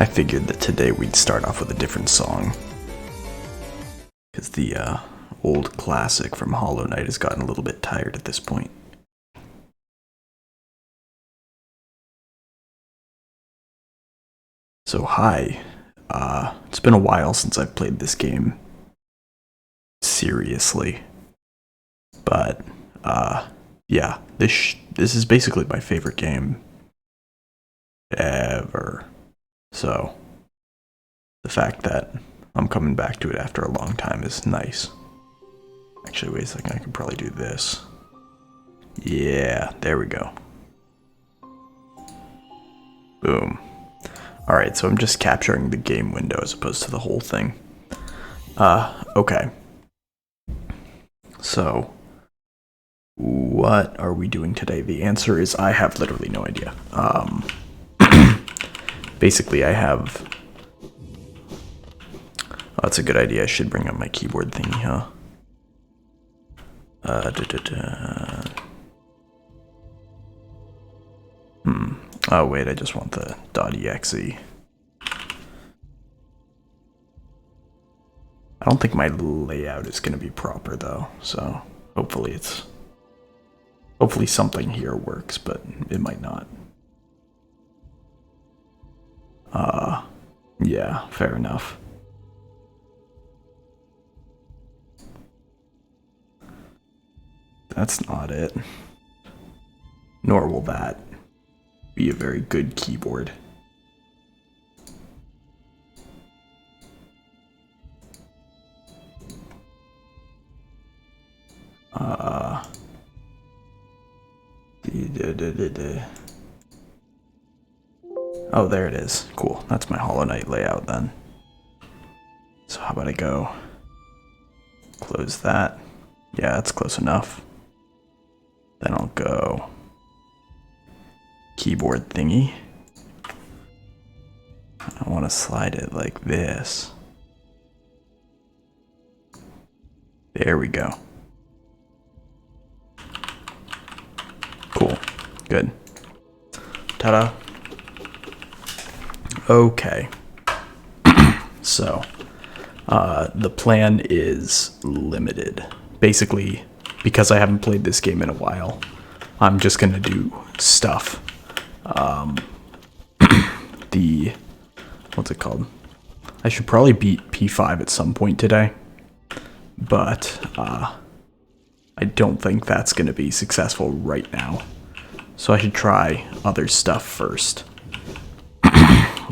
I figured that today we'd start off with a different song. Because the old classic from Hollow Knight has gotten a little bit tired at this point. So hi, it's been a while since I've played this game seriously. But, yeah, this is basically my favorite game ever. So, the fact that I'm coming back to it after a long time is nice. Actually, wait a second, I can probably do this. Yeah, there we go. Boom. Alright, so I'm just capturing the game window as opposed to the whole thing. Okay. So, what are we doing today? The answer is I have literally no idea. Basically, I have... Oh, that's a good idea. I should bring up my keyboard thingy, huh? Oh, wait, I just want the .exe. I don't think my layout is going to be proper, though, so hopefully something here works, but it might not. Yeah, fair enough. That's not it. Nor will that be a very good keyboard. Oh, there it is. Cool. That's my Hollow Knight layout then. So how about I go close that? Yeah, that's close enough. Then I'll go keyboard thingy. I want to slide it like this. There we go. Cool. Good. Ta-da. Okay. So, the plan is limited. Basically, because I haven't played this game in a while, I'm just gonna do stuff. What's it called? I should probably beat P5 at some point today, but I don't think that's gonna be successful right now. So I should try other stuff first.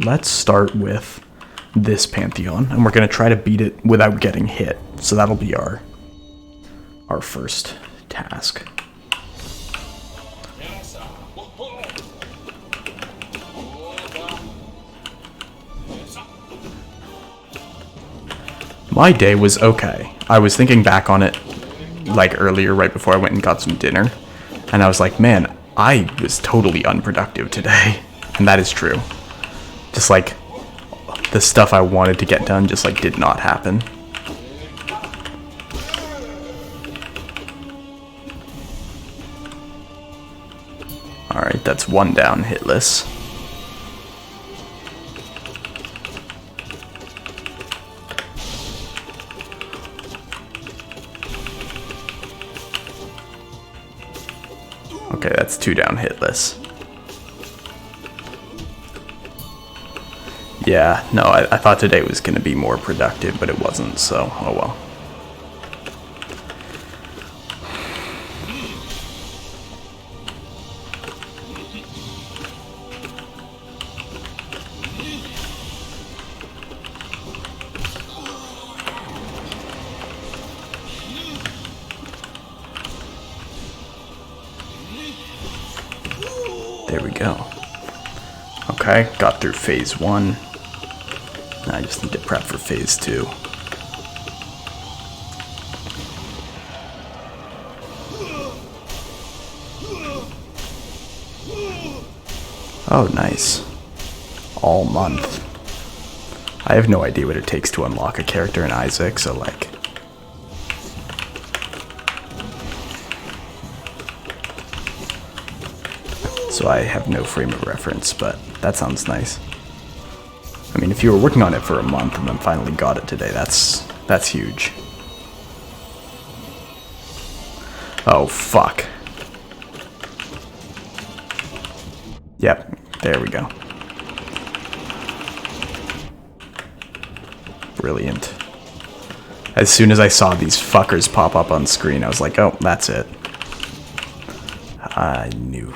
Let's start with this Pantheon, and we're gonna try to beat it without getting hit. So that'll be our first task. My day was okay. I was thinking back on it like earlier, right before I went and got some dinner, and I was like, man, I was totally unproductive today. And that is true. Just like the stuff I wanted to get done just like did not happen. Alright, that's one down, hitless. Okay, that's two down, hitless. Yeah, no, I thought today was going to be more productive, but it wasn't, so oh well. There we go. Okay, got through phase 1. Now I just need to prep for phase 2. Oh, nice. All month. I have no idea what it takes to unlock a character in Isaac, so like... So I have no frame of reference, but that sounds nice. I mean, if you were working on it for a month and then finally got it today, that's huge. Oh, fuck. Yep, there we go. Brilliant. As soon as I saw these fuckers pop up on screen, I was like, oh, that's it. I knew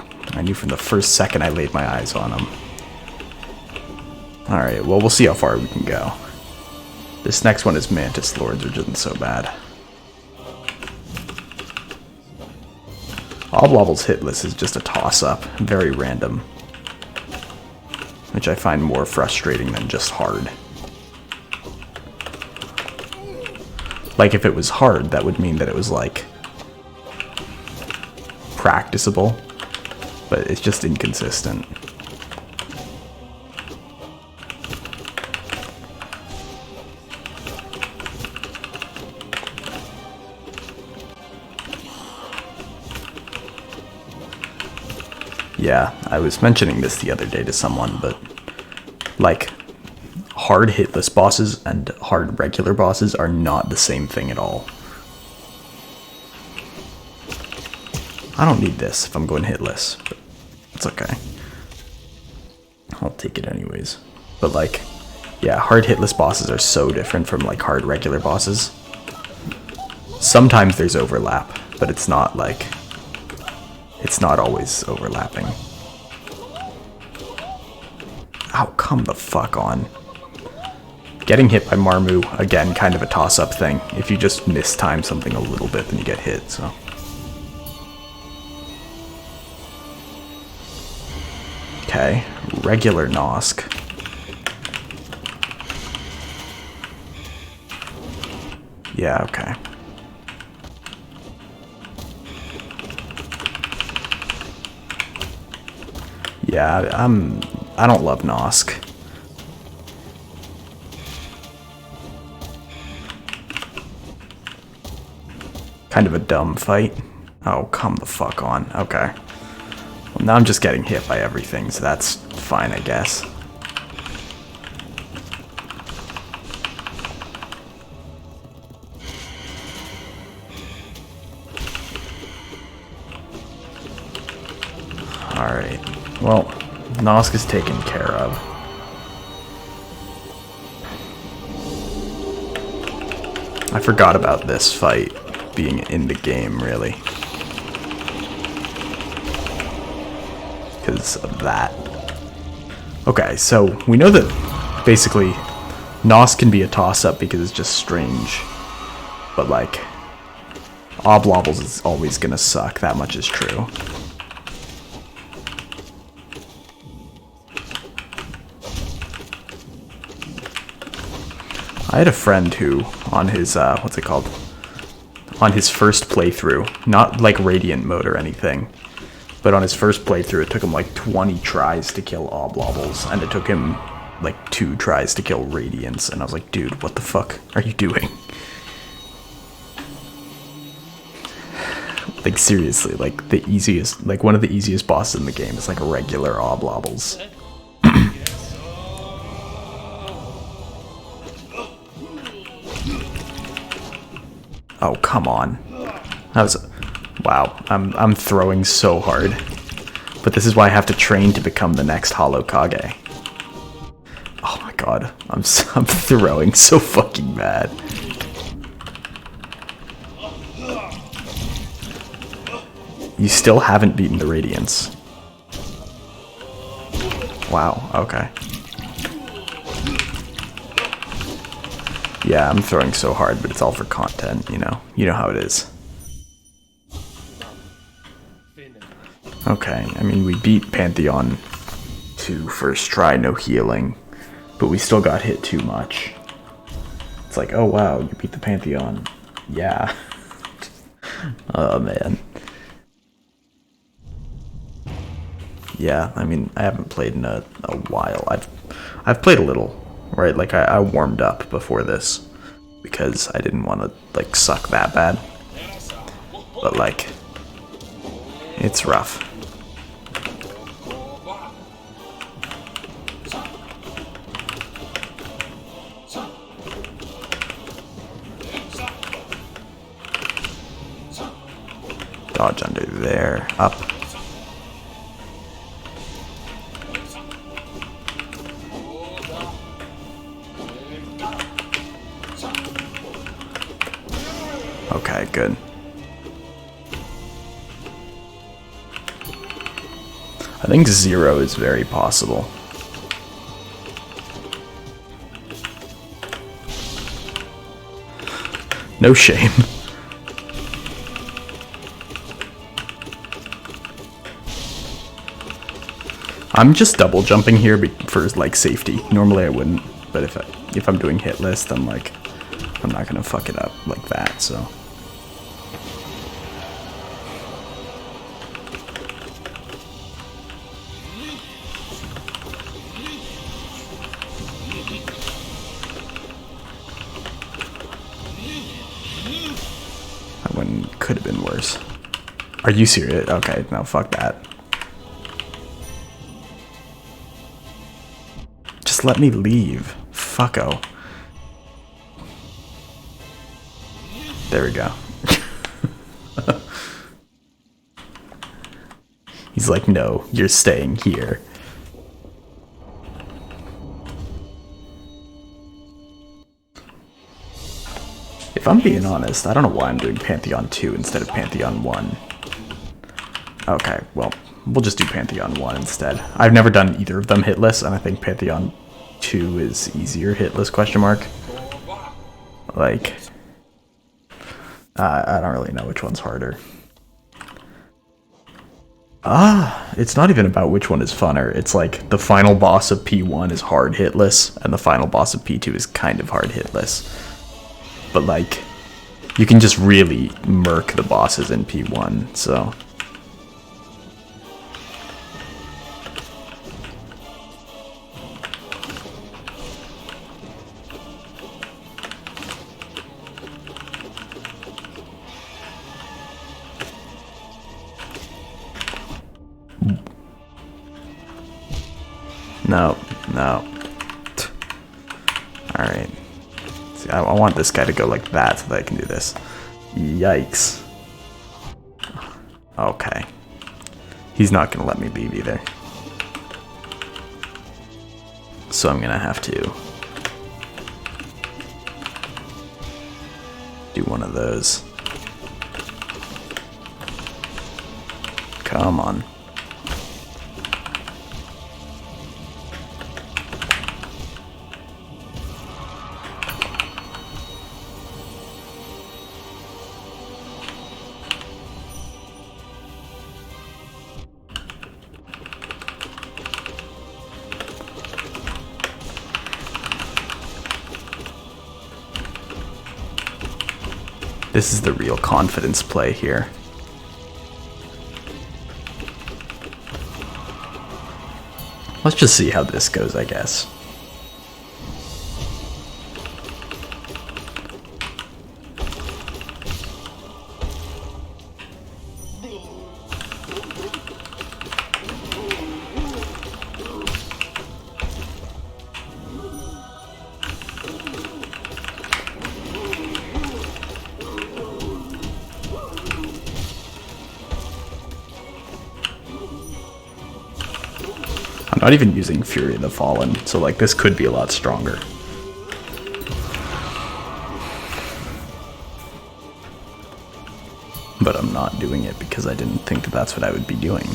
from the first second I laid my eyes on them. Alright, well, we'll see how far we can go. This next one is Mantis Lords, which isn't so bad. Obloble's hit list is just a toss-up, very random. Which I find more frustrating than just hard. Like, if it was hard, that would mean that it was, like, practicable. But it's just inconsistent. Yeah, I was mentioning this the other day to someone, but, like, hard hitless bosses and hard regular bosses are not the same thing at all. I don't need this if I'm going hitless, but it's okay. I'll take it anyways. But, like, yeah, hard hitless bosses are so different from, like, hard regular bosses. Sometimes there's overlap, but it's not, like, it's not always overlapping. Ow, come the fuck on. Getting hit by Marmu, again, kind of a toss-up thing. If you just mistime something a little bit, then you get hit, so. Okay, regular Nosk. Yeah, okay. Yeah, I don't love Nosk. Kind of a dumb fight. Oh, come the fuck on. Okay. Well, now I'm just getting hit by everything, so that's fine, I guess. Alright. Well, Nosk is taken care of. I forgot about this fight being in the game, really. Because of that. Okay, so we know that basically Nosk can be a toss-up because it's just strange. But, like, Oblobbles is always gonna suck, that much is true. I had a friend who, on his, what's it called? On his first playthrough, not like Radiant mode or anything, but on his first playthrough it took him like 20 tries to kill Oblobbles, and it took him like 2 tries to kill Radiants, and I was like, dude, what the fuck are you doing? Like, seriously, like, the easiest, like, one of the easiest bosses in the game is like a regular Oblobbles. Oh, come on. That was... Wow, I'm throwing so hard. But this is why I have to train to become the next Hollow Kage. Oh my god, I'm throwing so fucking bad. You still haven't beaten the Radiance. Wow, okay. Yeah, I'm throwing so hard, but it's all for content, you know? You know how it is. Okay, I mean, we beat Pantheon 2 first try, no healing, but we still got hit too much. It's like, oh wow, you beat the Pantheon. Yeah. Oh man. Yeah, I mean, I haven't played in a while. I've played a little, right? Like, I warmed up before this because I didn't want to, like, suck that bad. But, like, it's rough. Dodge under there. Up. Okay, good. I think 0 is very possible. No shame. I'm just double jumping here for like safety. Normally I wouldn't, but if I'm doing hit list, then like I'm not gonna fuck it up like that. So. That one could have been worse. Are you serious? Okay, no, fuck that. Just let me leave. Fucko. There we go. He's like, no, you're staying here. If I'm being honest, I don't know why I'm doing Pantheon 2 instead of Pantheon 1. Okay, well, we'll just do Pantheon 1 instead. I've never done either of them hitless, and I think Pantheon 2 is easier hitless, question mark. Like, I don't really know which one's harder. It's not even about which one is funner. It's like the final boss of P1 is hard hitless, and the final boss of P2 is kind of hard hitless. But like, you can just really murk the bosses in P1, so. No, no. Alright. See, I want this guy to go like that so that I can do this. Yikes. Okay. He's not gonna let me leave either. So I'm gonna have to do one of those. Come on. This is the real confidence play here. Let's just see how this goes, I guess. I'm not even using Fury of the Fallen, so like this could be a lot stronger. But I'm not doing it because I didn't think that that's what I would be doing.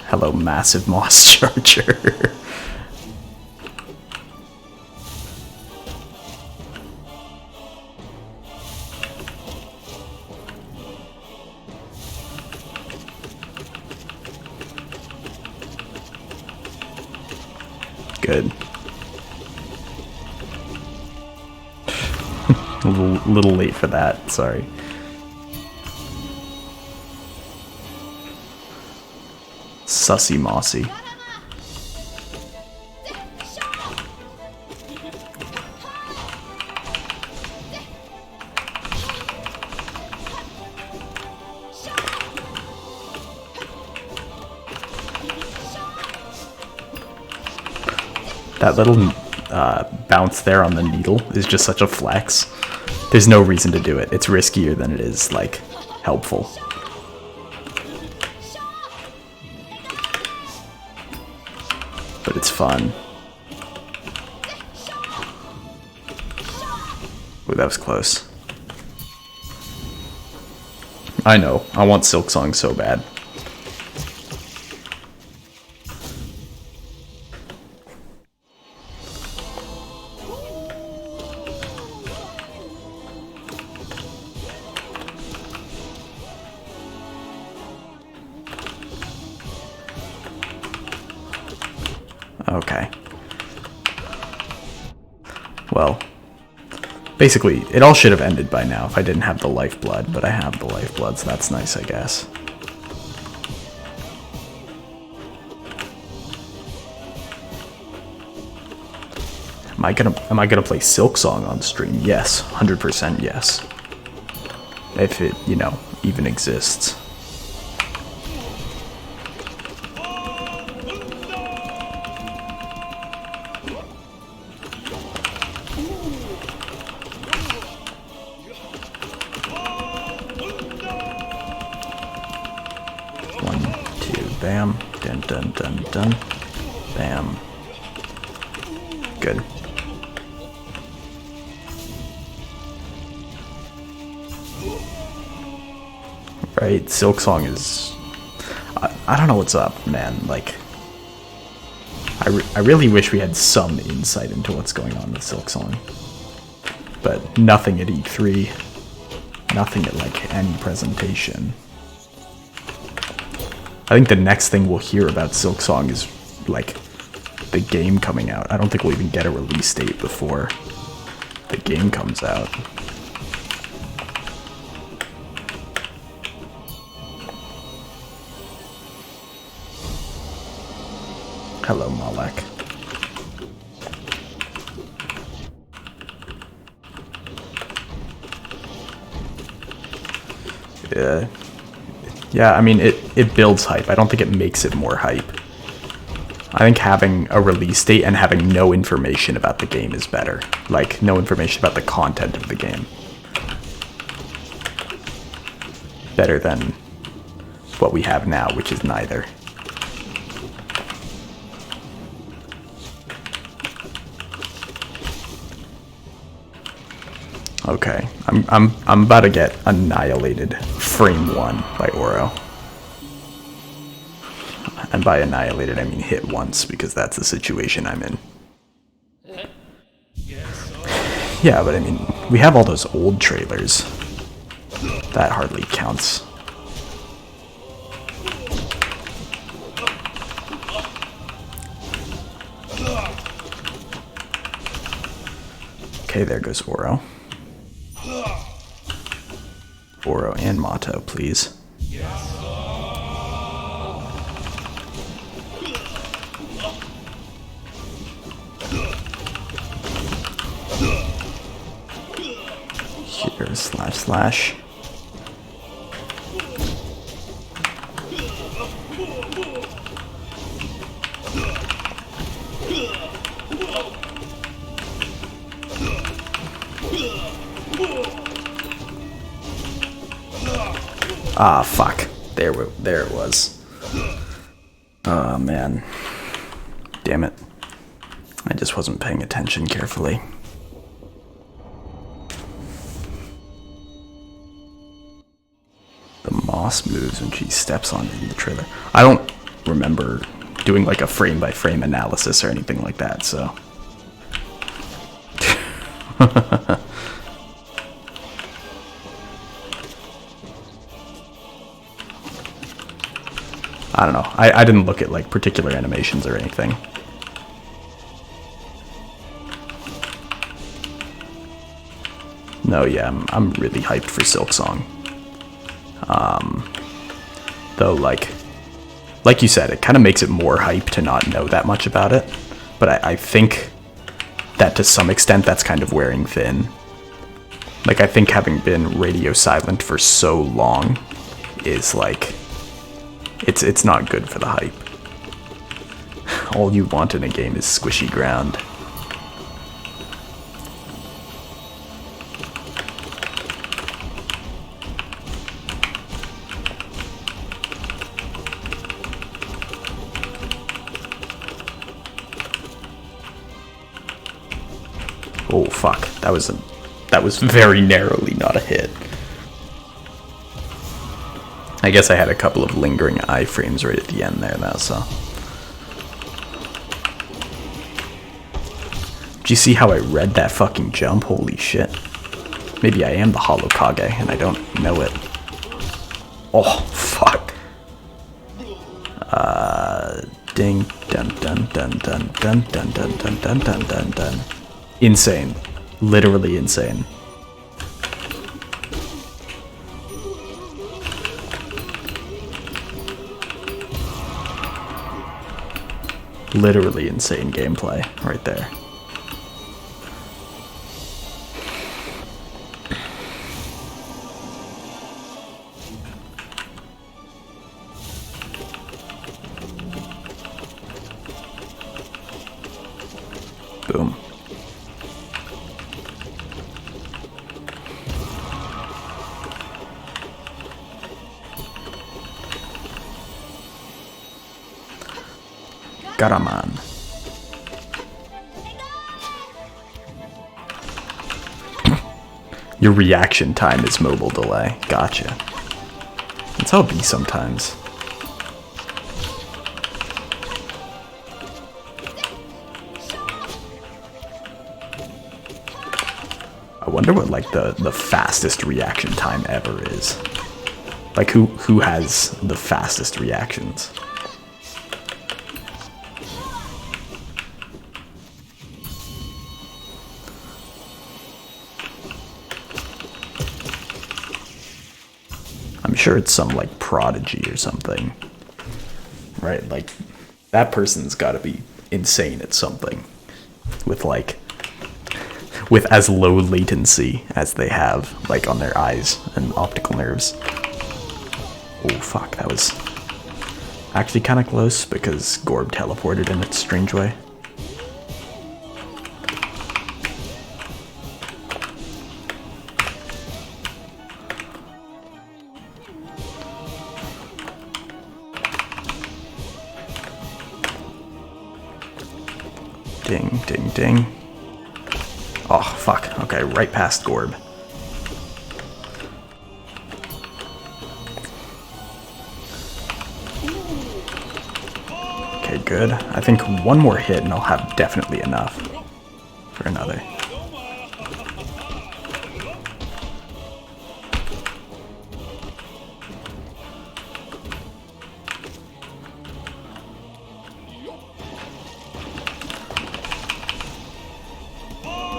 Hello, massive moss charger. Good. A little late for that, sorry. Sussy mossy. That little bounce there on the needle is just such a flex. There's no reason to do it. It's riskier than it is, like, helpful. But it's fun. Ooh, that was close. I know, I want Silksong so bad. Okay. Well, basically, it all should have ended by now if I didn't have the lifeblood, but I have the lifeblood, so that's nice, I guess. Am I gonna play Silksong on stream? Yes, 100% yes. If it, you know, even exists. Bam, dun dun dun dun, bam. Good. Right, Silksong is... I don't know what's up, man. Like, I really wish we had some insight into what's going on with Silksong. But nothing at E3. Nothing at, like, any presentation. I think the next thing we'll hear about Silksong is, like, the game coming out. I don't think we'll even get a release date before the game comes out. Hello, Malek. Yeah, I mean, it builds hype. I don't think it makes it more hype. I think having a release date and having no information about the game is better. Like, no information about the content of the game. Better than what we have now, which is neither. Okay, I'm about to get annihilated. Frame 1 by Oro. And by annihilated, I mean hit once, because that's the situation I'm in. Yeah, but I mean, we have all those old trailers. That hardly counts. Okay, there goes Oro. Oro and Mato, please. Here, slash, slash. Ah, fuck. There it was. Oh, man. Damn it. I just wasn't paying attention carefully. The moss moves when she steps onto the trailer. I don't remember doing like a frame-by-frame analysis or anything like that, so... I don't know. I didn't look at like particular animations or anything. No, yeah, I'm really hyped for Silksong. Though, like you said, it kind of makes it more hype to not know that much about it. But I think that to some extent that's kind of wearing thin. Like, I think having been radio silent for so long is like... It's not good for the hype. All you want in a game is squishy ground. Oh fuck, that was very narrowly not a hit. I guess I had a couple of lingering iframes right at the end there though, so. Do you see how I read that fucking jump? Holy shit. Maybe I am the Hollow Kage and I don't know it. Oh, fuck. Ding, dun, dun, dun, dun, dun, dun, dun, dun, dun, dun, dun, dun. Insane. Literally insane. Literally insane gameplay right there. Boom. Garaman. Your reaction time is mobile delay. Gotcha. That's how it be sometimes. I wonder what like the fastest reaction time ever is. Like who has the fastest reactions? I'm sure it's some like prodigy or something. Right? Like that person's got to be insane at something with as low latency as they have, like on their eyes and optical nerves. Oh fuck, that was actually kind of close because Gorb teleported in a strange way. Ding, ding, ding. Oh, fuck. Okay, right past Gorb. Okay, good. I think one more hit and I'll have definitely enough for another.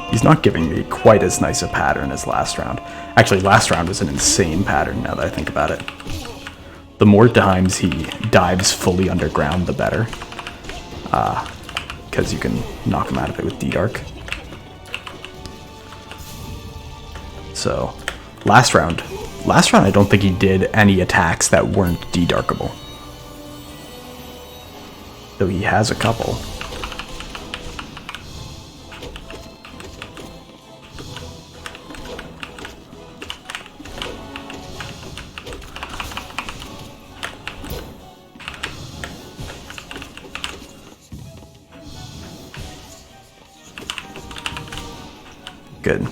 He's not giving me quite as nice a pattern as last round. Actually, last round was an insane pattern now that I think about it. The more times he dives fully underground, the better. Because you can knock him out of it with D-Dark. So, last round I don't think he did any attacks that weren't D-Darkable. Though he has a couple. Good.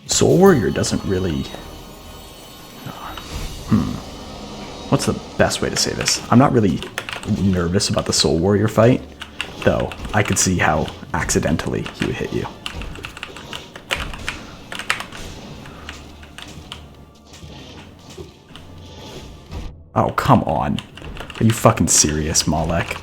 Soul Warrior doesn't really... What's the best way to say this? I'm not really nervous about the Soul Warrior fight, though I could see how accidentally he would hit you. Oh, come on. Are you fucking serious, Malek?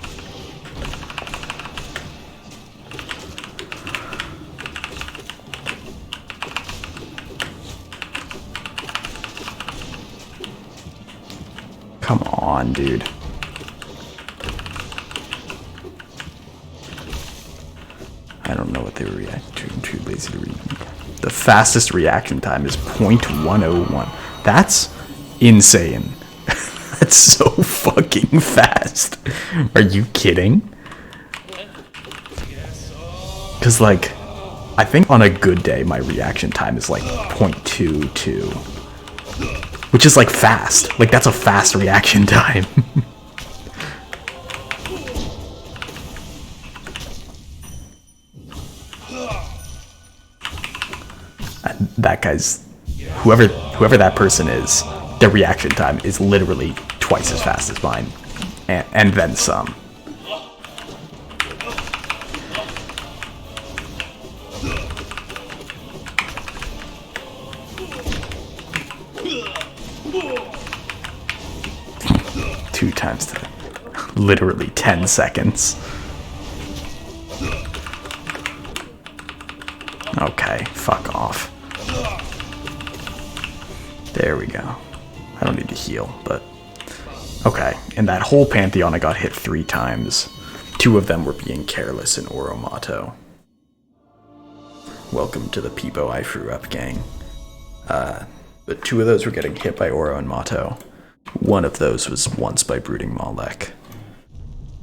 Come on, dude. I don't know what they were reacting to. I'm too lazy to read. The fastest reaction time is 0.101. That's insane. That's so fucking fast. Are you kidding? Because, like, I think on a good day, my reaction time is like 0.22. Which is like fast. Like that's a fast reaction time. that guy's whoever that person is, their reaction time is literally twice as fast as mine, and then some. Two times to literally 10 seconds. Okay, fuck off. There we go. I don't need to heal, but... Okay, in that whole Pantheon I got hit 3 times. 2 of them were being careless in Oromato. Welcome to the Peepo I threw up gang. But 2 of those were getting hit by Oro and Mato. 1 of those was once by Brooding Malek.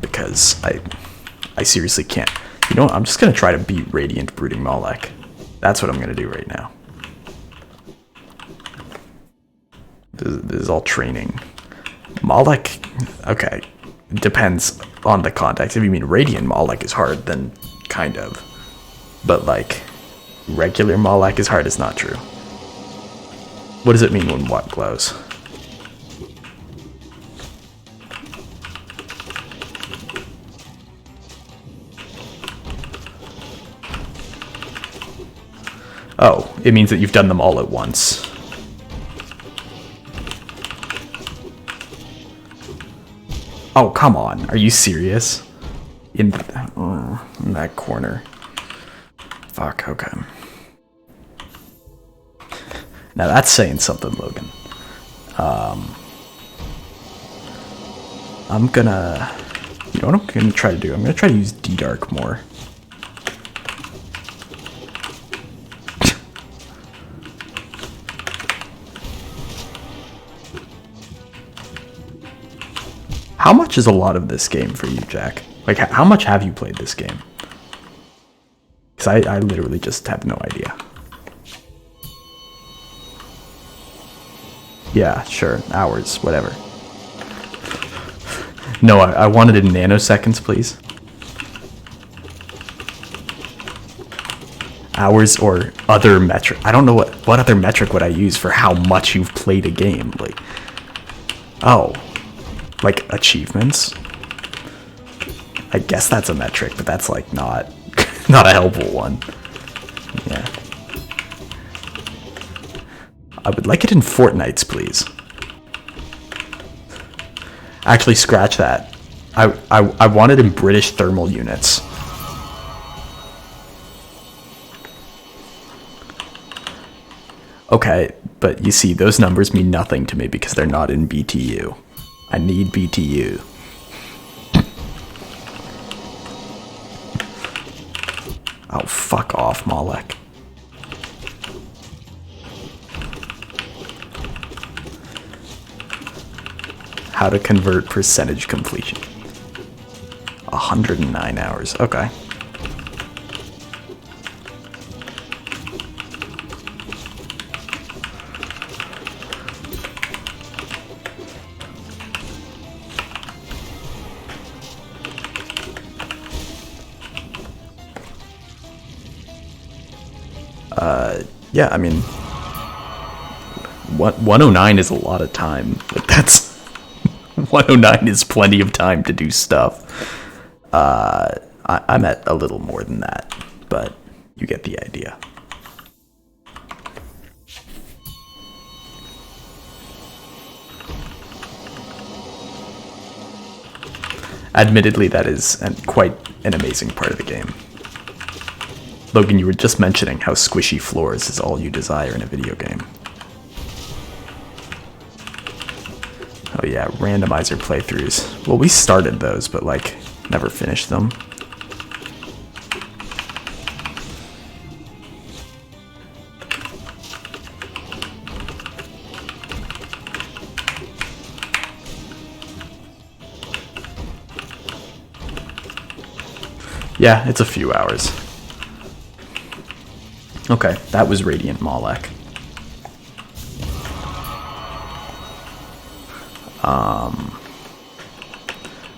Because I seriously can't. You know what, I'm just gonna try to beat Radiant Brooding Malek. That's what I'm gonna do right now. This is all training. Malek, okay, depends on the context. If you mean Radiant Malek is hard, then kind of. But like, regular Malek is hard is not true. What does it mean when what glows? Oh, it means that you've done them all at once. Oh, come on. Are you serious? In that corner. Fuck, okay. Now that's saying something, Logan. I'm gonna... You know what I'm gonna try to do? I'm gonna try to use D-Dark more. How much is a lot of this game for you, Jack? Like, how much have you played this game? Because I literally just have no idea. Yeah, sure, hours, whatever. No, I wanted it in nanoseconds, please. Hours or other metric. I don't know what other metric would I use for how much you've played a game. Like, oh. Like, achievements? I guess that's a metric, but that's, like, not a helpful one. Yeah. I would like it in Fortnites, please. Actually, scratch that. I want it in British thermal units. Okay, but you see, those numbers mean nothing to me because they're not in BTU. I need BTU. Oh, fuck off, Malek. How to convert percentage completion. 109 hours, okay. Yeah, I mean, 109 is a lot of time. Like, that's 109 is plenty of time to do stuff. I'm at a little more than that, but you get the idea. Admittedly, that is quite an amazing part of the game. Logan, you were just mentioning how squishy floors is all you desire in a video game. Oh yeah, randomizer playthroughs. Well, we started those, but like, never finished them. Yeah, it's a few hours. Okay, that was Radiant Malek.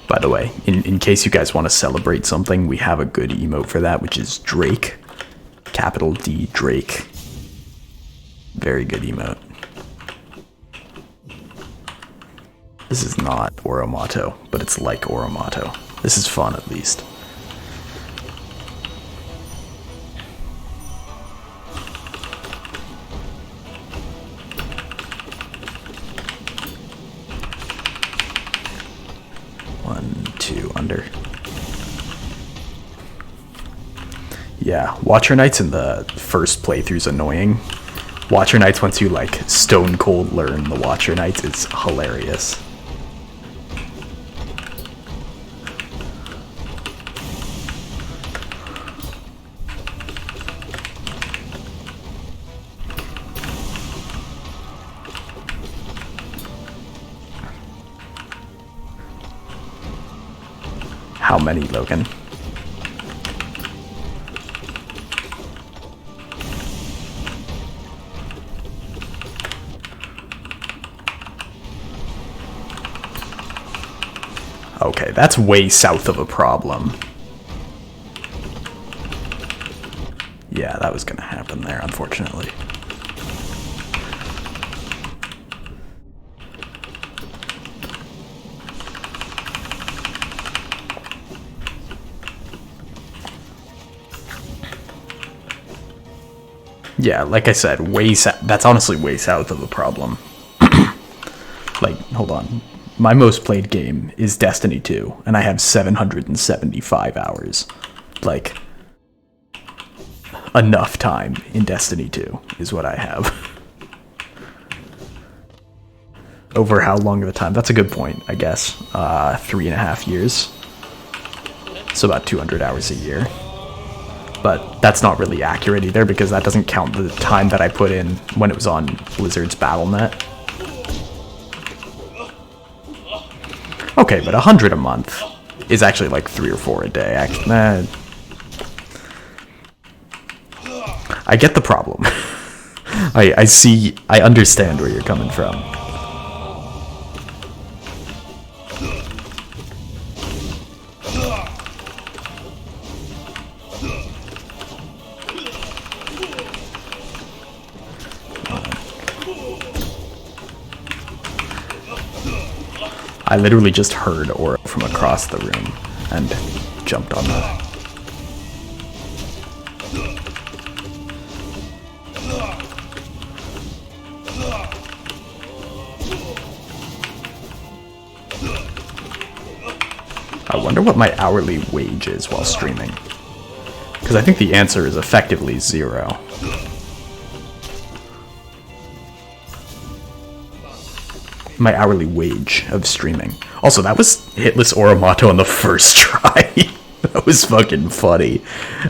By the way, in case you guys want to celebrate something, we have a good emote for that, which is Drake. Capital D, Drake. Very good emote. This is not Oromato, but it's like Oromato. This is fun, at least. One, two, under. Yeah, Watcher Knights in the first playthrough's annoying. Watcher Knights, once you like stone cold learn the Watcher Knights, it's hilarious. How many, Logan? Okay, that's way south of a problem. Yeah, that was gonna happen there, unfortunately. Yeah, like I said, that's honestly way south of a problem. Like, hold on. My most played game is Destiny 2, and I have 775 hours. Like, enough time in Destiny 2 is what I have. Over how long of a time? That's a good point, I guess. 3.5 years. So about 200 hours a year. But that's not really accurate either, because that doesn't count the time that I put in when it was on Blizzard's Battle.net. Okay, but 100 a month is actually like 3 or 4 a day. I get the problem. I understand where you're coming from. I literally just heard Oro from across the room and jumped on that. I wonder what my hourly wage is while streaming. Because I think the answer is effectively 0. My hourly wage of streaming. Also, that was hitless Oromato on the first try. That was fucking funny.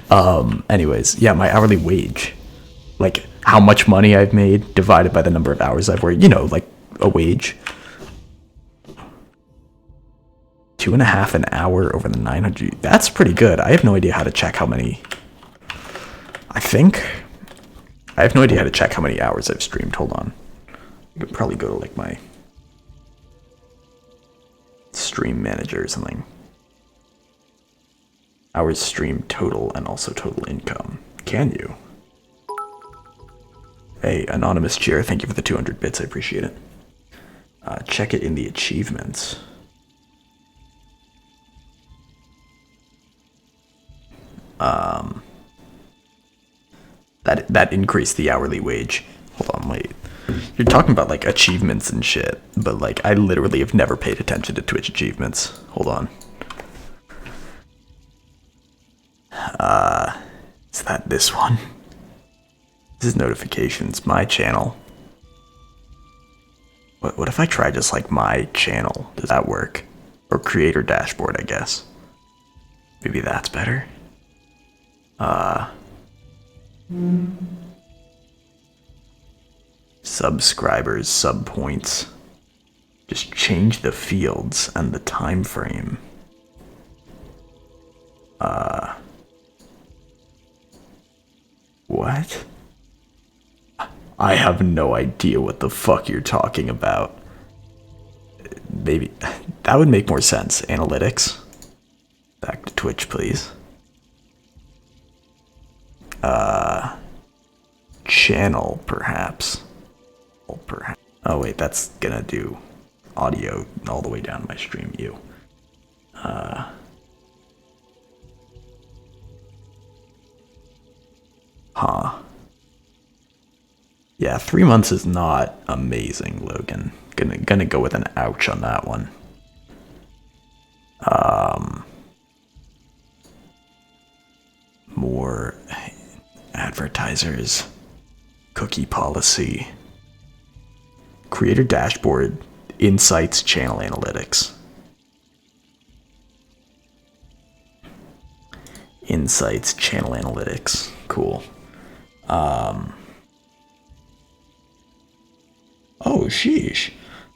Anyways, yeah, my hourly wage. Like, how much money I've made divided by the number of hours I've worked. You know, like, a wage. 2.5 an hour over the 900. That's pretty good. I have no idea how to check how many. I have no idea how to check how many hours I've streamed. Hold on. I could probably go to, like, my stream manager or something. Hours streamed total and also total income. Can you? Hey, anonymous cheer, thank you for the 200 bits, I appreciate it. Check it in the achievements. That increased the hourly wage. Hold on, wait. You're talking about, like, achievements and shit, but, like, I literally have never paid attention to Twitch achievements. Hold on. Is that this one? This is notifications, my channel. What if I try just, like, my channel? Does that work? Or creator dashboard, I guess. Maybe that's better? Subscribers, sub points. Just change the fields and the time frame. What? I have no idea what the fuck you're talking about. Maybe that would make more sense. Analytics. Back to Twitch, please. channel, perhaps. Oh wait, that's gonna do audio all the way down my stream view. Yeah, 3 months is not amazing, Logan. Gonna go with an ouch on that one. More advertisers, cookie policy, creator dashboard, insights, channel analytics. Insights, channel analytics, cool. Oh, sheesh.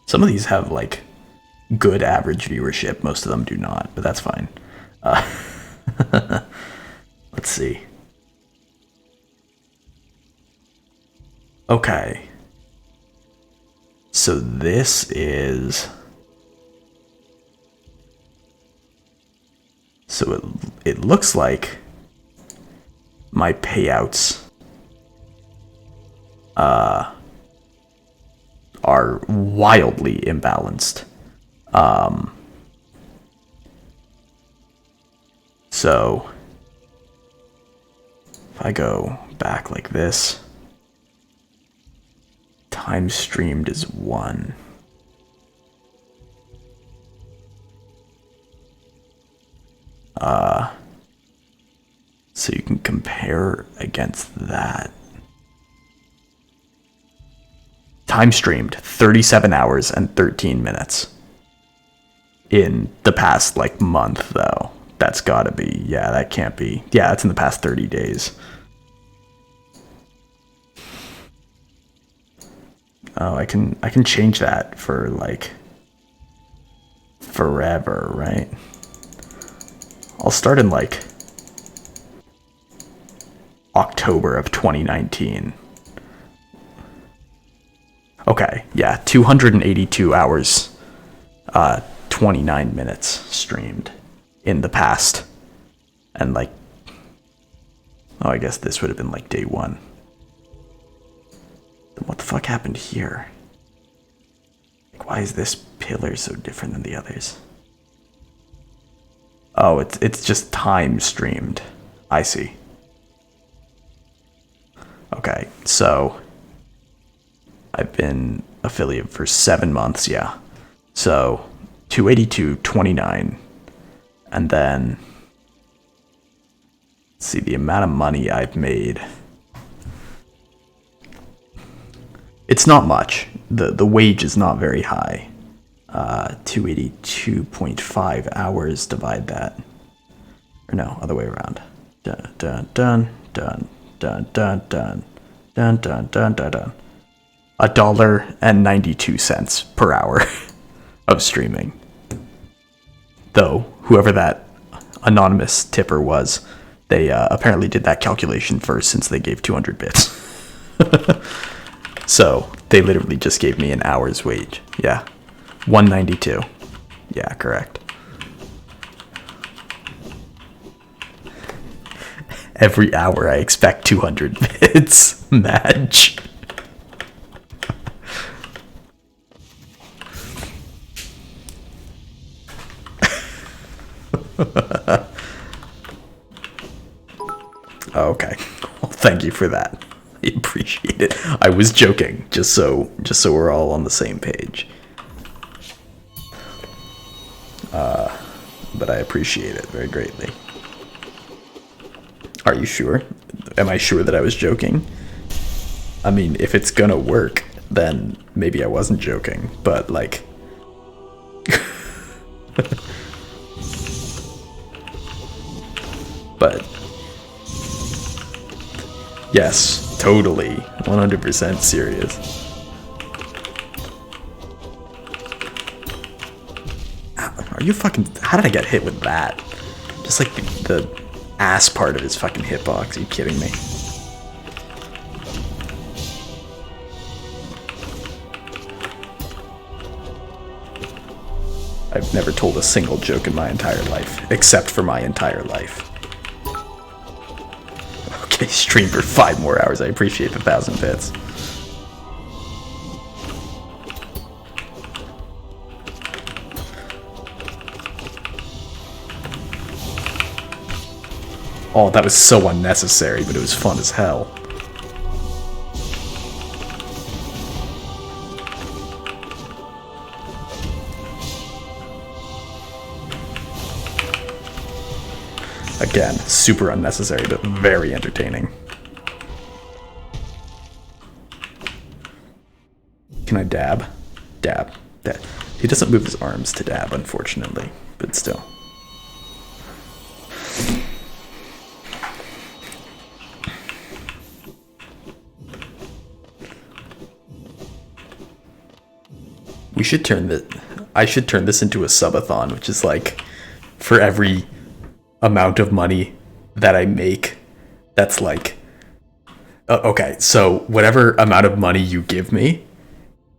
Some of these have, like, good average viewership. Most of them do not, but that's fine. Let's see. Okay. So this is... So it looks like my payouts are wildly imbalanced. So if I go back like this, time streamed is 1. So you can compare against that. Time streamed 37 hours and 13 minutes in the past, like, month, though. That's gotta be, yeah, that can't be. Yeah, that's in the past 30 days. Oh, I can change that for, like, forever, right? I'll start in, like, October of 2019. Okay, yeah, 282 hours, 29 minutes streamed in the past. And, like, oh, I guess this would have been, like, day 1. Then what the fuck happened here? Like, why is this pillar so different than the others? Oh, it's just time streamed. I see. Okay, so I've been affiliate for 7 months, yeah. So 282.29, and then let's see the amount of money I've made. It's not much. The wage is not very high. 282.5 hours, divide that. Or no, other way around. Dun dun dun dun dun dun dun dun dun dun dun dun. $1.92 per hour of streaming. Though, whoever that anonymous tipper was, they apparently did that calculation first since they gave 200 bits. So, they literally just gave me an hour's wage. Yeah. 192. Yeah, correct. Every hour I expect 200 bits. Match. Okay. Well, thank you for that. I appreciate it. I was joking, just so we're all on the same page. But I appreciate it very greatly. Are you sure? Am I sure that I was joking? I mean, if it's gonna work, then maybe I wasn't joking, but, like... But... Yes, totally. 100% serious. Are you fucking... How did I get hit with that? Just like the ass part of his fucking hitbox. Are you kidding me? I've never told a single joke in my entire life, except for my entire life. Okay, stream for 5 more hours. I appreciate the 1,000 bits. Oh, that was so unnecessary, but it was fun as hell. Again, super unnecessary, but very entertaining. Can I dab? Dab. Dab. He doesn't move his arms to dab, unfortunately, but still. We should turn I should turn this into a subathon, which is like, for every amount of money that I make, that's like, okay, so whatever amount of money you give me,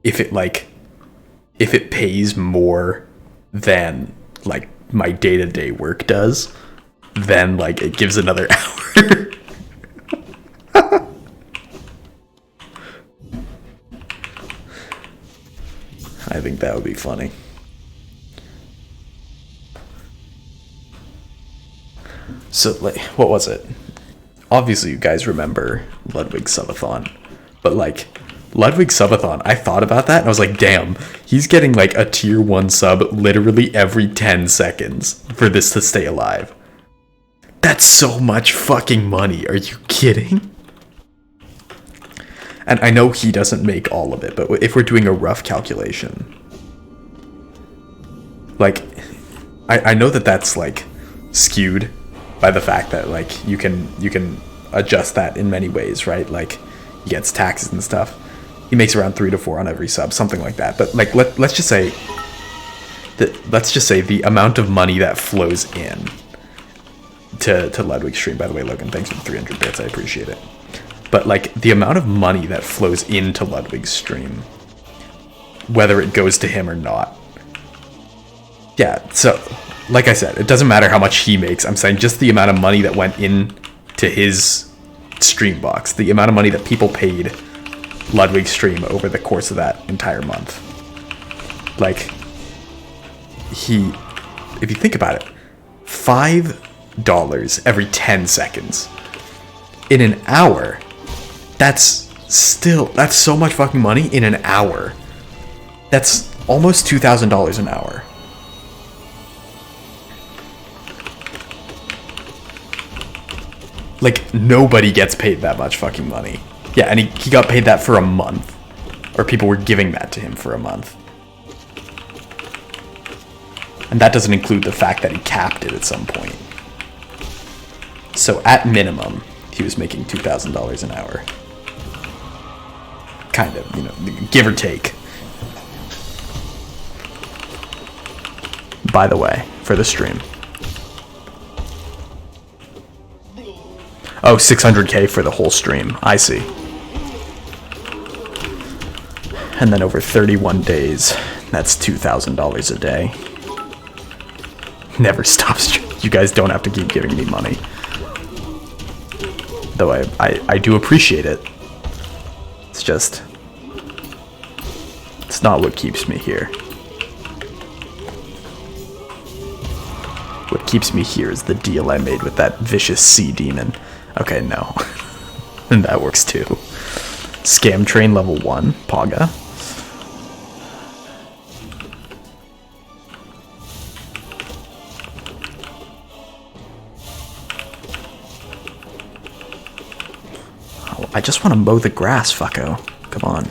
if it pays more than like my day-to-day work does, then like it gives another hour. I think that would be funny. So, like, what was it? Obviously, you guys remember Ludwig's subathon, but like, Ludwig's subathon, I thought about that and I was like, damn, he's getting like a tier 1 sub literally every 10 seconds for this to stay alive. That's so much fucking money. Are you kidding? And I know he doesn't make all of it, but if we're doing a rough calculation, like, I know that that's like skewed by the fact that like you can adjust that in many ways, right? Like, he gets taxes and stuff. He makes around 3 to 4 on every sub, something like that. But like, let's just say the amount of money that flows in to Ludwig's stream. By the way, Logan, thanks for the 300 bits. I appreciate it. But like, the amount of money that flows into Ludwig's stream, whether it goes to him or not. Yeah, so like I said, it doesn't matter how much he makes. I'm saying just the amount of money that went in to his stream box, the amount of money that people paid Ludwig's stream over the course of that entire month. Like, if you think about it, $5 every 10 seconds in an hour, that's so much fucking money in an hour. That's almost $2,000 an hour. Like, nobody gets paid that much fucking money. Yeah, and he got paid that for a month. Or people were giving that to him for a month. And that doesn't include the fact that he capped it at some point. So at minimum, he was making $2,000 an hour. Kind of, you know, give or take. By the way, for the stream. Oh, 600k for the whole stream. I see. And then over 31 days, that's $2,000 a day. Never stops. You guys don't have to keep giving me money. Though I do appreciate it. It's just, it's not what keeps me here. What keeps me here is the deal I made with that vicious sea demon. Okay, no. And that works too. Scam train level 1, Paga. Oh, I just want to mow the grass, fucko. Come on.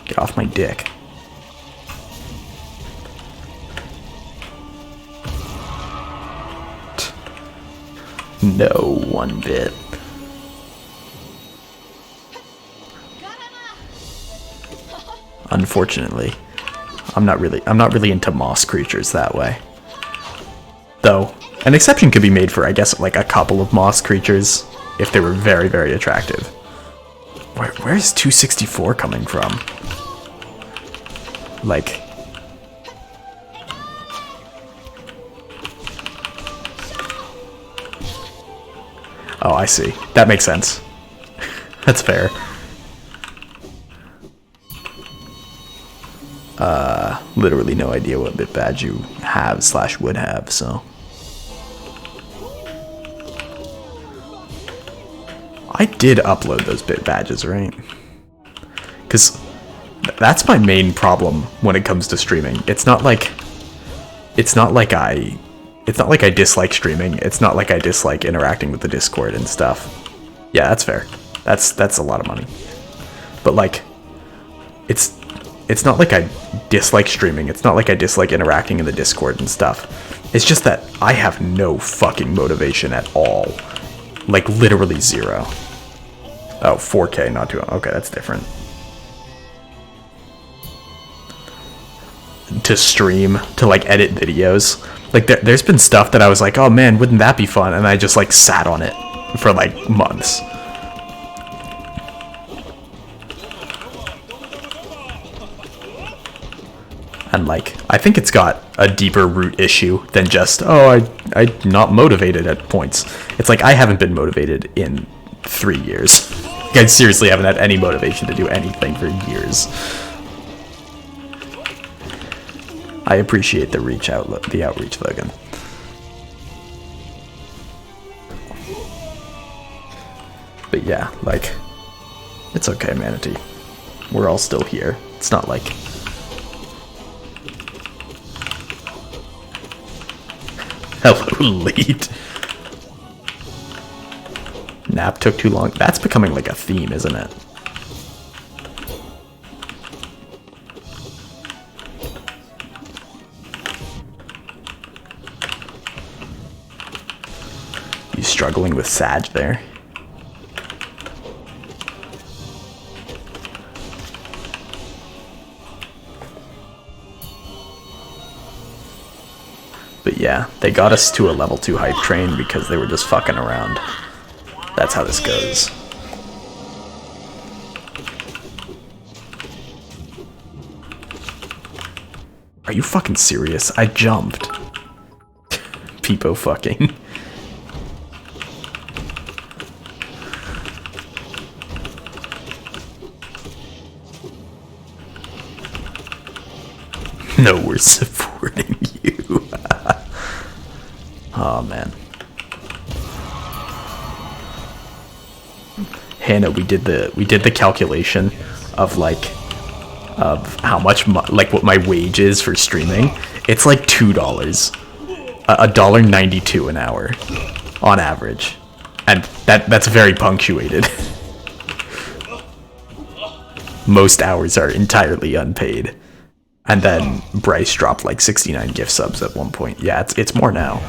Get off my dick. No, 1 bit. Unfortunately, I'm not really into moss creatures that way. Though, an exception could be made for, I guess, like a couple of moss creatures if they were very, very attractive. Where's 264 coming from? Like, Oh, I see. That makes sense. That's fair. Literally no idea what bit badge you have / would have, so. I did upload those bit badges, right? Because that's my main problem when it comes to streaming. It's not like I dislike streaming. It's not like I dislike interacting with the Discord and stuff. Yeah, that's fair. That's a lot of money. But like, it's not like I dislike streaming. It's not like I dislike interacting in the Discord and stuff. It's just that I have no fucking motivation at all. Like, literally zero. Oh, 4K, not 2. Okay, that's different. To stream, to like edit videos. Like, there's been stuff that I was like, oh man, wouldn't that be fun? And I just like sat on it for like months. And like, I think it's got a deeper root issue than just, oh, I'm not motivated at points. It's like, I haven't been motivated in 3 years. Like, I seriously haven't had any motivation to do anything for years. I appreciate the outreach, Logan. But yeah, like, it's okay, Manatee. We're all still here. It's not like... Hello, lead. Nap took too long. That's becoming like a theme, isn't it? You struggling with Sag there? But yeah, they got us to a level 2 hype train because they were just fucking around. That's how this goes. Are you fucking serious? I jumped. Peepo fucking. No, we're supporting you. Oh man. Hannah, we did the calculation of like how much like what my wage is for streaming. It's like $2, $1.92 an hour on average, and that's very punctuated. Most hours are entirely unpaid, and then Bryce dropped like 69 gift subs at one point. Yeah, it's more now.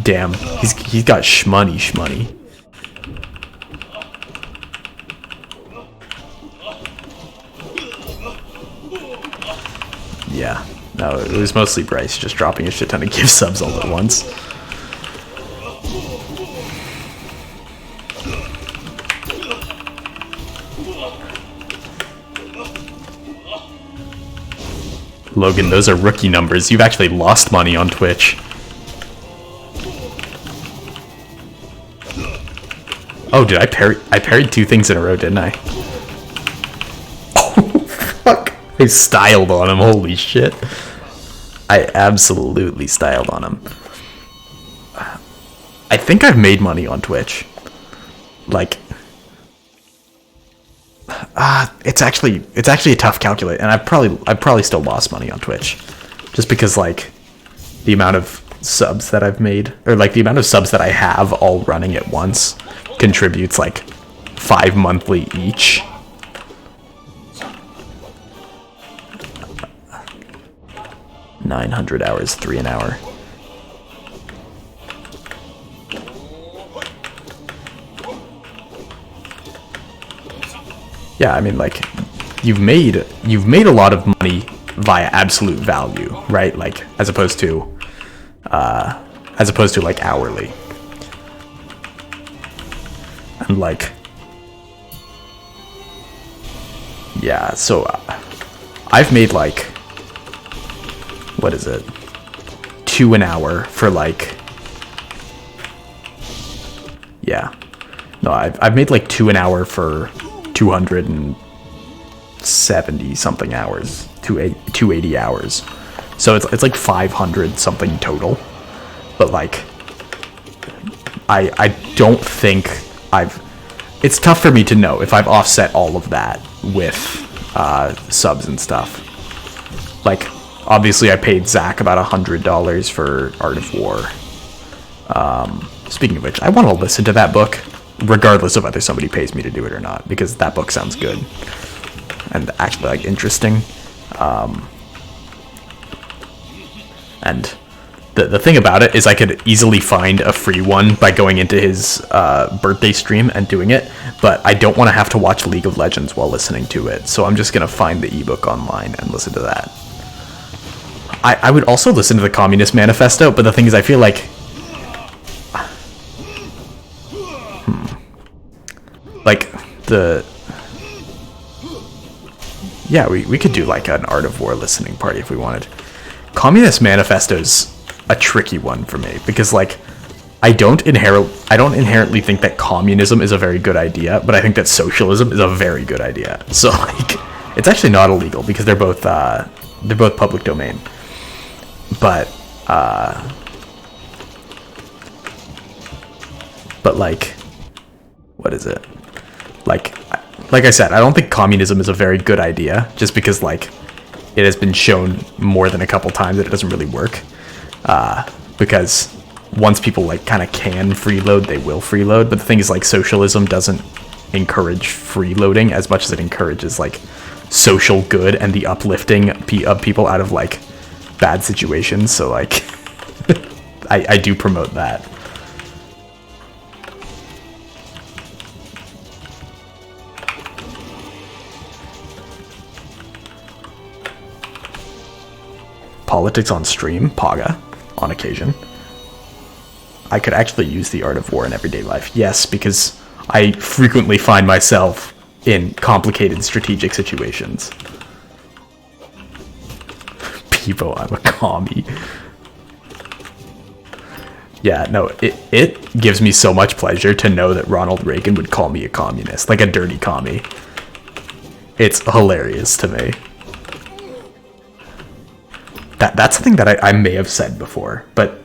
Damn, he's got shmoney. Yeah, no, it was mostly Bryce just dropping a shit ton of gift subs all at once. Logan, those are rookie numbers. You've actually lost money on Twitch. Oh, dude, I parried 2 things in a row, didn't I? Oh, fuck. I styled on him, holy shit. I absolutely styled on him. I think I've made money on Twitch. Like, it's actually a tough calculate, and I've probably still lost money on Twitch. Just because, like, the amount of subs that I've made, or like the amount of subs that I have all running at once contributes like 5 monthly each. $900 hours, 3 an hour. Yeah, I mean, like, you've made a lot of money via absolute value, right? Like, as opposed to like hourly. And like, yeah, so I've made like, what is it, 2 an hour for like Yeah. No, I've made like 2 an hour for 270 something hours, 280 hours. So it's like 500 something total. But like, I don't think it's tough for me to know if I've offset all of that with subs and stuff. Like, obviously I paid Zach about $100 for Art of War. Speaking of which, I want to listen to that book, regardless of whether somebody pays me to do it or not, because that book sounds good and actually like interesting. And the thing about it is I could easily find a free one by going into his birthday stream and doing it, but I don't want to have to watch League of Legends while listening to it, so I'm just going to find the ebook online and listen to that. I would also listen to the Communist Manifesto, but the thing is I feel like... Like, yeah, we could do like an Art of War listening party if we wanted. Communist Manifesto's a tricky one for me, because like I don't inherently think that communism is a very good idea, but I think that socialism is a very good idea. So like, it's actually not illegal because they're both public domain. But like, what is it? Like I said, I don't think communism is a very good idea, just because like it has been shown more than a couple times that it doesn't really work. Because once people like kind of can freeload, they will freeload. But the thing is, like, socialism doesn't encourage freeloading as much as it encourages like social good and the uplifting of people out of like bad situations. So like, I do promote that. Politics on stream, Paga, on occasion. I could actually use the Art of War in everyday life. Yes, because I frequently find myself in complicated strategic situations. Peebo, I'm a commie. Yeah, no, it gives me so much pleasure to know that Ronald Reagan would call me a communist, like a dirty commie. It's hilarious to me. That's something that I may have said before, but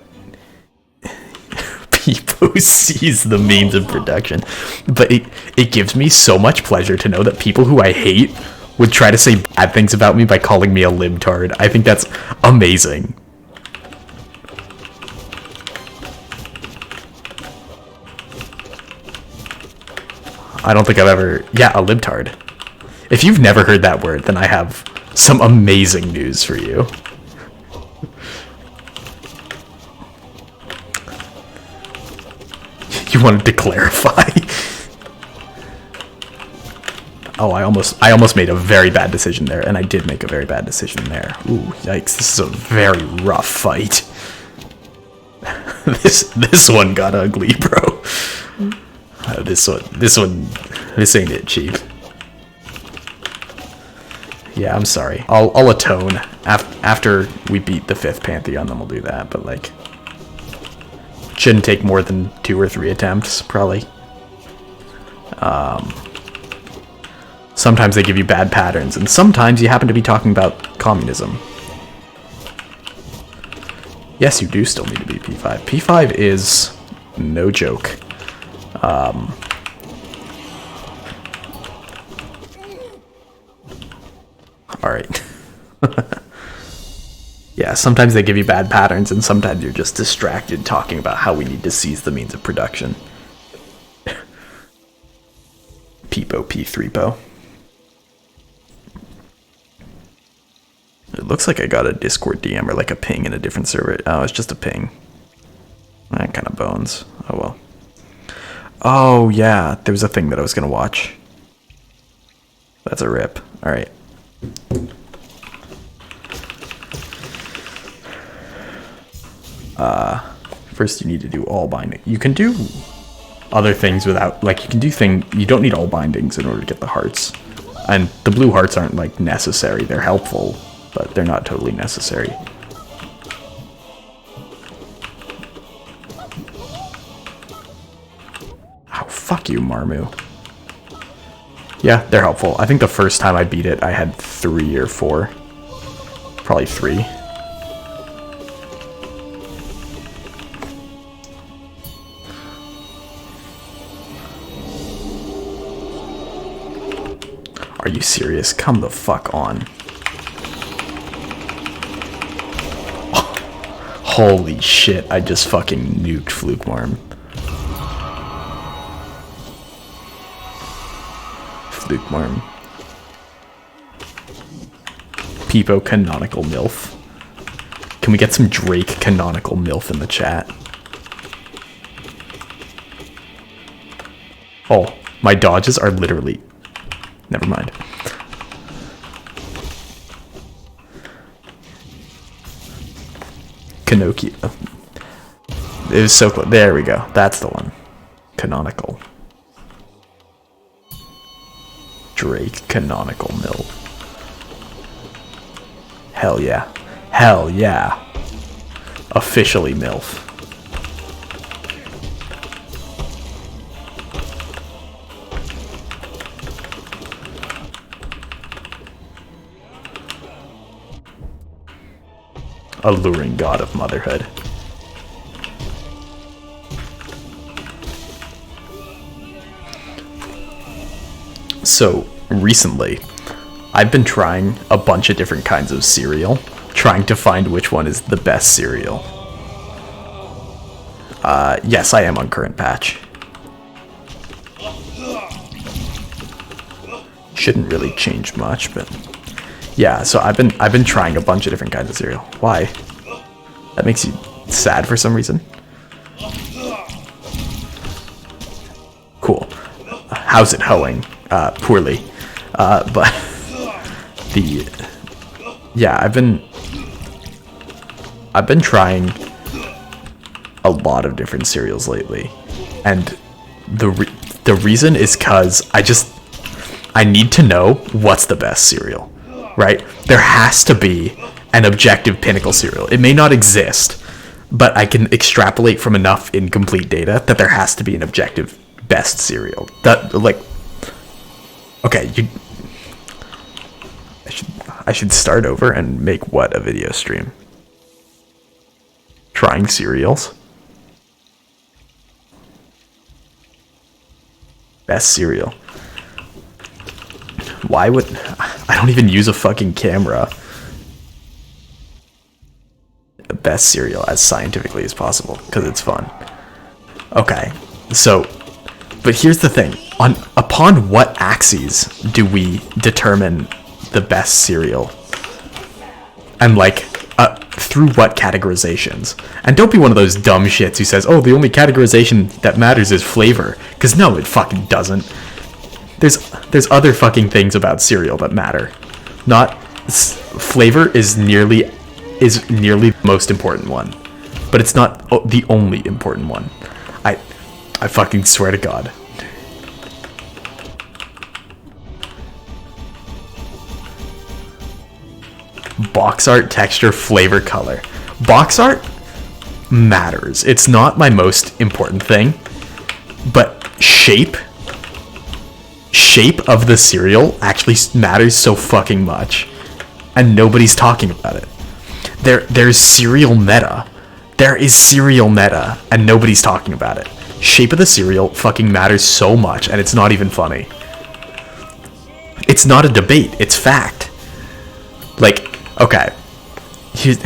people sees the memes of production. But it gives me so much pleasure to know that people who I hate would try to say bad things about me by calling me a libtard. I think that's amazing. I don't think I've ever... Yeah, a libtard. If you've never heard that word, then I have some amazing news for you. You wanted to clarify? Oh, I almost made a very bad decision there, and I did make a very bad decision there. Ooh, yikes! This is a very rough fight. This one got ugly, bro. This ain't it, chief. Yeah, I'm sorry. I'll atone after we beat the 5th Pantheon. Then we'll do that. But like, shouldn't take more than 2 or 3 attempts, probably. Sometimes they give you bad patterns, and sometimes you happen to be talking about communism. Yes, you do still need to be P5. P5 is no joke. Alright. Yeah, sometimes they give you bad patterns, and sometimes you're just distracted talking about how we need to seize the means of production. Peepo P3po. It looks like I got a Discord DM or like a ping in a different server. Oh, it's just a ping. That kind of bones. Oh well. Oh yeah, there was a thing that I was gonna watch. That's a rip. Alright. First you need to do all binding. You can do other things without, like, you don't need all bindings in order to get the hearts. And the blue hearts aren't like necessary. They're helpful, but they're not totally necessary. fuck you, Marmu. Yeah, they're helpful. I think the first time I beat it, I had 3 or 4. Probably 3. Are you serious? Come the fuck on. Holy shit, I just fucking nuked Fluke Marm. Fluke Marm. Peepo canonical MILF. Can we get some Drake canonical MILF in the chat? Oh, my dodges are literally... Never mind. Kanokio. It was so close. There we go. That's the one. Canonical. Drake canonical MILF. Hell yeah. Hell yeah. Officially MILF. Alluring god of motherhood. So, recently, I've been trying a bunch of different kinds of cereal, trying to find which one is the best cereal. Yes, I am on current patch. Shouldn't really change much, but yeah, so I've been trying a bunch of different kinds of cereal. Why? That makes you sad for some reason? Cool. How's it hoeing? Poorly. But yeah, I've been trying a lot of different cereals lately, and the reason is cause I need to know what's the best cereal, right? There has to be an objective pinnacle cereal. It may not exist, but I can extrapolate from enough incomplete data that there has to be an objective best cereal. That, like, okay, I should start over and make what a video stream? Trying cereals. Best cereal. Why would... I don't even use a fucking camera. Best cereal as scientifically as possible, because it's fun. Okay, so... But here's the thing. Upon what axes do we determine the best cereal? And, like, through what categorizations? And don't be one of those dumb shits who says, oh, the only categorization that matters is flavor. Because no, it fucking doesn't. There's other fucking things about cereal that matter. Flavor is nearly the most important one, but it's not the only important one. I fucking swear to God. Box art, texture, flavor, color. Box art matters. It's not my most important thing, but shape of the cereal actually matters so fucking much, and nobody's talking about it. There's cereal meta. There is cereal meta, and nobody's talking about it. Shape of the cereal fucking matters so much, and it's not even funny. It's not a debate, it's fact. Like, okay, here's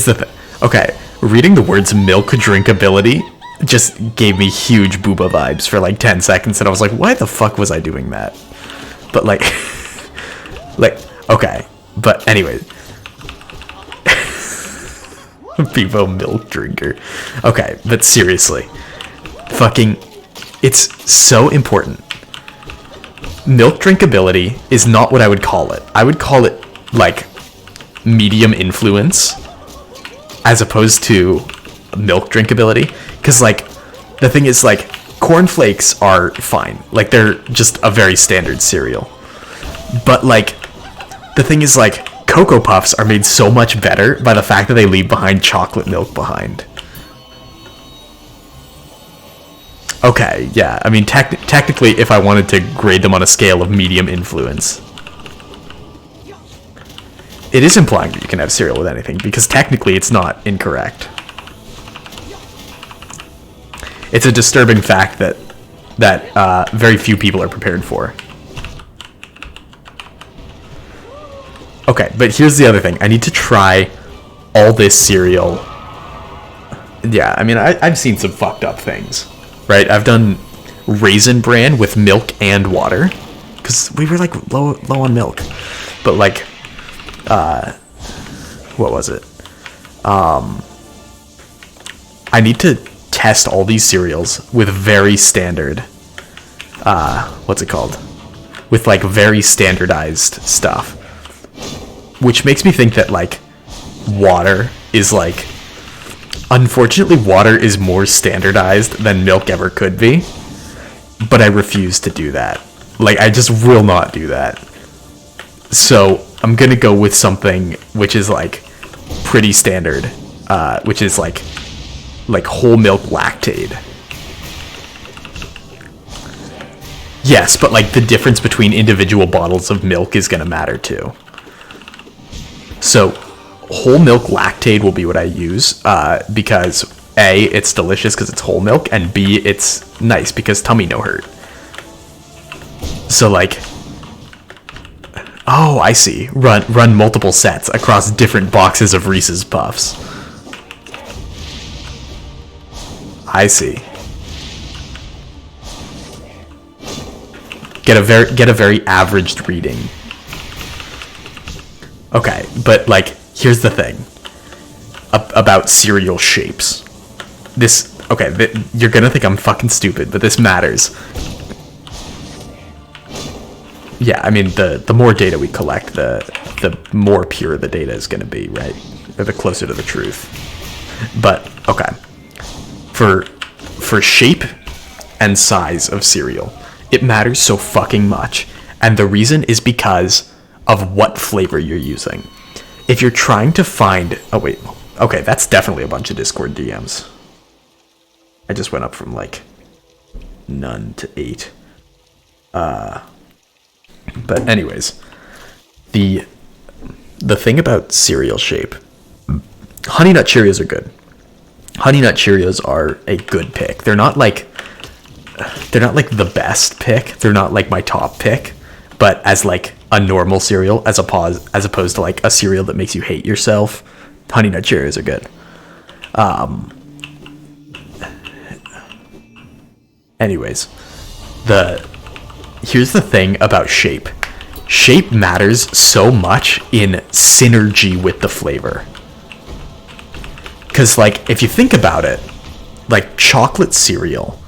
the thing. Okay, reading the words milk drinkability just gave me huge booba vibes for like 10 seconds, and I was like, why the fuck was I doing that? But like, okay, but anyway. People milk drinker. Okay, but seriously. Fucking, it's so important. Milk drinkability is not what I would call it. I would call it, like, medium influence, as opposed to milk drinkability. Because, like, the thing is, like, cornflakes are fine. Like, they're just a very standard cereal. But, like, the thing is, like, Cocoa Puffs are made so much better by the fact that they leave behind chocolate milk behind. Okay, yeah. I mean, technically, if I wanted to grade them on a scale of medium influence, it is implying that you can have cereal with anything, because technically it's not incorrect. It's a disturbing fact that very few people are prepared for. Okay, but here's the other thing. I need to try all this cereal. Yeah, I mean, I've seen some fucked up things, right? I've done Raisin Bran with milk and water, because we were, like, low on milk. But, like, what was it? I need to test all these cereals with very standard, what's it called? With, like, very standardized stuff. Which makes me think that, like, water is, like... Unfortunately, water is more standardized than milk ever could be. But I refuse to do that. Like, I just will not do that. So, I'm gonna go with something which is, like, pretty standard. Which is, like whole milk lactate. Yes, but, like, the difference between individual bottles of milk is gonna matter, too. So, whole milk lactate will be what I use, because A, it's delicious because it's whole milk, and B, it's nice because tummy no hurt. So, like, oh, I see. Run multiple sets across different boxes of Reese's Puffs. I see. Get a very averaged reading. Okay, but, like, here's the thing about cereal shapes. You're gonna think I'm fucking stupid, but this matters. Yeah, I mean, the more data we collect, the more pure the data is gonna be, right? Or the closer to the truth. But, okay. For shape and size of cereal, it matters so fucking much. And the reason is because of what flavor you're using. If you're trying to find... Oh, wait. Okay, that's definitely a bunch of Discord DMs. I just went up from, like, none to 8. But anyways, the thing about cereal shape... Honey Nut Cheerios are good. Honey Nut Cheerios are a good pick. They're not, like, the best pick. They're not, like, my top pick. But as, like, a normal cereal, as opposed to, like, a cereal that makes you hate yourself, Honey Nut Cheerios are good. Anyways, here's the thing about shape. Shape matters so much in synergy with the flavor. Because, like, if you think about it, like, chocolate cereal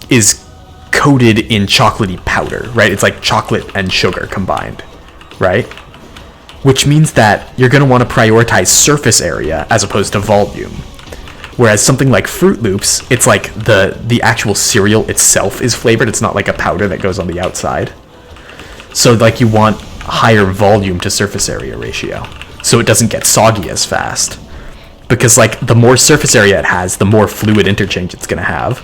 is coated in chocolatey powder, right? It's like chocolate and sugar combined, right? Which means that you're going to want to prioritize surface area as opposed to volume. Whereas something like Fruit Loops, it's like the actual cereal itself is flavored. It's not like a powder that goes on the outside. So, like, you want higher volume to surface area ratio, so it doesn't get soggy as fast. Because, like, the more surface area it has, the more fluid interchange it's going to have.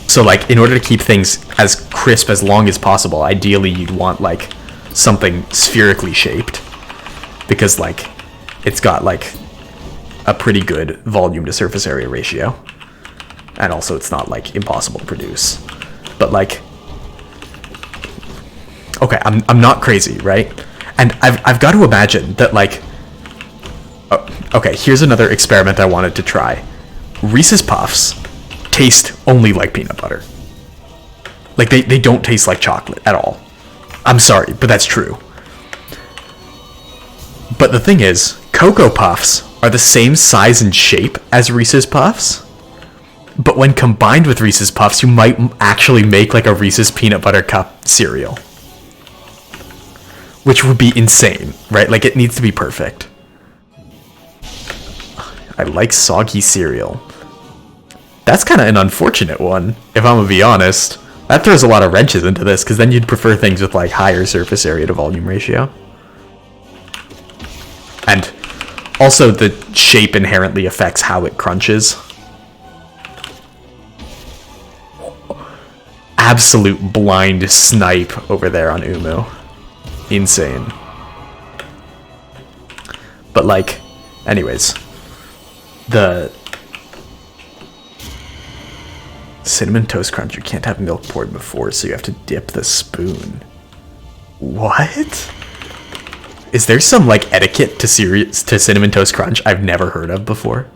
So, like, in order to keep things as crisp as long as possible, ideally you'd want, like, something spherically shaped. Because, like, it's got, like, a pretty good volume to surface area ratio. And also it's not, like, impossible to produce. But, like... Okay, I'm not crazy, right? And I've got to imagine that, like... Okay, here's another experiment I wanted to try. Reese's Puffs taste only like peanut butter. Like, they don't taste like chocolate at all. I'm sorry, but that's true. But the thing is, Cocoa Puffs are the same size and shape as Reese's Puffs. But when combined with Reese's Puffs, you might actually make, like, a Reese's Peanut Butter Cup cereal. Which would be insane, right? Like, it needs to be perfect. I like soggy cereal. That's kind of an unfortunate one, if I'm gonna be honest. That throws a lot of wrenches into this, because then you'd prefer things with, like, higher surface area to volume ratio. And also the shape inherently affects how it crunches. absolute blind snipe over there on Umu. Insane. But like, anyways, the Cinnamon Toast Crunch, you can't have milk poured before, so you have to dip the spoon. What? Is there some like etiquette to Cinnamon Toast Crunch I've never heard of before?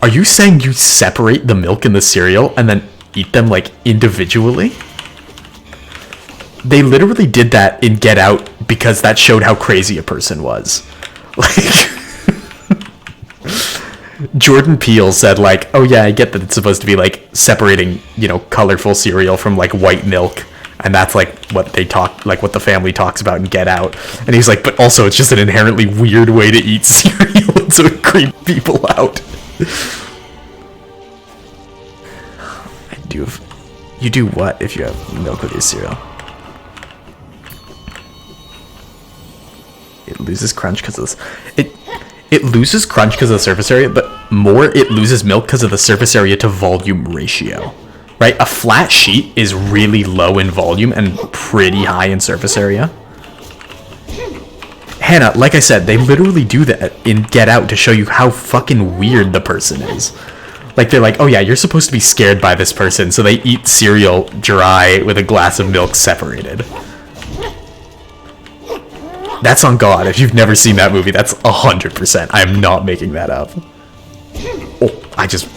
Are you saying you separate the milk and the cereal and then eat them like individually? They literally did that in Get Out because that showed how crazy a person was. Like, Jordan Peele said like, oh yeah, I get that it's supposed to be like separating, you know, colorful cereal from like white milk. And that's like what they talk, like what the family talks about in Get Out. And he's like, but also it's just an inherently weird way to eat cereal, and so it creeps people out. You do what if you have milk with your cereal? It loses crunch because of this. It loses crunch because of the surface area, but more it loses milk because of the surface area to volume ratio. Right? A flat sheet is really low in volume and pretty high in surface area. Hannah, like I said, they literally do that in Get Out to show you how fucking weird the person is. Like, they're like, oh yeah, you're supposed to be scared by this person, so they eat cereal dry with a glass of milk separated. That's on God. If you've never seen that movie, that's 100%. I am not making that up. Oh, I just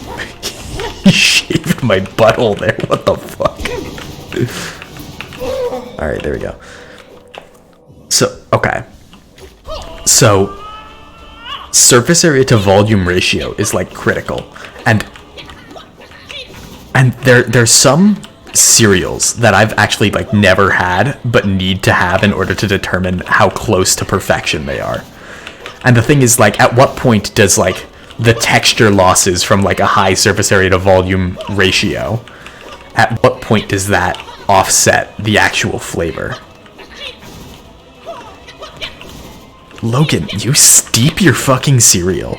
shaved my butthole there. What the fuck? Alright, there we go. So, okay. So, surface area to volume ratio is like critical. And there's some cereals that I've actually like never had but need to have in order to determine how close to perfection they are. And the thing is, like, at what point does like the texture losses from like a high surface area to volume ratio, at what point does that offset the actual flavor? Logan, you steep your fucking cereal.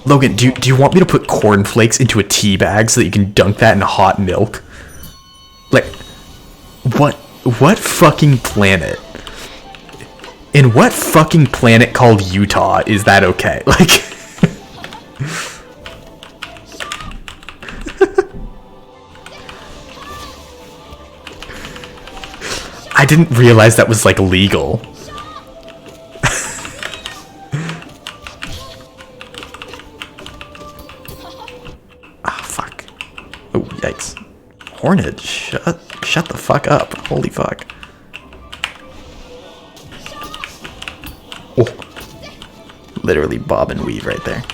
Logan, do you want me to put cornflakes into a tea bag so that you can dunk that in hot milk? Like, what fucking planet? In what fucking planet called Utah is that okay? Like, I didn't realize that was like legal. Oh, yikes. Hornet, shut the fuck up. Holy fuck. Oh. Literally bob and weave right there.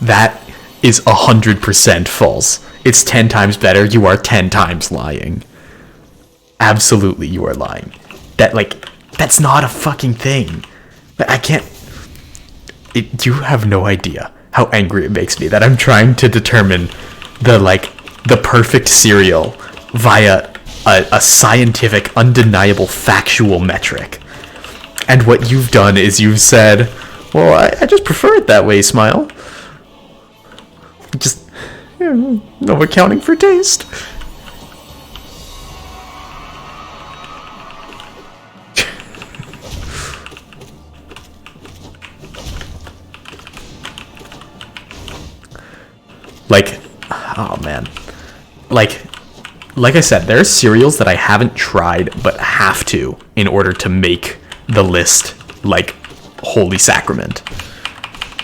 That is 100% false. It's 10 times better. You are 10 times lying. Absolutely, you are lying. That's not a fucking thing. I can't... you have no idea how angry it makes me that I'm trying to determine the perfect cereal via a scientific, undeniable, factual metric. And what you've done is you've said, well, I just prefer it that way, Smile. Just, no accounting for taste. Like, oh man. Like I said, there are cereals that I haven't tried but have to in order to make the list like holy sacrament.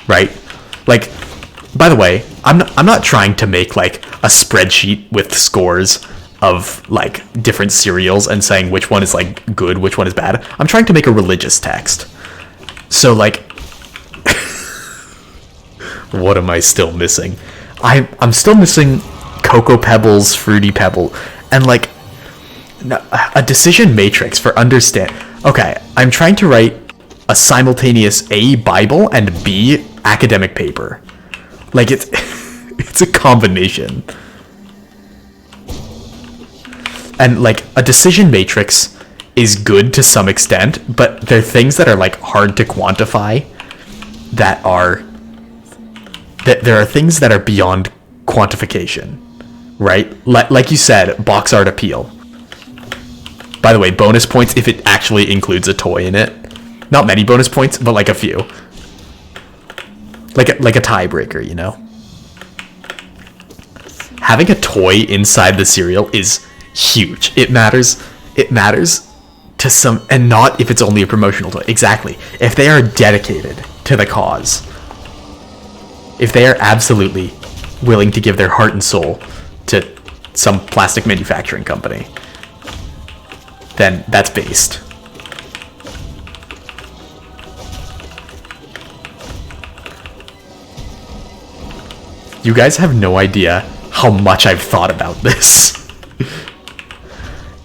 Right? Like, by the way, I'm not trying to make like a spreadsheet with scores of like different cereals and saying which one is like good, which one is bad. I'm trying to make a religious text. So like what am I still missing? I'm still missing Cocoa Pebbles, Fruity Pebble, and like a decision matrix for understand. Okay, I'm trying to write a simultaneous A, Bible, and B, academic paper. Like it's a combination. And like a decision matrix is good to some extent, but there are things that are like hard to quantify that there are things that are beyond quantification, right? Like you said, box art appeal. By the way, bonus points if it actually includes a toy in it. Not many bonus points, but like a few. Like a tiebreaker, you know? Having a toy inside the cereal is huge. It matters to some, and not if it's only a promotional toy. Exactly. If they are dedicated to the cause, if they are absolutely willing to give their heart and soul to some plastic manufacturing company, then that's based. You guys have no idea how much I've thought about this.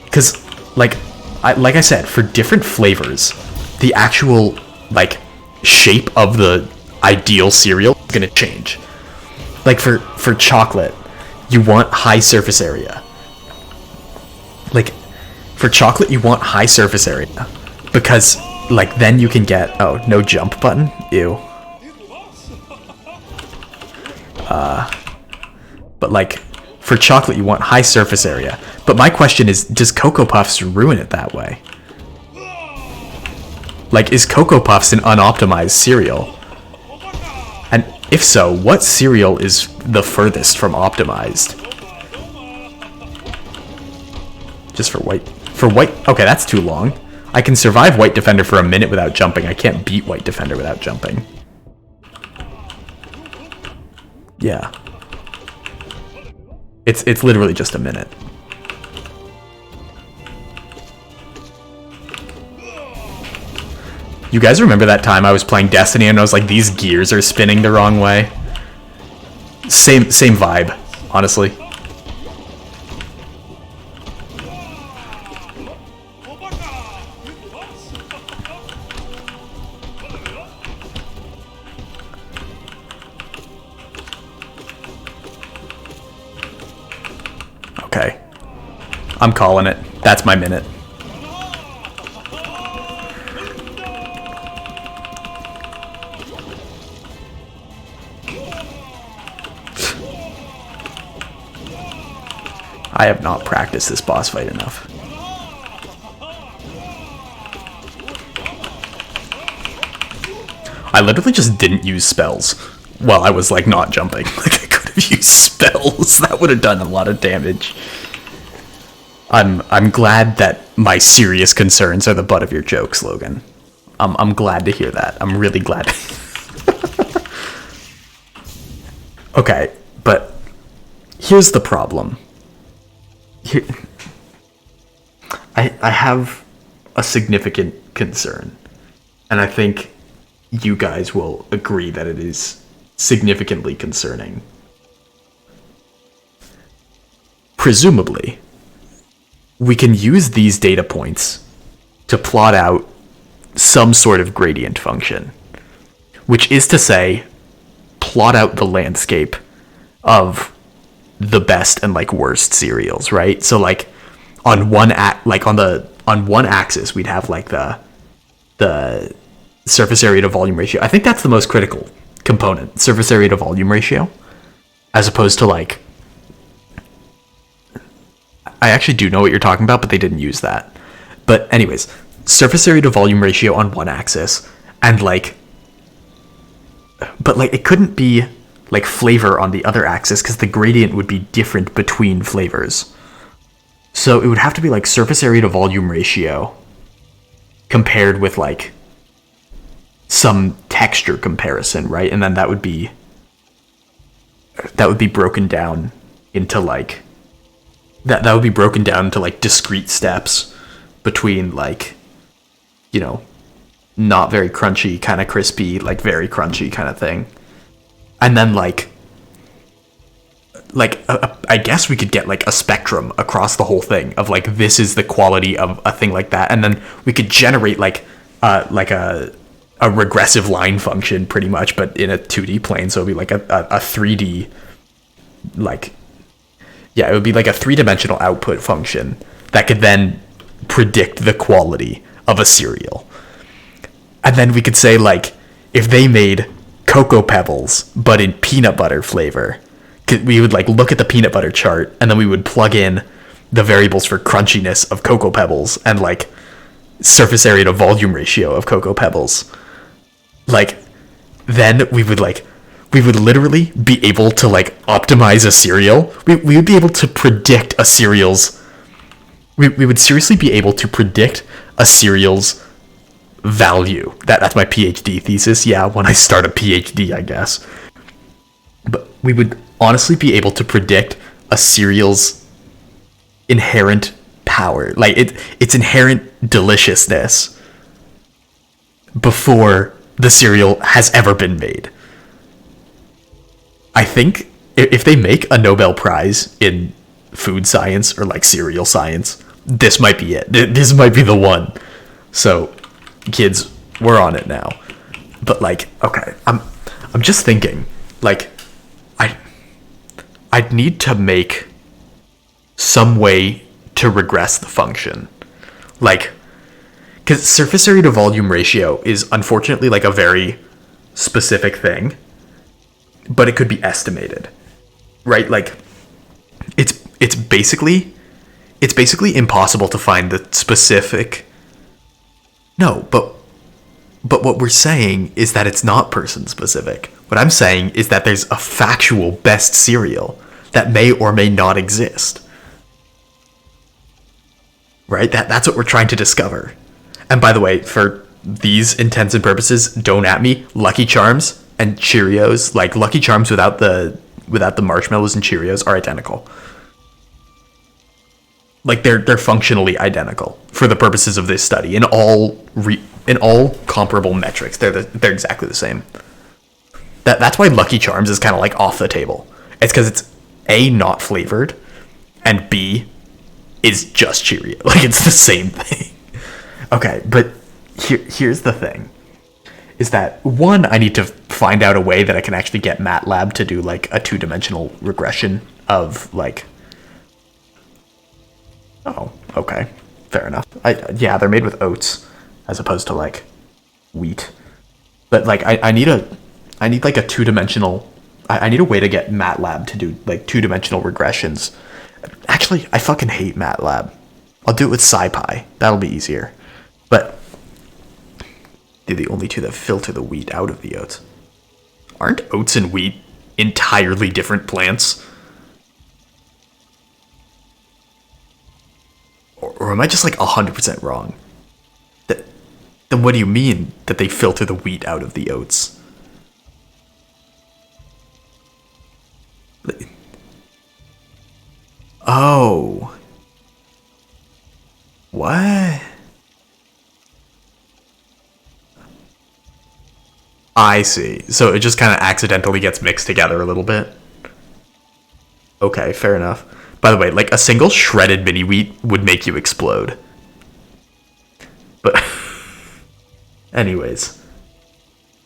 Because, like I said, for different flavors, the actual, like, shape of the ideal cereal is going to change. Like, for chocolate, you want high surface area. Like, for chocolate, you want high surface area. Because, like, then you can get... Oh, no jump button? Ew. But, like, for chocolate, you want high surface area. But my question is, does Cocoa Puffs ruin it that way? Like, is Cocoa Puffs an unoptimized cereal? And if so, what cereal is the furthest from optimized? Just for white... For white... Okay, that's too long. I can survive White Defender for a minute without jumping. I can't beat White Defender without jumping. Yeah. It's literally just a minute. You guys remember that time I was playing Destiny and I was like, these gears are spinning the wrong way? Same vibe, honestly. Okay. I'm calling it. That's my minute. I have not practiced this boss fight enough. I literally just didn't use spells while I was, like, not jumping. Like, I could have used spells. That would have done a lot of damage. I'm glad that my serious concerns are the butt of your jokes, Logan. I'm glad to hear that. I'm really glad. Okay, but here's the problem. Here, I have a significant concern, and I think you guys will agree that it is significantly concerning. Presumably, we can use these data points to plot out some sort of gradient function, which is to say, plot out the landscape of the best and, like, worst cereals, right? So, like, on one axis we'd have, like, the surface area to volume ratio. I think that's the most critical component, surface area to volume ratio, as opposed to, like, I actually do know what you're talking about, but they didn't use that. But anyways, surface area to volume ratio on one axis, and, like, but, like, it couldn't be, like, flavor on the other axis, because the gradient would be different between flavors. So it would have to be, like, surface area to volume ratio compared with, like, some texture comparison, right? And then that would be broken down into, like, that would be broken down into, like, discrete steps between, like, you know, not very crunchy, kind of crispy, like, very crunchy kind of thing. And then, like I guess we could get, like, a spectrum across the whole thing of, like, this is the quality of a thing like that. And then we could generate, like a regressive line function, pretty much, but in a 2D plane. So it'd be like a 3D, like, yeah, it would be like a 3-dimensional output function that could then predict the quality of a cereal. And then we could say, like, if they made Cocoa Pebbles, but in peanut butter flavor, we would, like, look at the peanut butter chart, and then we would plug in the variables for crunchiness of Cocoa Pebbles and, like, surface area to volume ratio of Cocoa Pebbles. Like, then we would literally be able to, like, optimize a cereal. We would be able to predict a cereal's... We would seriously be able to predict a cereal's value. That's my PhD thesis. Yeah, when I start a PhD, I guess. But we would honestly be able to predict a cereal's inherent power, like its inherent deliciousness, before the cereal has ever been made. I think if they make a Nobel Prize in food science or like cereal science, this might be it. This might be the one. So, kids, we're on it now. But like, okay, I'm just thinking, like, I'd need to make some way to regress the function. Like, because surface area to volume ratio is unfortunately like a very specific thing, but it could be estimated, right? Like, it's basically impossible to find the specific. No, but what we're saying is that it's not person specific. What I'm saying is that there's a factual best cereal that may or may not exist. Right? That's what we're trying to discover. And by the way, for these intents and purposes, don't at me. Lucky Charms and Cheerios, like Lucky Charms without the marshmallows and Cheerios, are identical. Like they're functionally identical for the purposes of this study in all comparable metrics. They're exactly the same. That's why Lucky Charms is kind of like off the table. It's because it's A, not flavored, and B, is just Cheerio. Like, it's the same thing. Okay, but here's the thing. Is that, one, I need to find out a way that I can actually get MATLAB to do, like, a two-dimensional regression of, like... Oh, okay. Fair enough. Yeah, they're made with oats, as opposed to, like, wheat. But, like, I need like, a two-dimensional... I need a way to get MATLAB to do, like, two-dimensional regressions. Actually, I fucking hate MATLAB. I'll do it with SciPy. That'll be easier. But they're the only two that filter the wheat out of the oats. Aren't oats and wheat entirely different plants? Or am I just like 100% wrong? Then what do you mean that they filter the wheat out of the oats? Oh. What? I see. So it just kind of accidentally gets mixed together a little bit. Okay, fair enough. By the way, like a single shredded mini wheat would make you explode. But anyways,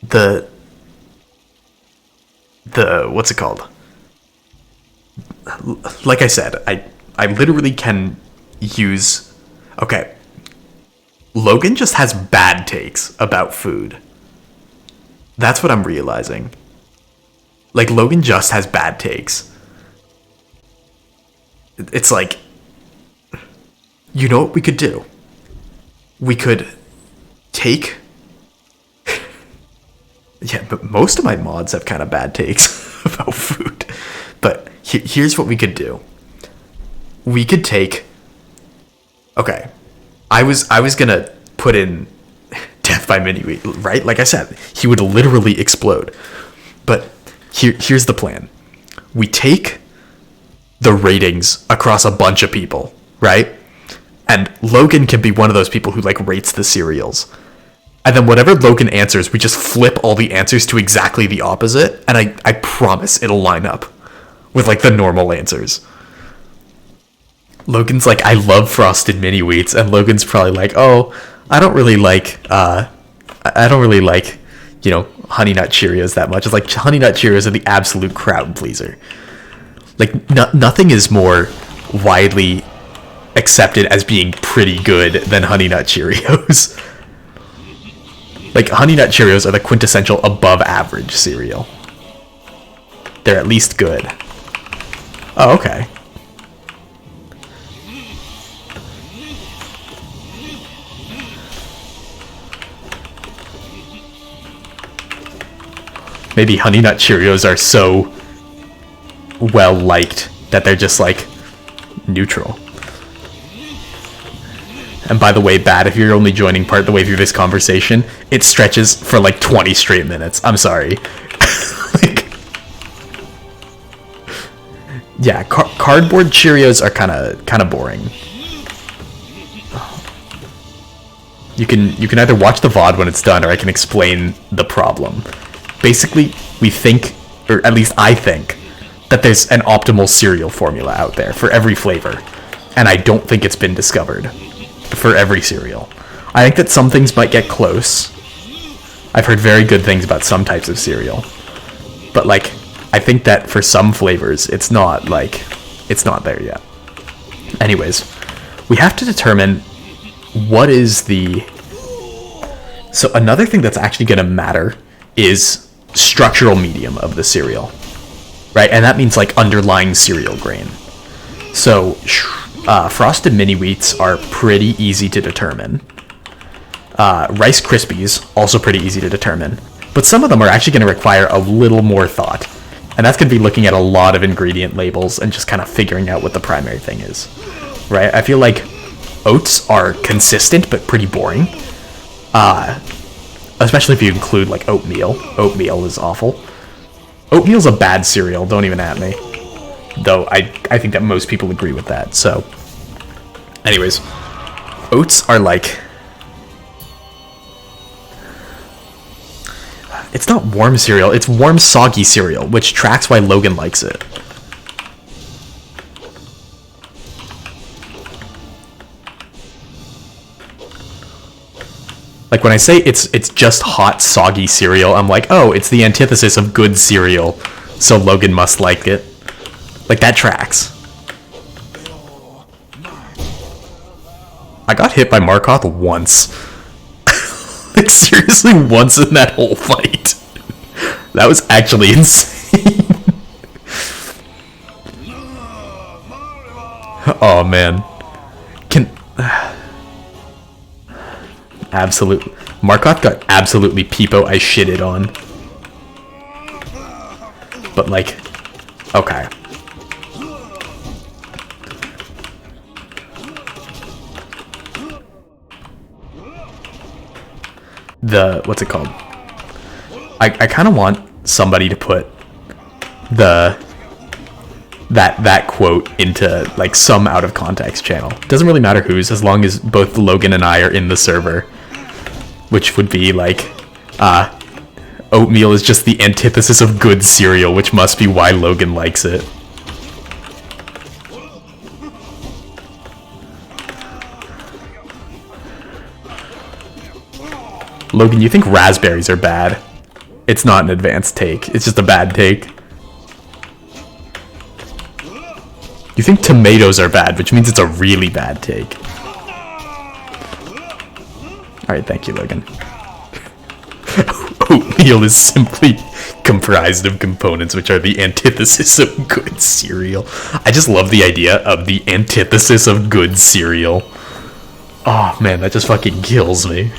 the what's it called? Like I said, I literally can use... Okay. Logan just has bad takes about food. That's what I'm realizing. Like, Logan just has bad takes. It's like... You know what we could do? We could take... Yeah, but most of my mods have kind of bad takes about food. But here's what we could do. We could take... Okay. I was gonna put in Death by Mini Wheat, right? Like I said, he would literally explode. But here's the plan. We take the ratings across a bunch of people, right? And Logan can be one of those people who, like, rates the cereals. And then whatever Logan answers, we just flip all the answers to exactly the opposite, and I promise it'll line up with, like, the normal answers. Logan's like, I love frosted mini wheats, and Logan's probably like, oh, I don't really like, you know, Honey Nut Cheerios that much. It's like, Honey Nut Cheerios are the absolute crowd pleaser. Like, nothing is more widely accepted as being pretty good than Honey Nut Cheerios. Like, Honey Nut Cheerios are the quintessential above average cereal. They're at least good. Oh, okay. Maybe Honey Nut Cheerios are so well liked that they're just like neutral. And by the way, Bat, if you're only joining part the way through this conversation, it stretches for like 20 straight minutes. I'm sorry. Like, yeah, cardboard Cheerios are kind of boring. You can either watch the VOD when it's done, or I can explain the problem. Basically, we think, or at least I think, that there's an optimal cereal formula out there for every flavor, and I don't think it's been discovered for every cereal. I think that some things might get close. I've heard very good things about some types of cereal, but like, I think that for some flavors, it's not there yet. Anyways, we have to determine what is the... So another thing that's actually going to matter is structural medium of the cereal, right? And that means like underlying cereal grain. So Frosted Mini Wheats are pretty easy to determine. Rice Krispies, also pretty easy to determine. But some of them are actually going to require a little more thought. And that's going to be looking at a lot of ingredient labels and just kind of figuring out what the primary thing is, right? I feel like oats are consistent but pretty boring. Especially if you include like oatmeal. Oatmeal is awful. Oatmeal's a bad cereal, don't even at me. Though I think that most people agree with that. So anyways, oats are like, it's not warm cereal, it's warm soggy cereal, which tracks why Logan likes it. Like when I say it's just hot soggy cereal, I'm like, oh, it's the antithesis of good cereal, so Logan must like it. Like, that tracks. I got hit by Markoth once. Like, seriously, once in that whole fight. That was actually insane. Oh, man. Absolutely. Markoth got absolutely peepo I shitted on. But, like, okay. What's it called? I kind of want somebody to put that quote into like some out of context channel. Doesn't really matter whose, as long as both Logan and I are in the server, which would be like, oatmeal is just the antithesis of good cereal, which must be why Logan likes it. Logan, you think raspberries are bad? It's not an advanced take. It's just a bad take. You think tomatoes are bad, which means it's a really bad take. Alright, thank you, Logan. Oatmeal is simply comprised of components which are the antithesis of good cereal. I just love the idea of the antithesis of good cereal. Oh man, that just fucking kills me.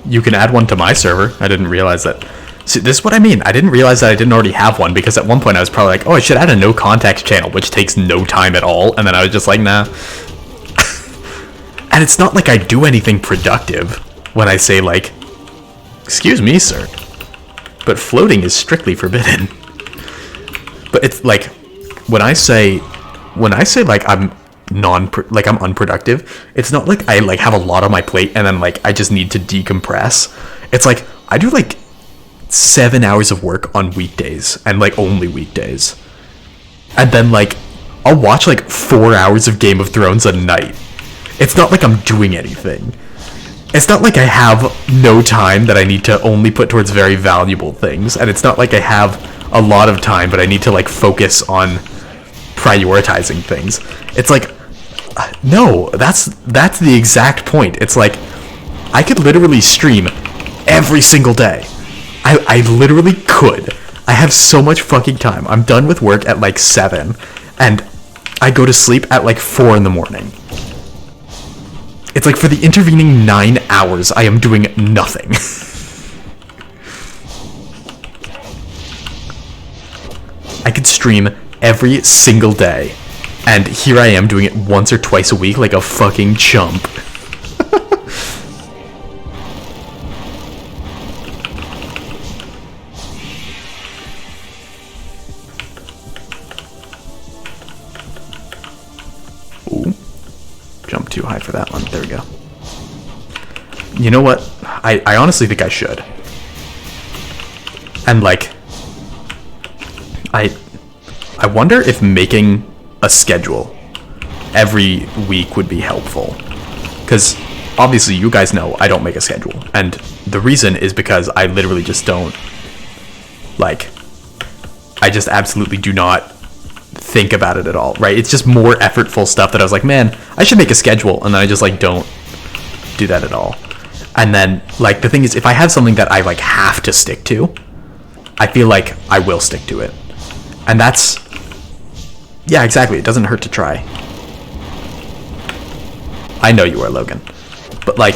You can add one to my server. I didn't realize that. See, this is what I mean. I didn't realize that I didn't already have one, because at one point I was probably like, oh, I should add a no context channel, which takes no time at all. And then I was just like, nah. And it's not like I do anything productive when I say like, excuse me, sir, but floating is strictly forbidden. But it's like, when I say like I'm I'm unproductive, it's not like I like have a lot on my plate and then like I just need to decompress. It's like I do like 7 hours of work on weekdays, and like only weekdays. And then like I'll watch like 4 hours of Game of Thrones a night. It's not like I'm doing anything. It's not like I have no time that I need to only put towards very valuable things, and it's not like I have a lot of time but I need to like focus on prioritizing things. It's like, no, that's the exact point. It's like I could literally stream every single day. I literally could. I have so much fucking time. I'm done with work at like 7, and I go to sleep at like 4 in the morning. It's like for the intervening 9 hours, I am doing nothing. I could stream every single day, and here I am doing it once or twice a week like a fucking chump. Ooh. Jump too high for that one. There we go. You know what? I honestly think I should. And like, I wonder if making a schedule every week would be helpful. Because obviously you guys know I don't make a schedule. And the reason is because I literally just don't, like, I just absolutely do not think about it at all, right? It's just more effortful stuff that I was like, man, I should make a schedule, and then I just like don't do that at all. And then like the thing is, if I have something that I like have to stick to, I feel like I will stick to it. And that's, yeah, exactly, it doesn't hurt to try. I know you are, Logan, but like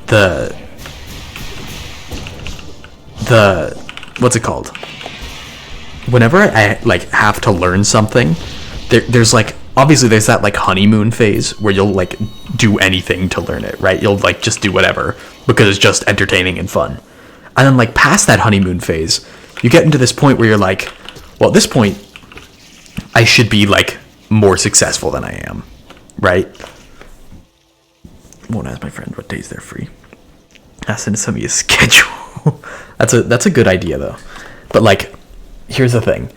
the what's it called, whenever I like have to learn something, there's like, obviously there's that like honeymoon phase where you'll like do anything to learn it, right? You'll like just do whatever because it's just entertaining and fun. And then like past that honeymoon phase, you get into this point where you're like, well, at this point I should be like more successful than I am, right? Won't ask my friend what days they're free. Ask him to send me a schedule. That's a good idea though. But like, here's the thing.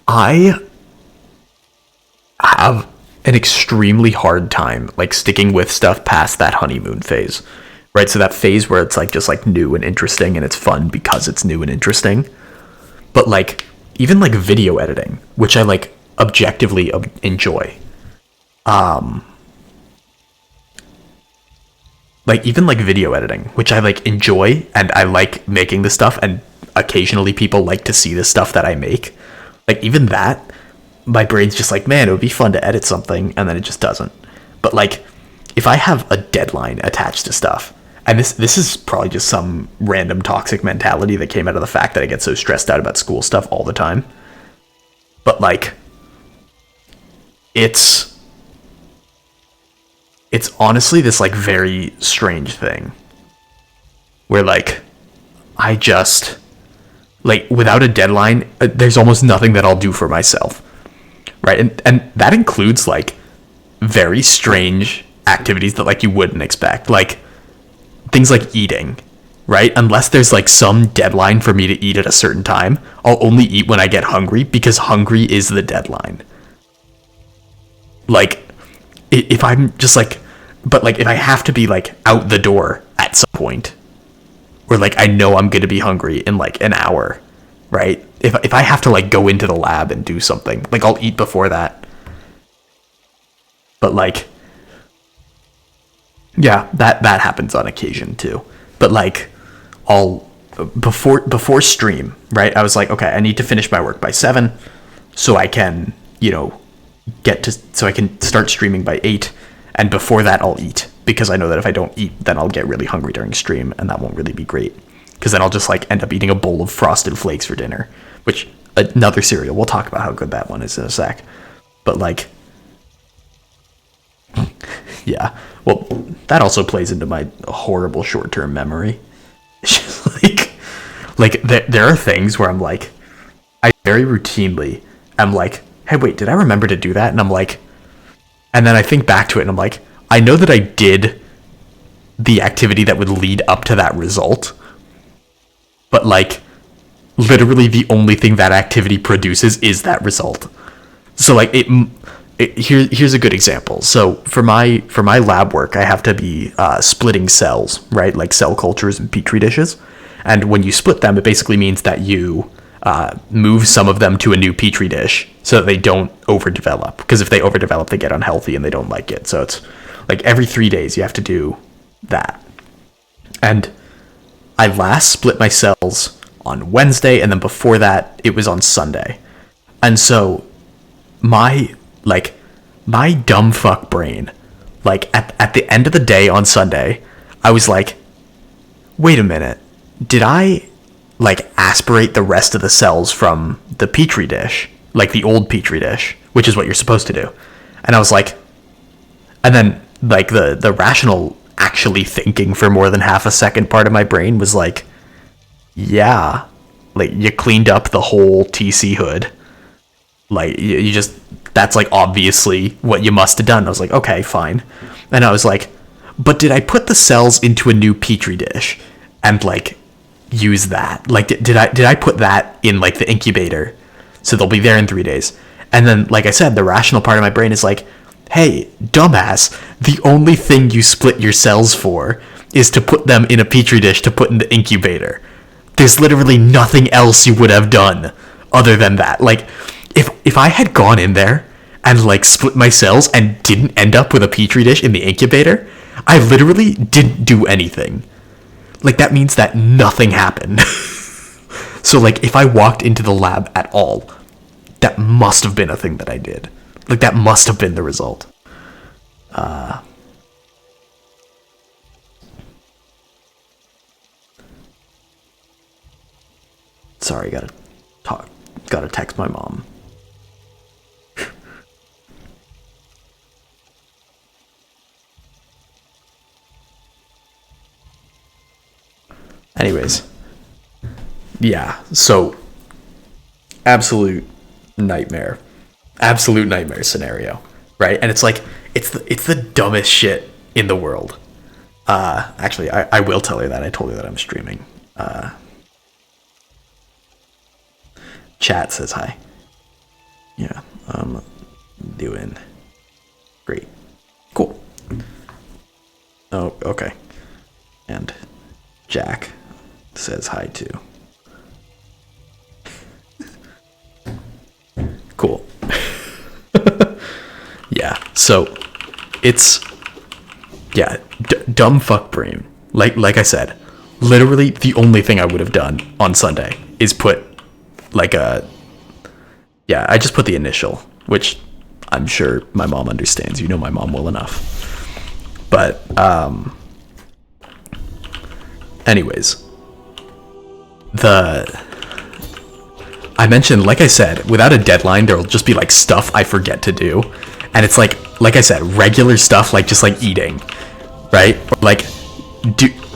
I have an extremely hard time like sticking with stuff past that honeymoon phase, right? So that phase where it's like just like new and interesting and it's fun because it's new and interesting. But like even like video editing, which I like objectively enjoy, like even like video editing, which I like enjoy, and I like making the stuff, and occasionally people like to see the stuff that I make. Like even that, my brain's just like, man, it would be fun to edit something, and then it just doesn't. But like if I have a deadline attached to stuff, and this is probably just some random toxic mentality that came out of the fact that I get so stressed out about school stuff all the time. But like it's honestly this like very strange thing where like I just like without a deadline, there's almost nothing that I'll do for myself, right? And that includes like very strange activities that like you wouldn't expect, like things like eating, right? Unless there's like some deadline for me to eat at a certain time, I'll only eat when I get hungry because hungry is the deadline. Like if I'm just like, but like if I have to be like out the door at some point, or like I know I'm gonna be hungry in like an hour, right? If I have to like go into the lab and do something, like I'll eat before that. But like, yeah, that happens on occasion too. But like I'll before stream, right? I was like, okay, I need to finish my work by 7 so I can, you know, so I can start streaming by 8. And before that, I'll eat, because I know that if I don't eat, then I'll get really hungry during stream, and that won't really be great. Because then I'll just like end up eating a bowl of Frosted Flakes for dinner, which another cereal. We'll talk about how good that one is in a sec. But like, yeah. Well, that also plays into my horrible short-term memory. It's just like there are things where I'm like, I very routinely am like, hey, wait, did I remember to do that? And I'm like, and then I think back to it and I'm like, I know that I did the activity that would lead up to that result, but like literally the only thing that activity produces is that result. So like here's a good example. So for my lab work, I have to be splitting cells, right? Like cell cultures and petri dishes. And when you split them, it basically means that you move some of them to a new petri dish so that they don't overdevelop. Because if they overdevelop, they get unhealthy and they don't like it. So it's like every 3 days you have to do that. And I last split my cells on Wednesday, and then before that, it was on Sunday. And so my dumb fuck brain, like at the end of the day on Sunday, I was like, wait a minute, did I like aspirate the rest of the cells from the petri dish, like the old petri dish, which is what you're supposed to do? And I was like, and then like the rational actually thinking for more than half a second part of my brain was like, yeah, like you cleaned up the whole TC hood. Like you just, that's like obviously what you must have done. I was like, okay, fine. And I was like, but did I put the cells into a new petri dish and like use that? Like did I put that in like the incubator so they'll be there in 3 days? And then like I said, the rational part of my brain is like, hey, dumbass, the only thing you split your cells for is to put them in a petri dish to put in the incubator. There's literally nothing else you would have done other than that. Like, if I had gone in there and, like, split my cells and didn't end up with a petri dish in the incubator, I literally didn't do anything. Like, that means that nothing happened. So, like, if I walked into the lab at all, that must have been a thing that I did. Like, that must have been the result. Sorry, gotta text my mom. Anyways, yeah, so absolute nightmare scenario, right? And it's like it's the dumbest shit in the world. Actually, I will tell you that. I told you that I'm streaming. Chat says hi. Yeah, doing great. Cool. Oh, okay. And Jack says hi too. Cool. Yeah, so it's dumb fuck brain. Like I said, literally the only thing I would have done on Sunday is put like I just put the initial, which I'm sure my mom understands. You know my mom well enough. But anyways, I mentioned, like I said, without a deadline, there'll just be like stuff I forget to do. And it's like I said, regular stuff, like just like eating, right?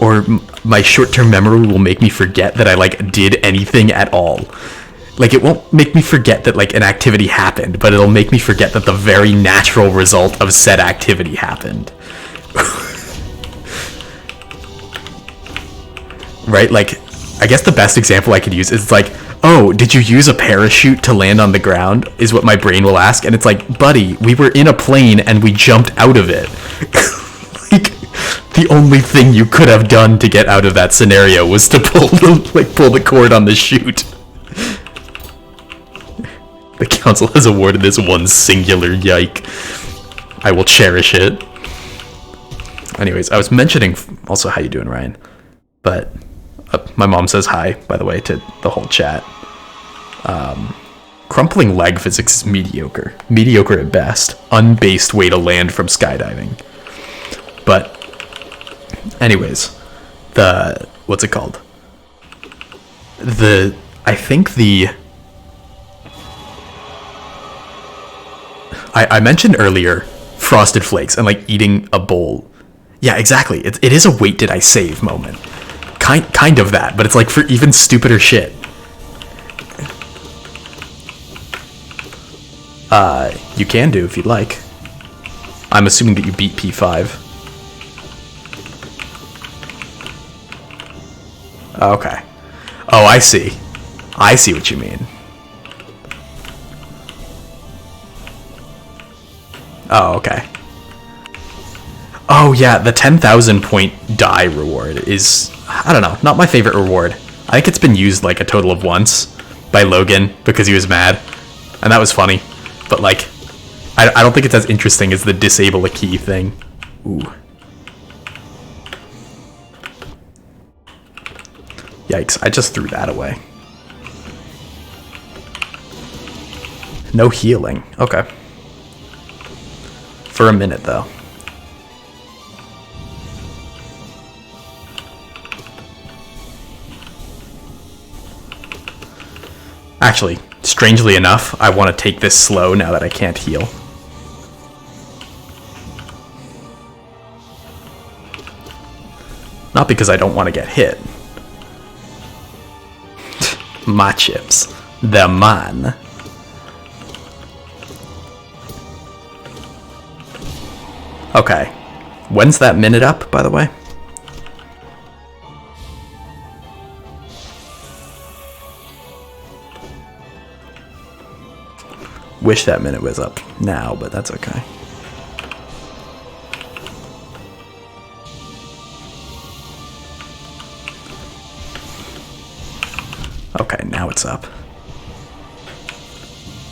Or my short-term memory will make me forget that I like did anything at all. Like it won't make me forget that like an activity happened, but it'll make me forget that the very natural result of said activity happened. Right? Like, I guess the best example I could use is like, oh, did you use a parachute to land on the ground? Is what my brain will ask. And it's like, buddy, we were in a plane and we jumped out of it. Like, the only thing you could have done to get out of that scenario was to pull the cord on the chute. The council has awarded this one singular yike. I will cherish it. Anyways, I was mentioning also how you doing, Ryan, but my mom says hi, by the way, to the whole chat. Crumpling leg physics is mediocre at best. Unbased way to land from skydiving. But anyways, what's it called? I mentioned earlier Frosted Flakes and like eating a bowl. Yeah, exactly. It is a wait did I save moment. Kind of that, but it's like for even stupider shit. You can do if you'd like. I'm assuming that you beat P5. Okay. Oh, I see. I see what you mean. Oh, okay. Oh, yeah, the 10,000 point die reward is, I don't know, not my favorite reward. I think it's been used like a total of once by Logan because he was mad, and that was funny. But like, I don't think it's as interesting as the disable a key thing. Ooh. Yikes, I just threw that away. No healing. Okay. For a minute, though. Actually, strangely enough, I want to take this slow now that I can't heal. Not because I don't want to get hit. My chips. They're mine. Okay. When's that minute up, by the way? Wish that minute was up now, but that's okay. Okay, now it's up.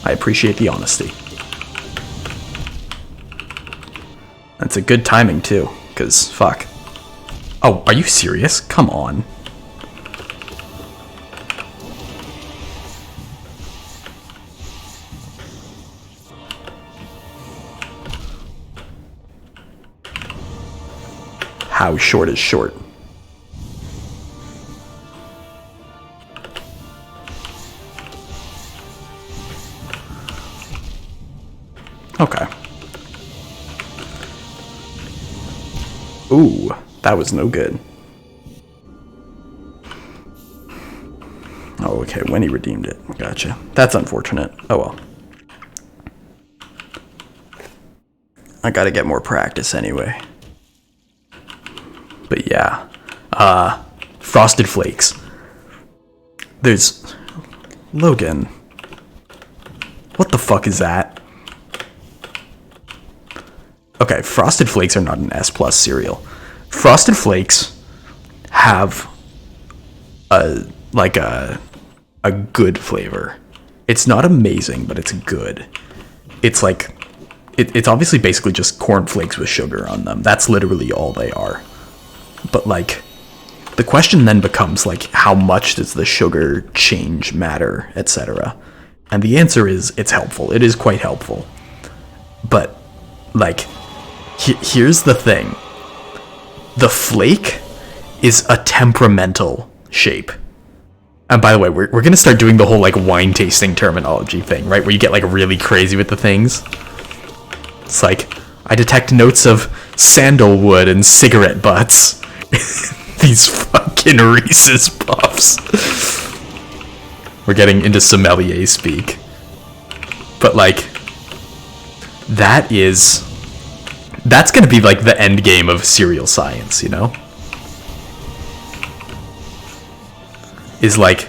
I appreciate the honesty. That's a good timing, too, because fuck. Oh, are you serious? Come on. How short is short? Okay. Ooh, that was no good. Oh, okay, when he redeemed it. Gotcha. That's unfortunate. Oh well. I gotta get more practice anyway. But yeah. Frosted Flakes. There's... Logan. What the fuck is that? Okay, Frosted Flakes are not an S+ cereal. Frosted Flakes have a good flavor. It's not amazing, but it's good. It's like it's obviously basically just corn flakes with sugar on them. That's literally all they are. But like the question then becomes like how much does the sugar change matter, etc. And the answer is it's helpful. It is quite helpful. But like here's the thing. The flake is a temperamental shape. And by the way, we're going to start doing the whole like wine tasting terminology thing, right? Where you get like really crazy with the things. It's like, I detect notes of sandalwood and cigarette butts. These fucking Reese's Puffs. We're getting into sommelier speak. But like, that's gonna be like the end game of cereal science, you know? Is like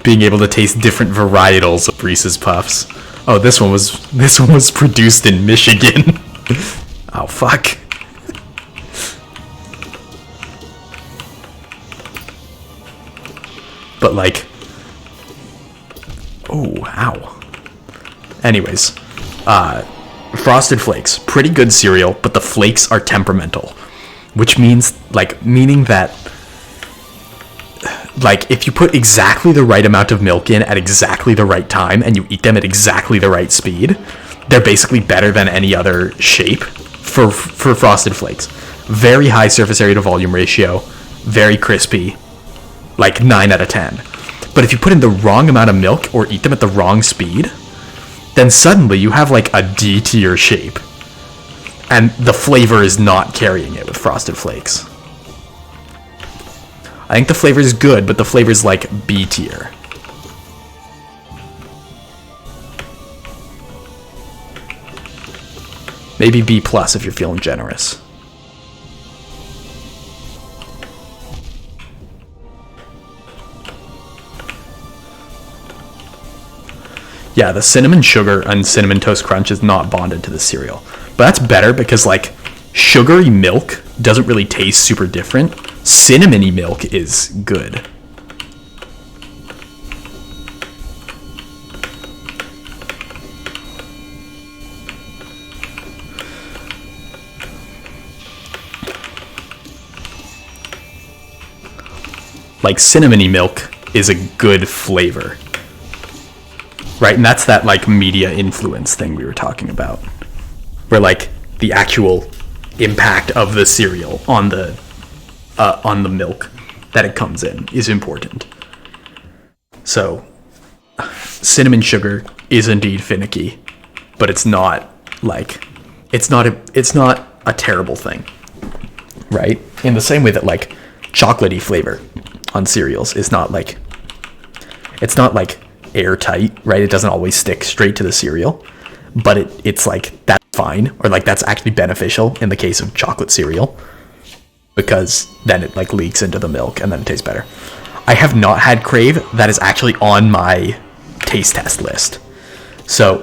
being able to taste different varietals of Reese's Puffs. Oh, this one was produced in Michigan. Oh fuck. But like, oh, ow. Anyways, Frosted Flakes, pretty good cereal, but the flakes are temperamental, which means meaning that like if you put exactly the right amount of milk in at exactly the right time and you eat them at exactly the right speed, they're basically better than any other shape for Frosted Flakes. Very high surface area to volume ratio, very crispy, like 9 out of 10. But if you put in the wrong amount of milk or eat them at the wrong speed, then suddenly you have like a D tier shape. And the flavor is not carrying it with Frosted Flakes. I think the flavor is good, but the flavor is like B tier. Maybe B plus if you're feeling generous. Yeah, the cinnamon sugar and cinnamon toast crunch is not bonded to the cereal. But that's better because, like, sugary milk doesn't really taste super different. Cinnamony milk is good. Like, cinnamony milk is a good flavor. Right, and that's that, like, media influence thing we were talking about. Where, like, the actual impact of the cereal on the milk that it comes in is important. So, cinnamon sugar is indeed finicky, but it's not, like, it's not a terrible thing. Right? In the same way that, like, chocolatey flavor on cereals is not like, it's not like airtight, right? It doesn't always stick straight to the cereal, but it's like, that's fine, or like that's actually beneficial in the case of chocolate cereal, because then it like leaks into the milk and then it tastes better. I have not had Crave. That is actually on my taste test list. So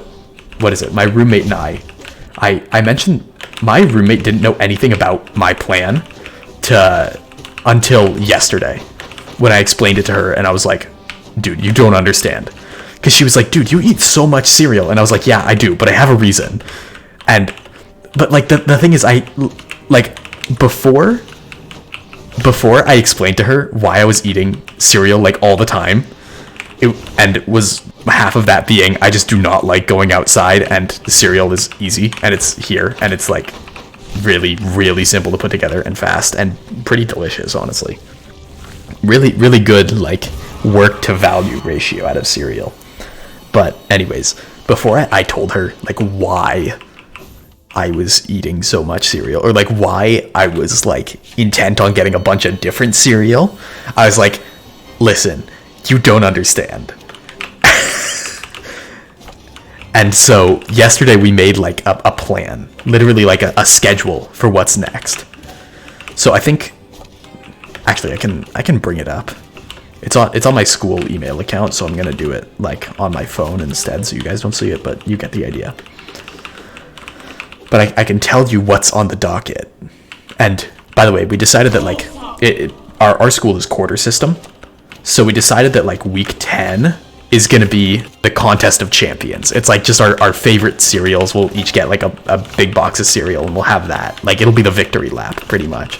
what is it? My roommate and I mentioned my roommate didn't know anything about my plan until yesterday, when I explained it to her, and I was like, dude, you don't understand. Because she was like, dude, you eat so much cereal. And I was like, yeah, I do, but I have a reason. But like, the thing is, before I explained to her why I was eating cereal like all the time, it was half of that being, I just do not like going outside, and cereal is easy, and it's here, and it's like really, really simple to put together and fast and pretty delicious, honestly. Really, really good, like, work to value ratio out of cereal. But anyways, before I told her, like, why I was eating so much cereal, or like why I was like intent on getting a bunch of different cereal, I was like, listen, you don't understand. And so yesterday we made like a plan, literally like a schedule for what's next. So I think, actually, I can bring it up. It's on my school email account, so I'm gonna do it like on my phone instead, so you guys don't see it, but you get the idea. But I can tell you what's on the docket. And by the way, we decided that like our school is quarter system, so we decided that like week 10 is gonna be the contest of champions. It's like just our favorite cereals. We'll each get like a big box of cereal, and we'll have that. Like, it'll be the victory lap, pretty much.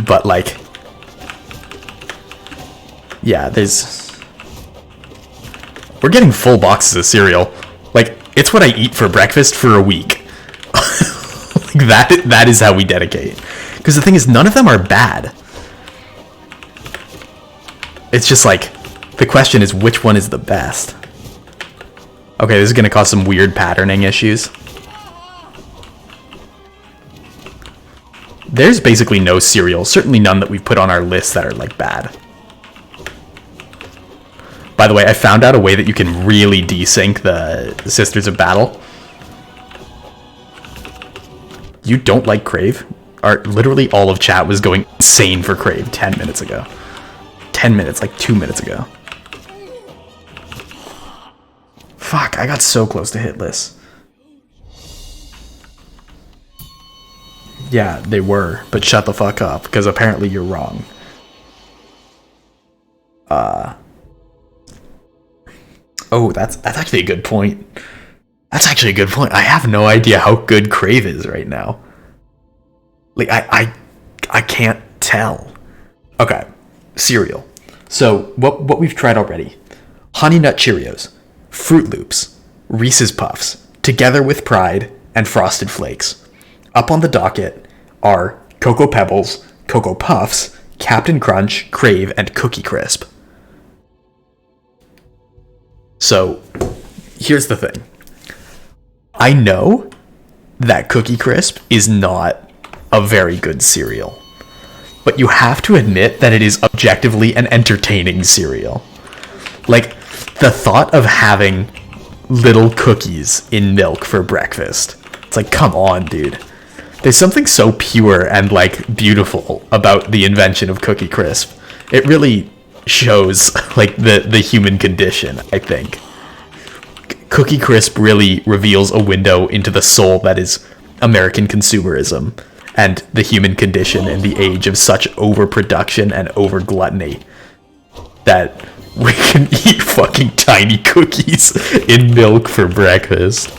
But like, yeah, we're getting full boxes of cereal. Like, it's what I eat for breakfast for a week. Like, that is how we dedicate. Because the thing is, none of them are bad. It's just like, the question is, which one is the best? Okay, this is going to cause some weird patterning issues. There's basically no cereal, certainly none that we've put on our list that are like bad. By the way, I found out a way that you can really desync the Sisters of Battle. You don't like Crave? Literally all of chat was going insane for Crave 10 minutes ago. 10 minutes, like 2 minutes ago. Fuck, I got so close to hitless. Yeah, they were, but shut the fuck up, because apparently you're wrong. Oh, that's actually a good point. That's actually a good point. I have no idea how good Crave is right now. Like, I can't tell. Okay, cereal. So, what we've tried already. Honey Nut Cheerios, Fruit Loops, Reese's Puffs, Together with Pride, and Frosted Flakes. Up on the docket are Cocoa Pebbles, Cocoa Puffs, Captain Crunch, Crave, and Cookie Crisp. So, here's the thing. I know that Cookie Crisp is not a very good cereal, but you have to admit that it is objectively an entertaining cereal. Like, the thought of having little cookies in milk for breakfast, it's like, come on, dude. There's something so pure and, like, beautiful about the invention of Cookie Crisp. it really shows like the human condition, I think. Cookie Crisp really reveals a window into the soul that is American consumerism and the human condition in the age of such overproduction and over gluttony that we can eat fucking tiny cookies in milk for breakfast.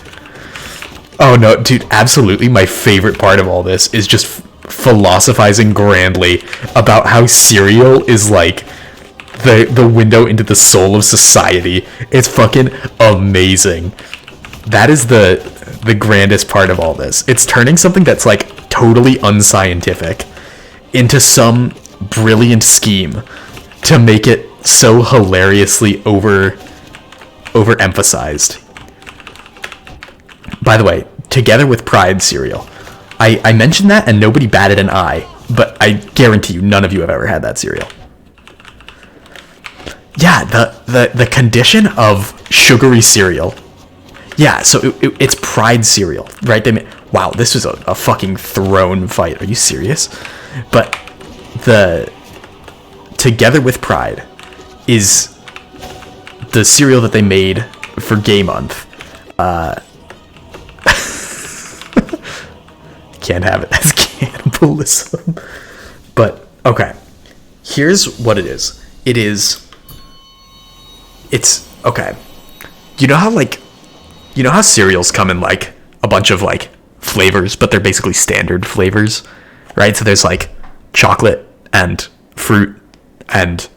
Oh no, dude, absolutely my favorite part of all this is just philosophizing grandly about how cereal is like the window into the soul of society. It's fucking amazing. That is the grandest part of all this. It's turning something that's like totally unscientific into some brilliant scheme to make it so hilariously overemphasized. By the way, Together with Pride cereal. I mentioned that and nobody batted an eye, but I guarantee you none of you have ever had that cereal. Yeah, the condition of sugary cereal. Yeah, so it's Pride cereal, right? Wow, this was a fucking throne fight. Are you serious? But the Together with Pride is the cereal that they made for Gay Month. Can't have it. That's cannibalism. But okay, here's what it is. It's okay. You know how cereals come in like a bunch of like flavors, but they're basically standard flavors, right? So there's like chocolate and fruit and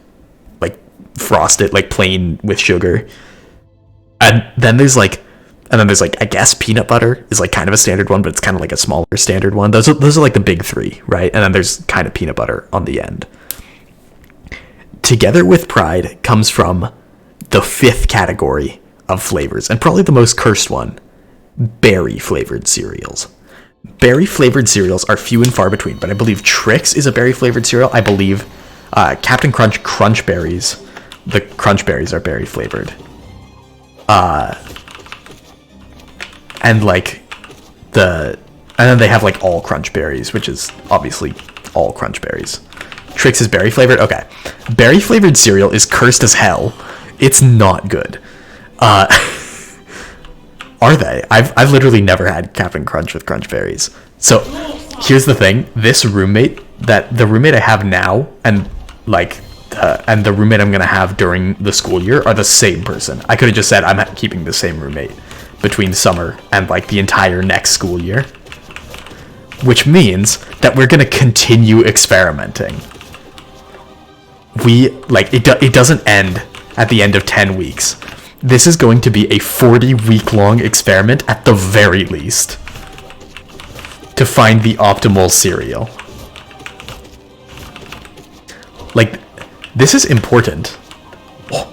like frosted, like plain with sugar. And then there's like I guess peanut butter is like kind of a standard one, but it's kind of like a smaller standard one. Those are like the big three, right? And then there's kind of peanut butter on the end. Together with Pride comes from the fifth category of flavors, and probably the most cursed one, berry flavored cereals. Berry flavored cereals are few and far between, but I believe Trix is a berry flavored cereal. I believe Captain Crunch Crunch Berries, the Crunch Berries are berry flavored. And like and then they have like all Crunch Berries, which is obviously all Crunch Berries. Trix is berry flavored. Okay, berry flavored cereal is cursed as hell. It's not good. Are they? I've literally never had Captain Crunch with Crunch Berries. So here's the thing: the roommate I have now, and like and the roommate I'm gonna have during the school year are the same person. I could have just said I'm keeping the same roommate between summer and like the entire next school year, which means that we're gonna continue experimenting. It doesn't end at the end of 10 weeks. This is going to be a 40-week long experiment at the very least to find the optimal cereal. Like, this is important. Oh,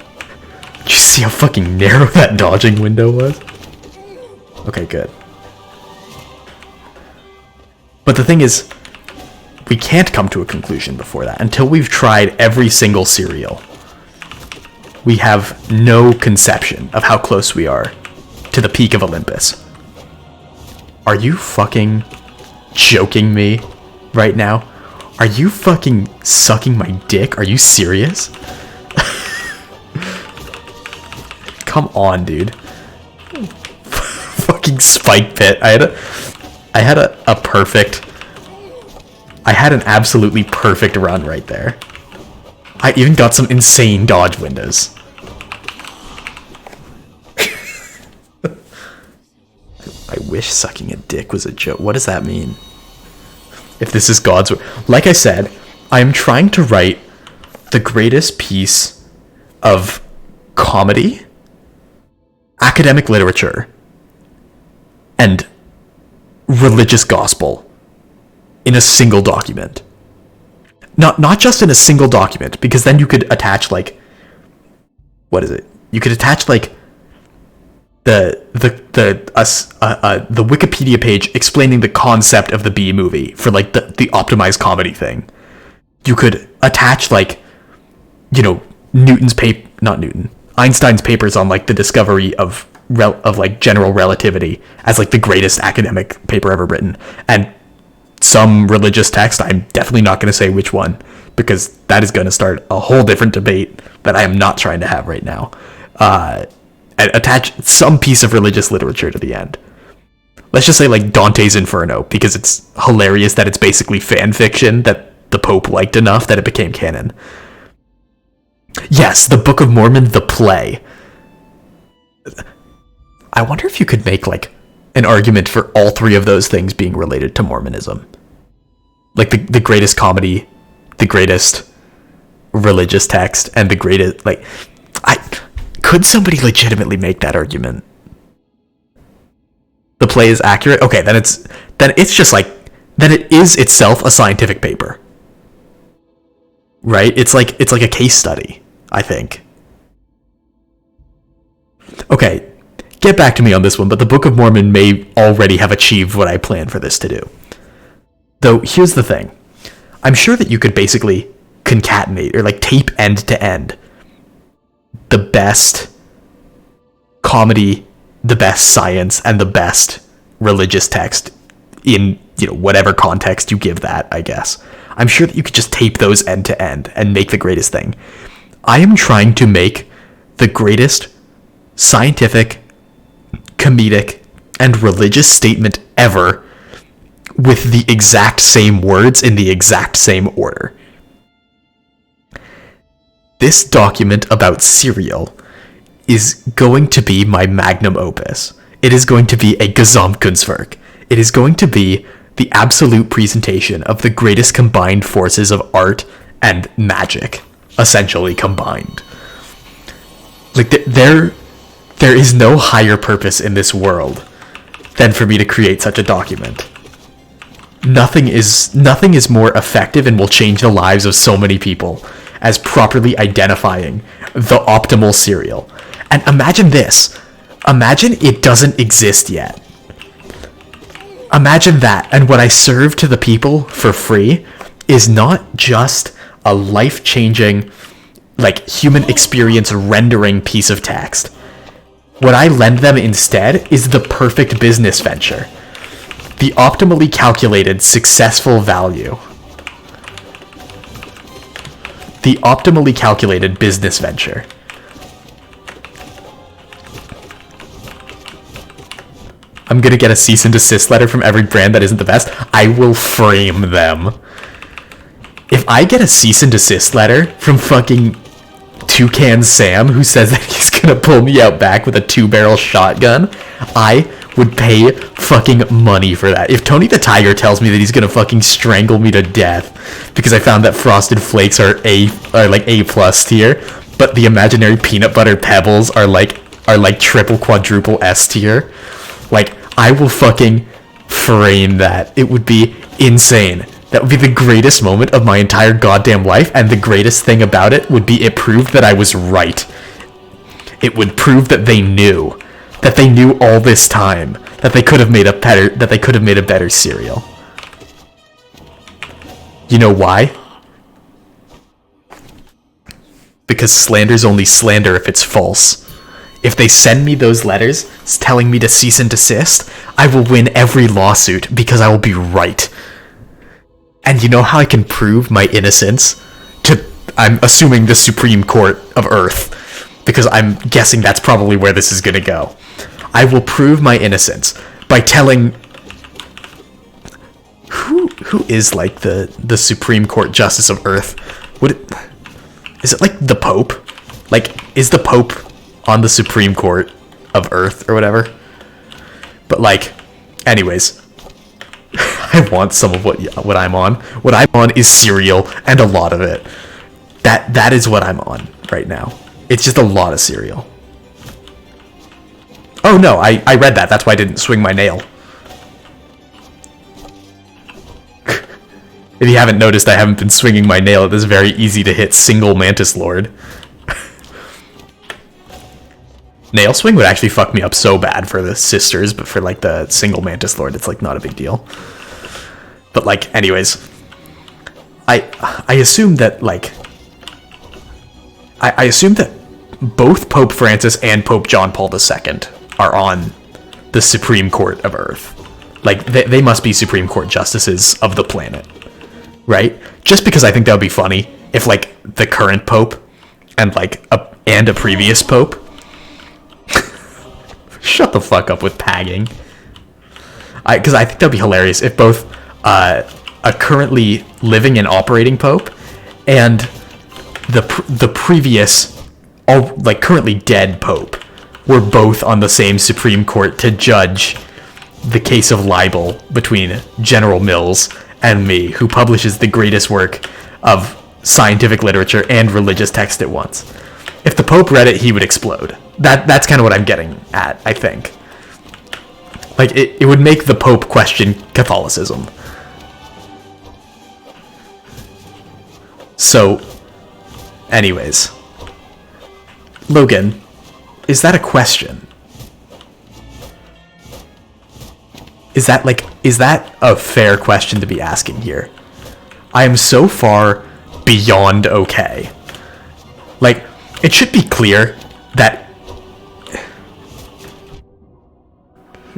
did you see how fucking narrow that dodging window was? Okay, good. But the thing is, we can't come to a conclusion before that until we've tried every single cereal. We have no conception of how close we are to the peak of Olympus. Are you fucking joking me right now? Are you fucking sucking my dick? Are you serious? Come on, dude. Fucking spike pit. I had an absolutely perfect run right there. I even got some insane dodge windows. I wish sucking a dick was a joke. What does that mean? If this is God's way. Like I said, I am trying to write the greatest piece of comedy, academic literature, and religious gospel in a single document. Not just in a single document, because then you could attach like, what is it? You could attach like the Wikipedia page explaining the concept of the B movie for like the optimized comedy thing. You could attach like, you know, Einstein's papers on like the discovery of like general relativity as like the greatest academic paper ever written, and some religious text, I'm definitely not going to say which one, because that is going to start a whole different debate that I am not trying to have right now. And attach some piece of religious literature to the end. Let's just say like Dante's Inferno, because it's hilarious that it's basically fan fiction that the Pope liked enough that it became canon. Yes, the Book of Mormon, the play. I wonder if you could make like an argument for all three of those things being related to Mormonism. Like the greatest comedy, the greatest religious text, and the greatest, like, could somebody legitimately make that argument? The play is accurate? Okay, then it's just like, then it is itself a scientific paper. Right? It's like a case study, I think. Okay, get back to me on this one, but the Book of Mormon may already have achieved what I planned for this to do. Though, here's the thing. I'm sure that you could basically concatenate, or like tape end to end, the best comedy, the best science, and the best religious text in, whatever context you give that, I guess. I'm sure that you could just tape those end to end and make the greatest thing. I am trying to make the greatest scientific, comedic, and religious statement ever with the exact same words in the exact same order. This document about cereal is going to be my magnum opus. It is going to be a Gesamtkunstwerk. It is going to be the absolute presentation of the greatest combined forces of art and magic, essentially combined. Like, there is no higher purpose in this world than for me to create such a document. Nothing is more effective and will change the lives of so many people as properly identifying the optimal cereal. And imagine this. Imagine it doesn't exist yet. Imagine that, and what I serve to the people for free is not just a life-changing, like, human experience rendering piece of text. What I lend them instead is the perfect business venture. The optimally calculated successful value. The optimally calculated business venture. I'm gonna get a cease and desist letter from every brand that isn't the best. I will frame them. If I get a cease and desist letter from fucking Toucan Sam, who says that he's gonna pull me out back with a 2-barrel shotgun, I would pay fucking money for that. If Tony the Tiger tells me that he's gonna fucking strangle me to death because I found that Frosted Flakes are like A+ tier, but the imaginary peanut butter pebbles are like triple quadruple S tier, like, I will fucking frame that. It would be insane. That would be the greatest moment of my entire goddamn life, and the greatest thing about it would be it proved that I was right. It would prove that they knew all this time that they could have made a better cereal. You know why? Because slander's only slander if it's false. If they send me those letters telling me to cease and desist, I will win every lawsuit because I will be right. And you know how I can prove my innocence? I'm assuming the Supreme Court of Earth, because I'm guessing that's probably where this is gonna go. I will prove my innocence by telling... Who is like the Supreme Court Justice of Earth? Is it like the Pope? Like, is the Pope on the Supreme Court of Earth or whatever? But like, anyways, I want some of what I'm on. What I'm on is cereal, and a lot of it. That is what I'm on right now. It's just a lot of cereal. Oh no, I read that. That's why I didn't swing my nail. If you haven't noticed, I haven't been swinging my nail at this very easy to hit single Mantis Lord. Nail swing would actually fuck me up so bad for the sisters, but for like the single Mantis Lord, it's like not a big deal. But like, anyways, I assume that like, I assume that both Pope Francis and Pope John Paul II are on the Supreme Court of Earth. Like, they must be Supreme Court justices of the planet. right? Just because I think that would be funny if like the current pope and like a previous pope. Shut the fuck up with pagging. Because I think that'd be hilarious if both a currently living and operating pope and the previous, all like currently dead pope were both on the same Supreme Court to judge the case of libel between General Mills and me, who publishes the greatest work of scientific literature and religious text at once. If the Pope read it, he would explode. That's kind of what I'm getting at, I think. Like, it would make the Pope question Catholicism. So, anyways. Logan, is that a question? Is that a fair question to be asking here? I am so far beyond okay. Like, it should be clear that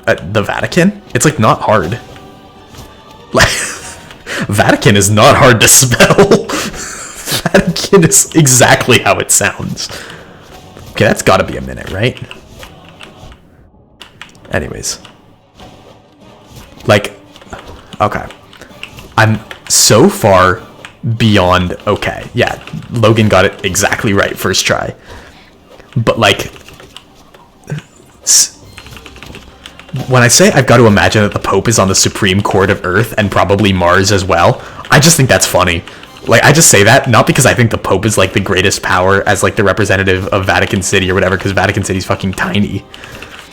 the Vatican, it's like not hard. Like, Vatican is not hard to spell. Vatican is exactly how it sounds. Okay, that's gotta be a minute, right? Anyways. Like, okay. I'm so far beyond okay. Yeah, Logan got it exactly right first try. But like, when I say I've got to imagine that the Pope is on the Supreme Court of Earth and probably Mars as well, I just think that's funny. Like, I just say that not because I think the Pope is like the greatest power as like the representative of Vatican City or whatever, because Vatican City's fucking tiny.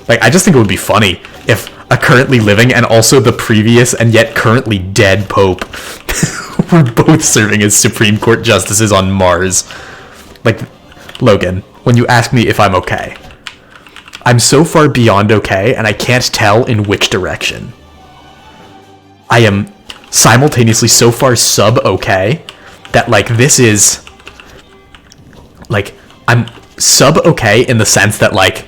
Like, I just think it would be funny if a currently living and also the previous and yet currently dead Pope were both serving as Supreme Court justices on Mars. Like, Logan, when you ask me if I'm okay, I'm so far beyond okay, and I can't tell in which direction. I am simultaneously so far sub-okay that, like, this is... Like, I'm sub-okay in the sense that, like,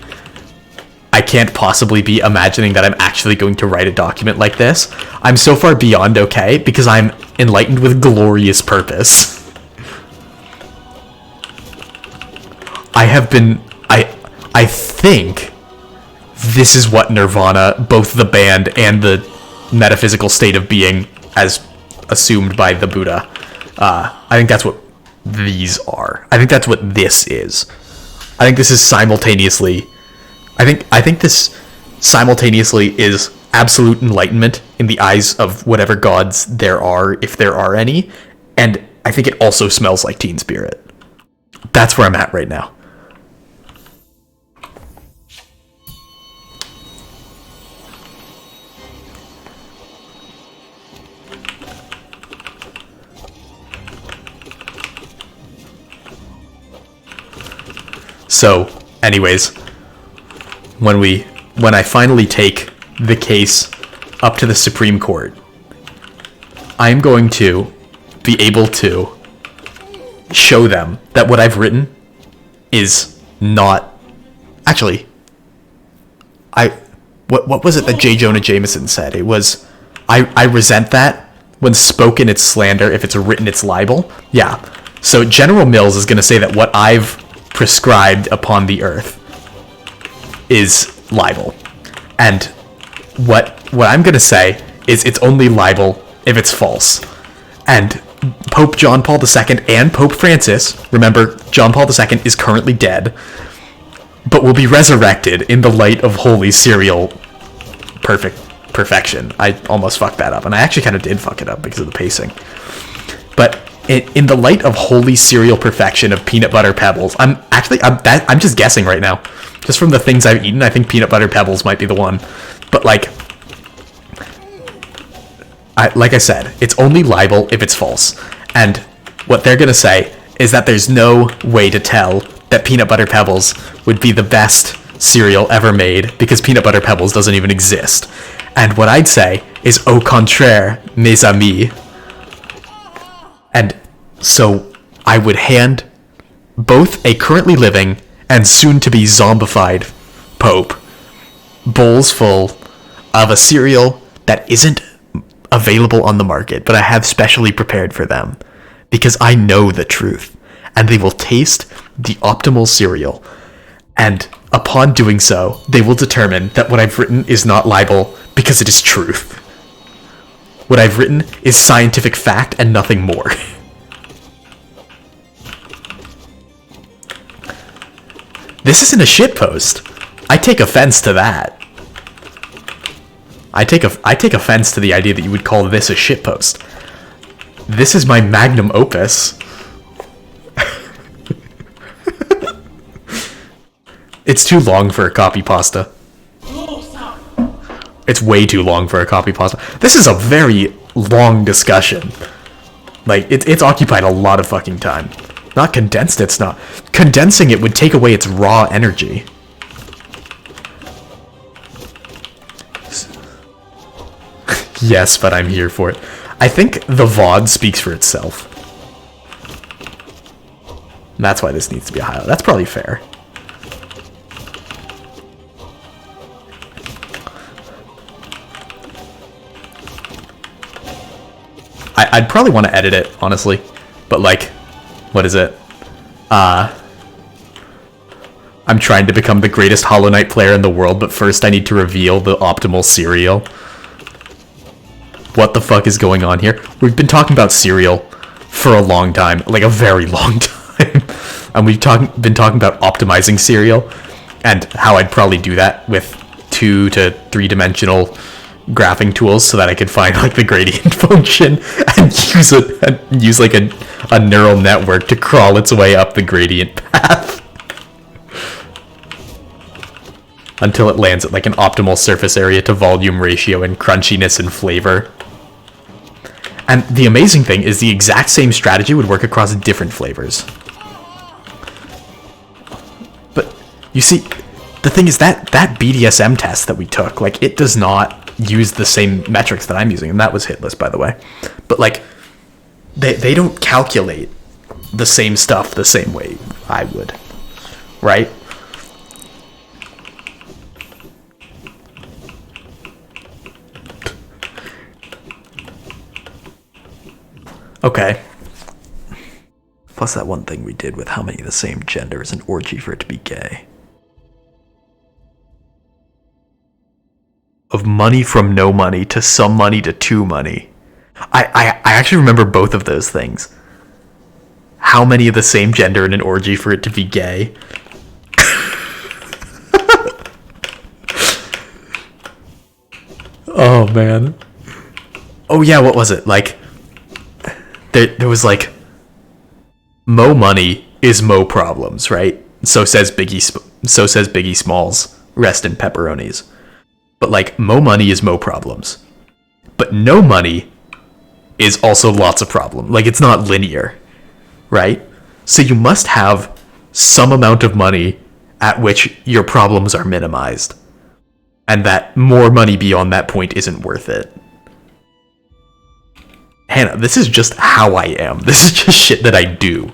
I can't possibly be imagining that I'm actually going to write a document like this. I'm so far beyond okay because I'm enlightened with glorious purpose. I think this is what Nirvana, both the band and the metaphysical state of being as assumed by the Buddha, I think that's what these are. I think that's what this is. I think this is simultaneously... I think this simultaneously is absolute enlightenment in the eyes of whatever gods there are, if there are any, and I think it also smells like Teen Spirit. That's where I'm at right now. So, anyways, when I finally take the case up to the Supreme Court, I'm going to be able to show them that what I've written is not... Actually, what was it that J. Jonah Jameson said? It was, I resent that. When spoken, it's slander. If it's written, it's libel. Yeah. So General Mills is going to say that what I've prescribed upon the earth is libel. And what I'm going to say is it's only libel if it's false. And Pope John Paul II and Pope Francis, remember, John Paul II is currently dead, but will be resurrected in the light of holy serial perfection. I almost fucked that up, and I actually kind of did fuck it up because of the pacing. But in the light of holy serial perfection of peanut butter pebbles, I'm just guessing right now. Just from the things I've eaten, I think peanut butter pebbles might be the one. But like I said, it's only libel if it's false. And what they're going to say is that there's no way to tell that peanut butter pebbles would be the best cereal ever made because peanut butter pebbles doesn't even exist. And what I'd say is au contraire, mes amis. And so I would hand both a currently living and soon-to-be zombified Pope bowls full of a cereal that isn't available on the market, but I have specially prepared for them because I know the truth, and they will taste the optimal cereal. And upon doing so, they will determine that what I've written is not libel because it is truth. What I've written is scientific fact and nothing more. This isn't a shitpost. I take offense to that. I take offense to the idea that you would call this a shitpost. This is my magnum opus. It's too long for a copy pasta. It's way too long for a copy pasta. This is a very long discussion. Like, it's occupied a lot of fucking time. Not condensed, it's not. Condensing it would take away its raw energy. Yes, but I'm here for it. I think the VOD speaks for itself. That's why this needs to be a highlight. That's probably fair. I'd probably want to edit it, honestly. But, like, what is it? I'm trying to become the greatest Hollow Knight player in the world, but first I need to reveal the optimal cereal. What the fuck is going on here? We've been talking about cereal for a long time, like a very long time. And we've been talking about optimizing cereal and how I'd probably do that with 2 to 3 dimensional graphing tools so that I could find like the gradient function and use like a neural network to crawl its way up the gradient path until it lands at like an optimal surface area to volume ratio and crunchiness and flavor. And the amazing thing is the exact same strategy would work across different flavors. But you see, the thing is that BDSM test that we took, like, it does not use the same metrics that I'm using, and that was hitless, by the way. But like, they don't calculate the same stuff the same way I would, right? Okay. Plus that one thing we did with how many of the same gender is an orgy for it to be gay. Of money from no money to some money to too money. I actually remember both of those things. How many of the same gender in an orgy for it to be gay? Oh man. Oh yeah, what was it? Like, there was like, mo money is mo problems, right? So says Biggie Smalls. Rest in pepperonis. But like, mo money is mo problems. But no money is also lots of problems. Like, it's not linear, right? So you must have some amount of money at which your problems are minimized. And that more money beyond that point isn't worth it. Hannah, this is just how I am. This is just shit that I do.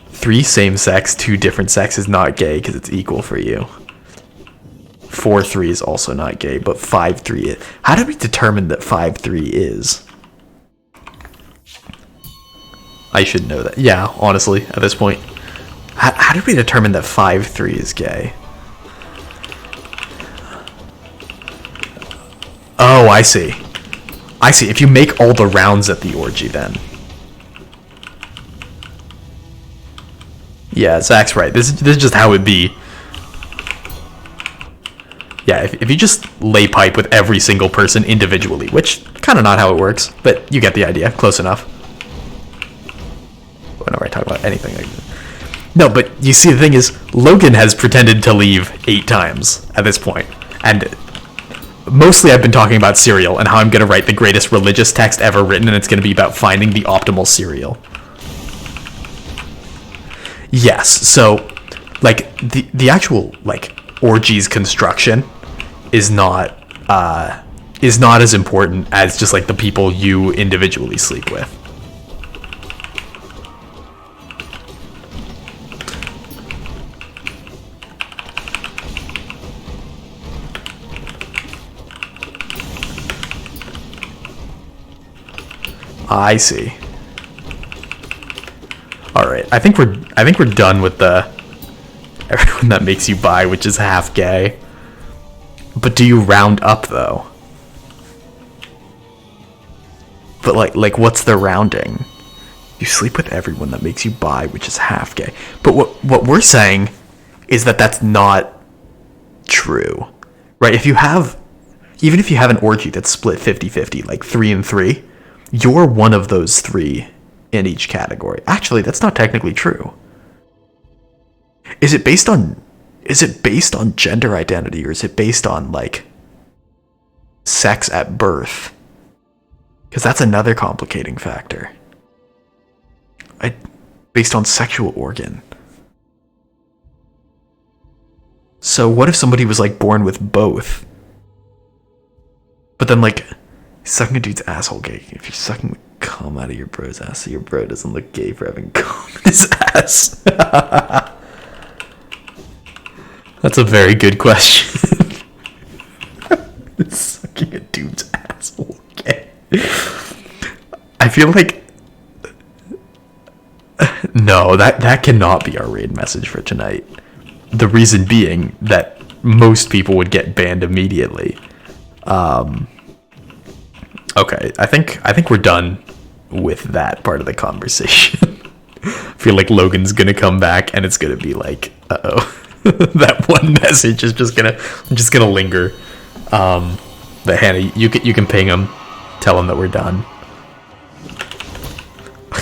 3 same sex, 2 different sex is not gay because it's equal for you. 4-3 is also not gay, but 5-3 is. How did we determine that 5-3 is? I should know that. Yeah, honestly, at this point. How did we determine that 5-3 is gay? Oh, I see. I see. If you make all the rounds at the orgy, then. Yeah, Zach's right. This is just how it'd be. Yeah, if you just lay pipe with every single person individually, which kind of not how it works, but you get the idea. Close enough. Whenever I talk about anything like that. No, but you see, the thing is, Logan has pretended to leave 8 times at this point, and mostly I've been talking about cereal and how I'm going to write the greatest religious text ever written, and it's going to be about finding the optimal cereal. Yes, so, like, the actual, like, orgies construction is not as important as just, like, the people you individually sleep with. I see. All right, I think we're done with the everyone that makes you buy, which is half gay. But do you round up though? But like what's the rounding? You sleep with everyone that makes you buy, which is half gay. But what we're saying is that that's not true, right? Even if you have an orgy that's split 50-50, like 3 and 3, you're one of those 3 in each category. Actually, that's not technically true. Is it based on gender identity, or is it based on like sex at birth? Because that's another complicating factor. Based on sexual organ. So what if somebody was like born with both? But then like sucking a dude's asshole gay. If you're sucking the cum out of your bro's ass, so your bro doesn't look gay for having cum in his ass. That's a very good question. Sucking a dude's asshole gay. I feel like no, that cannot be our raid message for tonight. The reason being that most people would get banned immediately. Okay, I think we're done with that part of the conversation. I feel like Logan's gonna come back and it's gonna be like, uh-oh. That one message is just gonna linger. But Hannah, you can ping him, tell him that we're done.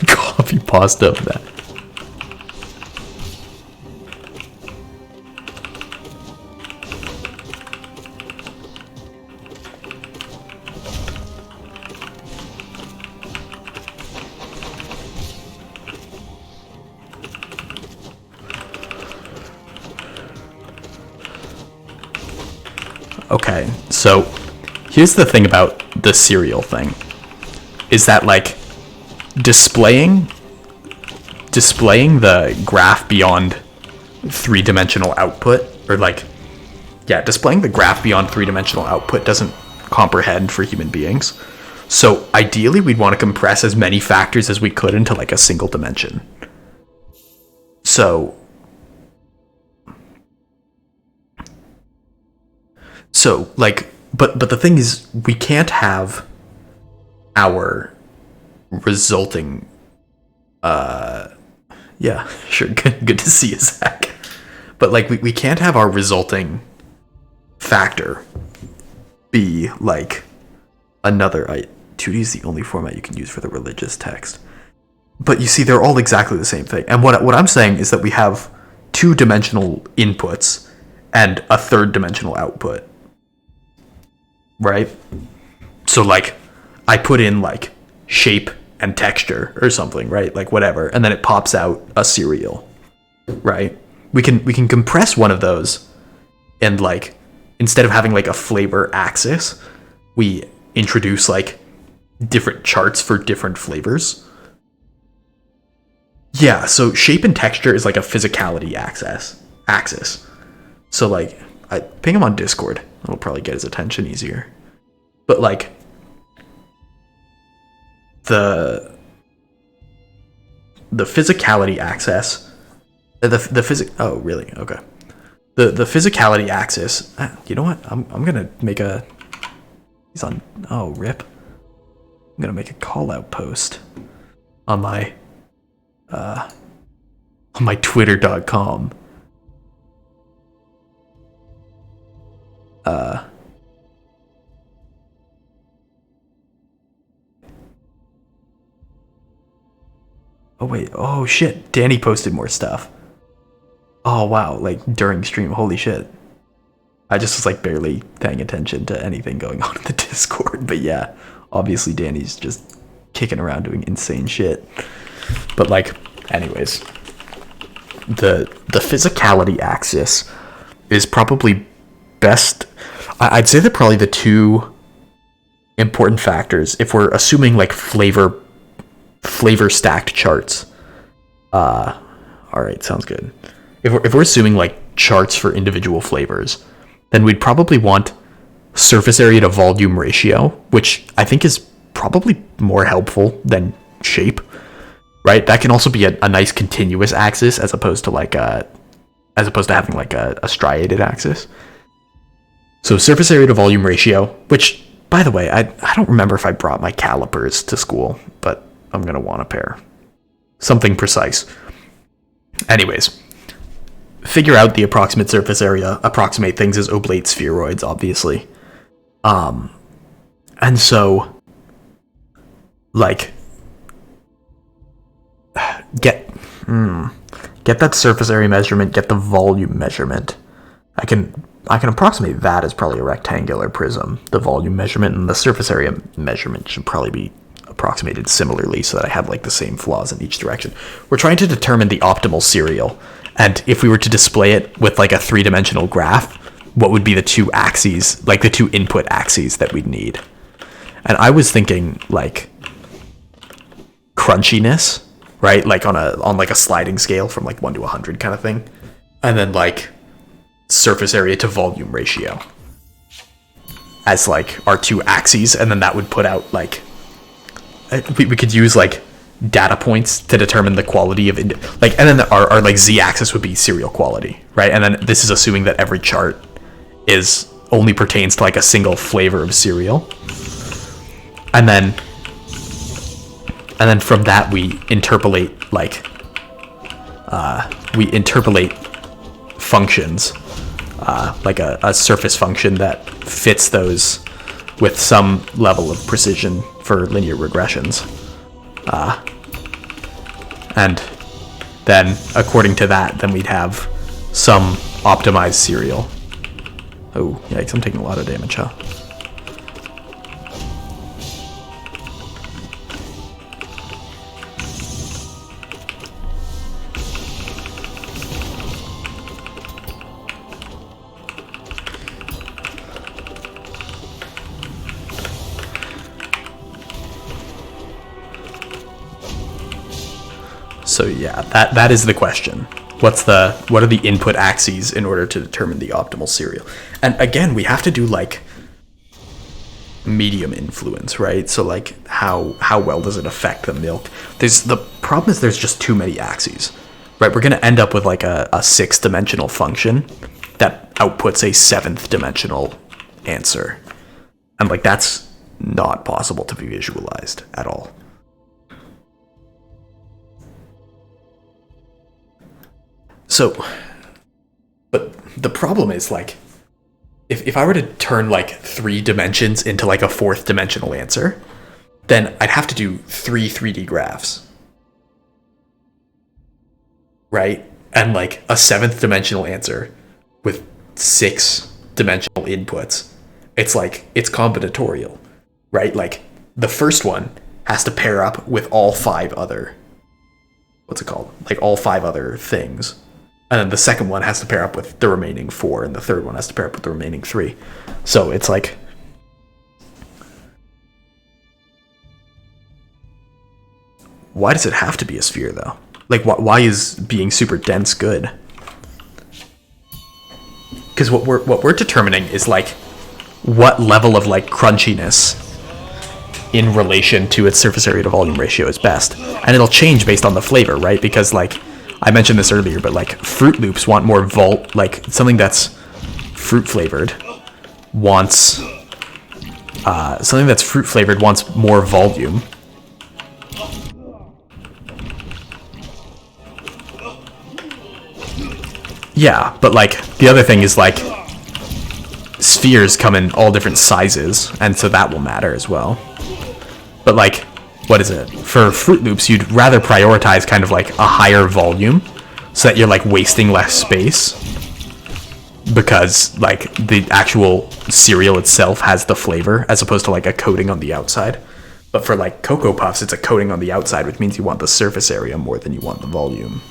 Copy pasta of that. Okay, so here's the thing about the serial thing, is that like displaying the graph beyond 3-dimensional output, or like, yeah, displaying the graph beyond 3-dimensional output doesn't comprehend for human beings. So ideally we'd want to compress as many factors as we could into like a single dimension. So like, but the thing is, we can't have our resulting yeah, sure, good to see you, Zach. But like we can't have our resulting factor be like another 2D is the only format you can use for the religious text. But you see, they're all exactly the same thing. And what I'm saying is that we have 2-dimensional inputs and a 3rd-dimensional output. Right? So like I put in like shape and texture or something, right? Like whatever, and then it pops out a cereal, right? We can compress one of those, and like instead of having like a flavor axis, we introduce like different charts for different flavors. Yeah, so shape and texture is like a physicality axis. So like I ping him on Discord. It'll probably get his attention easier. But like the physicality axis, oh really? Okay. The physicality axis. You know what? I'm gonna make a. He's on. Oh rip. I'm gonna make a call out post on my twitter.com. Oh wait, oh shit, Danny posted more stuff. Oh wow, like during stream, holy shit. I just was like barely paying attention to anything going on in the Discord, but yeah, obviously Danny's just kicking around doing insane shit. But like, anyways, the physicality axis is probably best. I'd say that probably the 2 important factors, if we're assuming like flavor stacked charts. All right, sounds good. If we're assuming like charts for individual flavors, then we'd probably want surface area to volume ratio, which I think is probably more helpful than shape, right? That can also be a nice continuous axis as opposed to having like a striated axis. So surface area to volume ratio, which, by the way, I don't remember if I brought my calipers to school, but I'm going to want a pair. Something precise. Anyways, figure out the approximate surface area, approximate things as oblate spheroids, obviously. And so, like, get that surface area measurement, get the volume measurement. I can approximate that as probably a rectangular prism. The volume measurement and the surface area measurement should probably be approximated similarly so that I have like the same flaws in each direction. We're trying to determine the optimal serial, and if we were to display it with like a three-dimensional graph, what would be the two axes, like the two input axes that we'd need? And I was thinking like crunchiness, right? Like on like a sliding scale from like 1 to 100 kind of thing. And then like surface area to volume ratio as like our two axes, and then that would put out like we could use like data points to determine the quality of like, and then our like z-axis would be serial quality, right? And then this is assuming that every chart is only pertains to like a single flavor of cereal, and then from that we interpolate functions, like a surface function that fits those with some level of precision for linear regressions. And then according to that, then we'd have some optimized serial. Oh, yikes, I'm taking a lot of damage, huh? So yeah, that is the question. What are the input axes in order to determine the optimal serial? And again, we have to do like medium influence, right? So like how well does it affect the milk? The problem is there's just too many axes, right? We're gonna end up with like a 6-dimensional function that outputs a 7th-dimensional answer, and like that's not possible to be visualized at all. So, but the problem is like, if I were to turn like 3 dimensions into like a 4th-dimensional answer, then I'd have to do 3 3D graphs, right? And like a 7th-dimensional answer with 6-dimensional inputs, it's combinatorial, right? Like the first one has to pair up with all 5 other, like all 5 other things. And then the second one has to pair up with the remaining 4, and the third one has to pair up with the remaining 3. So it's like, why does it have to be a sphere though? Like, why is being super dense good? Because what we're determining is like what level of like crunchiness in relation to its surface area to volume ratio is best, and it'll change based on the flavor, right? Because like I mentioned this earlier, but like Fruit Loops want more like something that's fruit flavored wants more volume. Yeah, but like the other thing is like spheres come in all different sizes, and so that will matter as well. But like, what is it? For Fruit Loops, you'd rather prioritize kind of like a higher volume so that you're like wasting less space, because like the actual cereal itself has the flavor as opposed to like a coating on the outside. But for like Cocoa Puffs, it's a coating on the outside, which means you want the surface area more than you want the volume.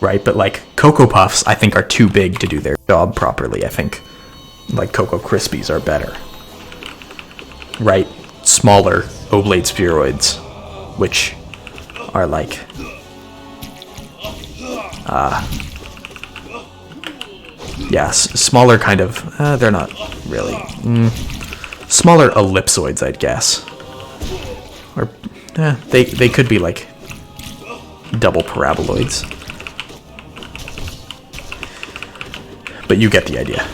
Right? But like Cocoa Puffs, I think, are too big to do their job properly. I think like Cocoa Krispies are better. Right? Smaller oblate spheroids, which are like smaller kind of, they're not really smaller ellipsoids, I'd guess. Or they could be like double paraboloids. But you get the idea.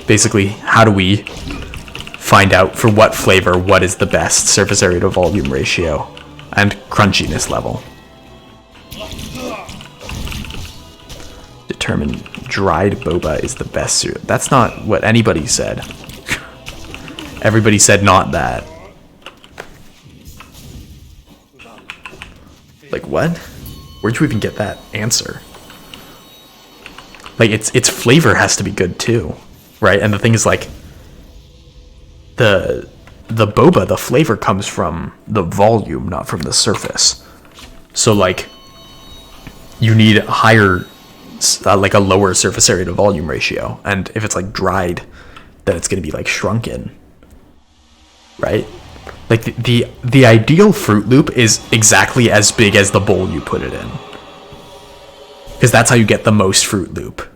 Basically, how do we find out for what flavor what is the best surface area to volume ratio and crunchiness level? Determine dried boba is the best cereal. That's not what anybody said. Everybody said not that. Like what? Where'd you even get that answer? Like its flavor has to be good too, right? And the thing is like the boba, the flavor comes from the volume, not from the surface. So like you need a higher, like a lower surface area to volume ratio, and if it's like dried, then it's gonna be like shrunken, right? Like the ideal Fruit Loop is exactly as big as the bowl you put it in, because that's how you get the most Fruit Loop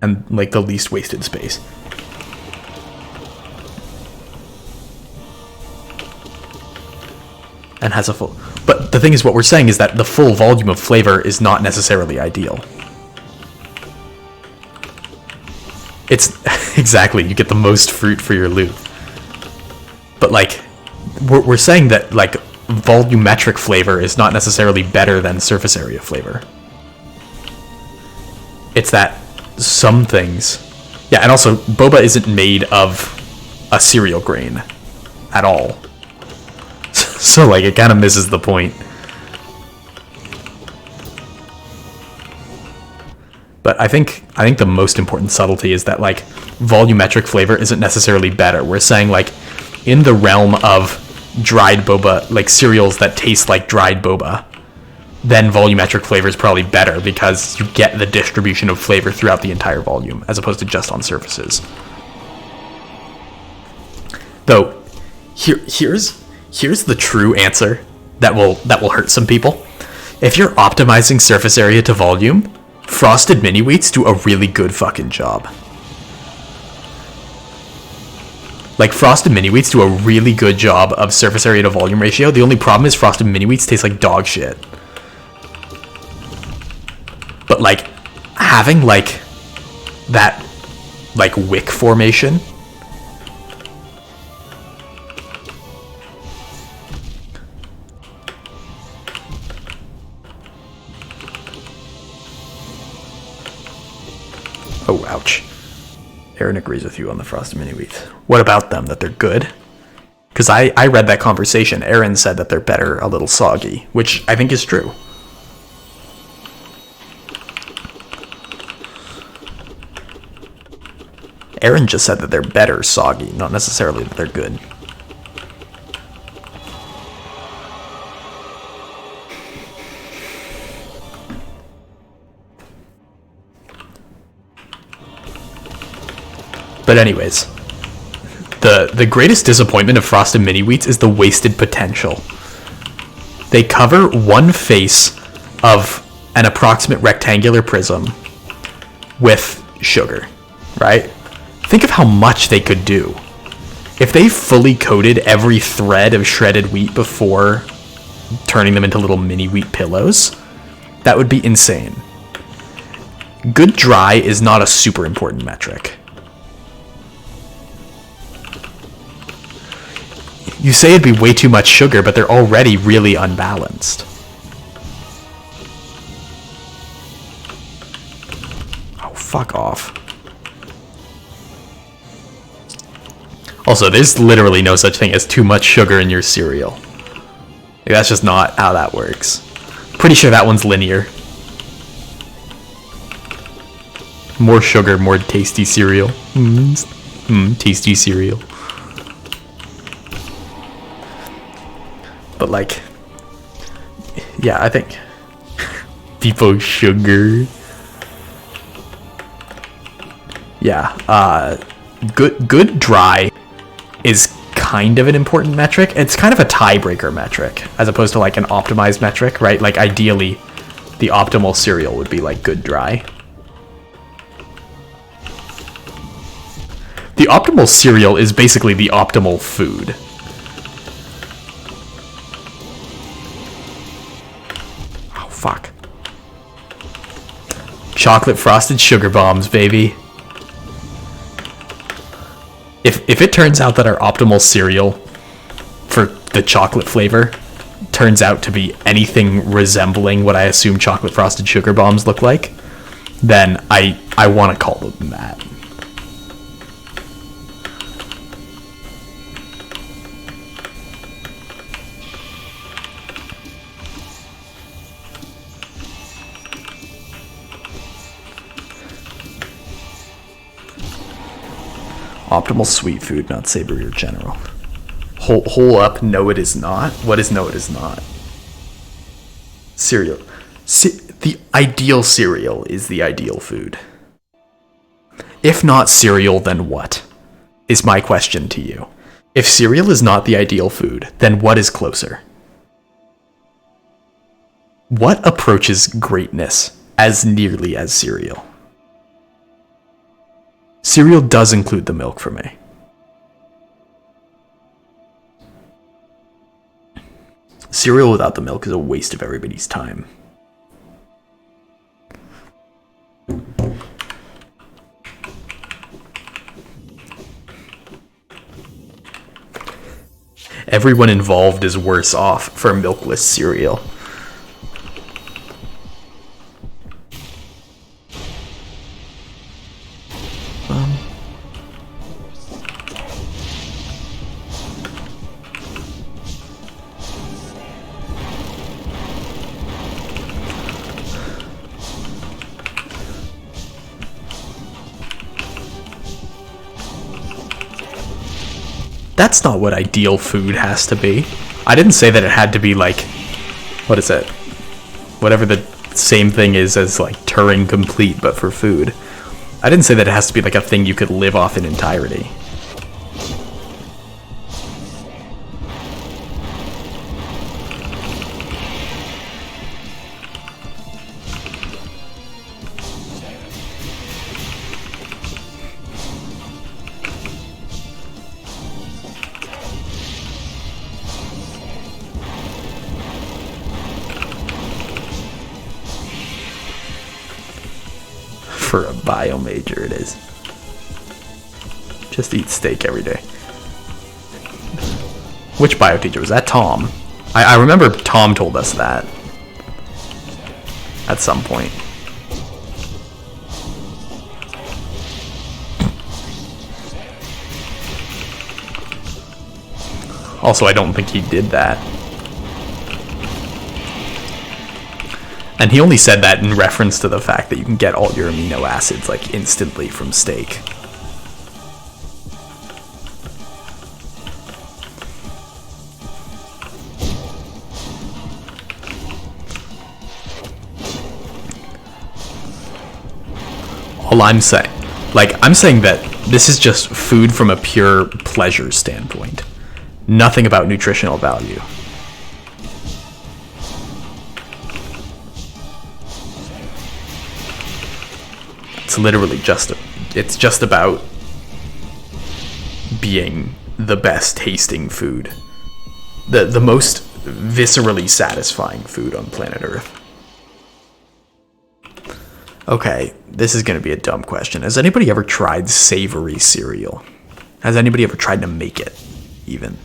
and like the least wasted space. And has a full, but the thing is, what we're saying is that the full volume of flavor is not necessarily ideal. It's exactly, you get the most fruit for your loop. But like, we're saying that like volumetric flavor is not necessarily better than surface area flavor. It's that some things, yeah, and also boba isn't made of a cereal grain at all. So like it kind of misses the point. But I think the most important subtlety is that like volumetric flavor isn't necessarily better. We're saying like in the realm of dried boba, like cereals that taste like dried boba, then volumetric flavor is probably better because you get the distribution of flavor throughout the entire volume as opposed to just on surfaces. Though here's the true answer that will hurt some people. If you're optimizing surface area to volume, Frosted Mini Wheats do a really good fucking job. Like Frosted Mini Wheats do a really good job of surface area to volume ratio. The only problem is Frosted Mini Wheats taste like dog shit. But like having like that like wick formation, oh, ouch. Aaron agrees with you on the Frosted Mini Wheats. What about them? That they're good? Because I read that conversation. Aaron said that they're better a little soggy, which I think is true. Aaron just said that they're better soggy, not necessarily that they're good. But anyways, the greatest disappointment of Frosted Mini Wheats is the wasted potential. They cover one face of an approximate rectangular prism with sugar, right? Think of how much they could do. If they fully coated every thread of shredded wheat before turning them into little mini wheat pillows, that would be insane. Good dry is not a super important metric. You say it'd be way too much sugar, but they're already really unbalanced. Oh, fuck off. Also, there's literally no such thing as too much sugar in your cereal. Like, that's just not how that works. Pretty sure that one's linear. More sugar, more tasty cereal. Tasty cereal. But like, yeah, I think people sugar. Yeah, good dry is kind of an important metric. It's kind of a tiebreaker metric as opposed to like an optimized metric, right? Like ideally, the optimal cereal would be like good dry. The optimal cereal is basically the optimal food. Oh, fuck. Chocolate frosted sugar bombs, baby. If it turns out that our optimal cereal for the chocolate flavor turns out to be anything resembling what I assume chocolate frosted sugar bombs look like, then I want to call them that. Optimal sweet food, not savory or general. Hole up, no it is not. What is no it is not? Cereal. The ideal cereal is the ideal food. If not cereal, then what? Is my question to you. If cereal is not the ideal food, then what is closer? What approaches greatness as nearly as cereal? Cereal does include the milk for me. Cereal without the milk is a waste of everybody's time. Everyone involved is worse off for milkless cereal. That's not what ideal food has to be. I didn't say that it had to be like, what is it? Whatever the same thing is as like Turing complete, but for food. I didn't say that it has to be like a thing you could live off in entirety. For a bio major it is. Just eat steak every day. Which bio teacher was that? Tom. I remember Tom told us that at some point. Also, I don't think he did that. And he only said that in reference to the fact that you can get all your amino acids like instantly from steak. All I'm saying, I'm saying that this is just food from a pure pleasure standpoint. Nothing about nutritional value. It's literally it's just about being the best tasting food. The most viscerally satisfying food on planet Earth. Okay, this is going to be a dumb question. Has anybody ever tried savory cereal? Has anybody ever tried to make it, even?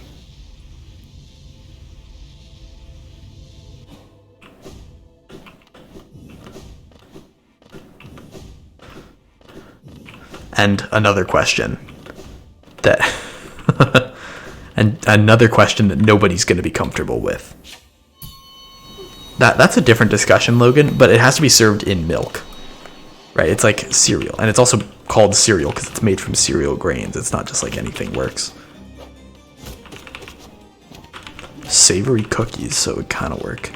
And another question that nobody's going to be comfortable with. That's a different discussion, Logan, but it has to be served in milk. Right? It's like cereal, and it's also called cereal because it's made from cereal grains. It's not just like anything works. Savory cookies, so it would kind of work.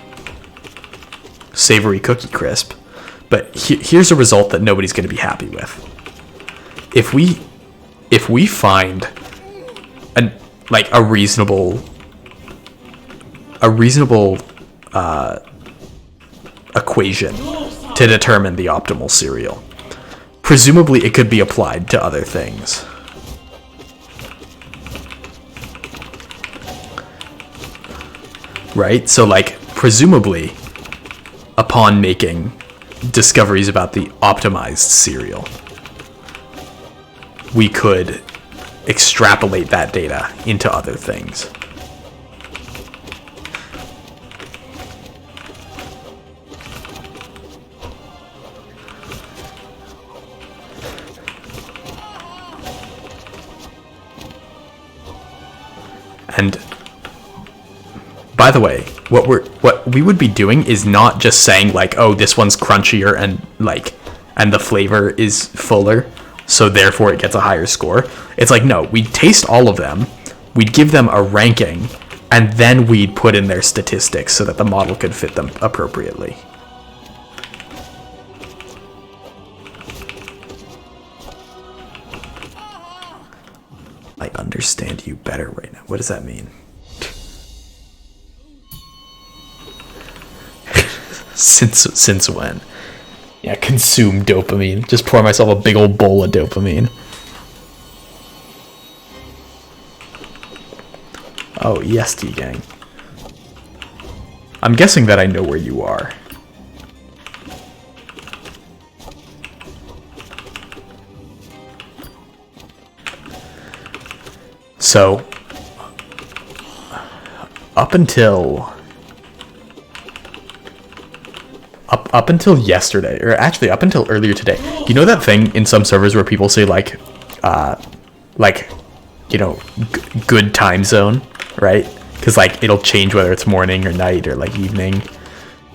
Savory cookie crisp. But here's a result that nobody's going to be happy with. If we find a reasonable equation to determine the optimal cereal, presumably it could be applied to other things. right? So like presumably upon making discoveries about the optimized cereal, we could extrapolate that data into other things. And by the way, what we would be doing is not just saying like, oh, this one's crunchier and the flavor is fuller, so therefore it gets a higher score. It's like, no, we'd taste all of them, we'd give them a ranking, and then we'd put in their statistics so that the model could fit them appropriately. I understand you better right now. What does that mean? Since when? Yeah, consume dopamine. Just pour myself a big old bowl of dopamine. Oh, EST gang. I'm guessing that I know where you are. So, up until yesterday, or actually up until earlier today, you know that thing in some servers where people say like, you know, good time zone, right? Because like it'll change whether it's morning or night or like evening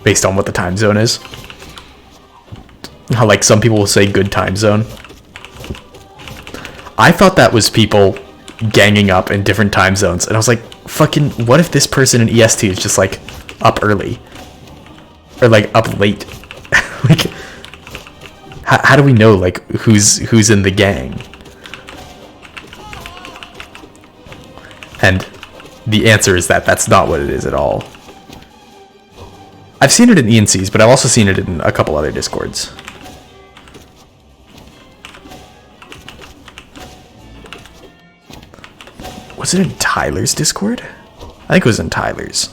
based on what the time zone is. How like some people will say good time zone. I thought that was people ganging up in different time zones, and I was like, fucking, what if this person in EST is just like up early or like up late? Like, how do we know like who's in the gang? And the answer is that that's not what it is at all. I've seen it in ENCs, but I've also seen it in a couple other Discords. Was it in Tyler's Discord? I think it was in Tyler's.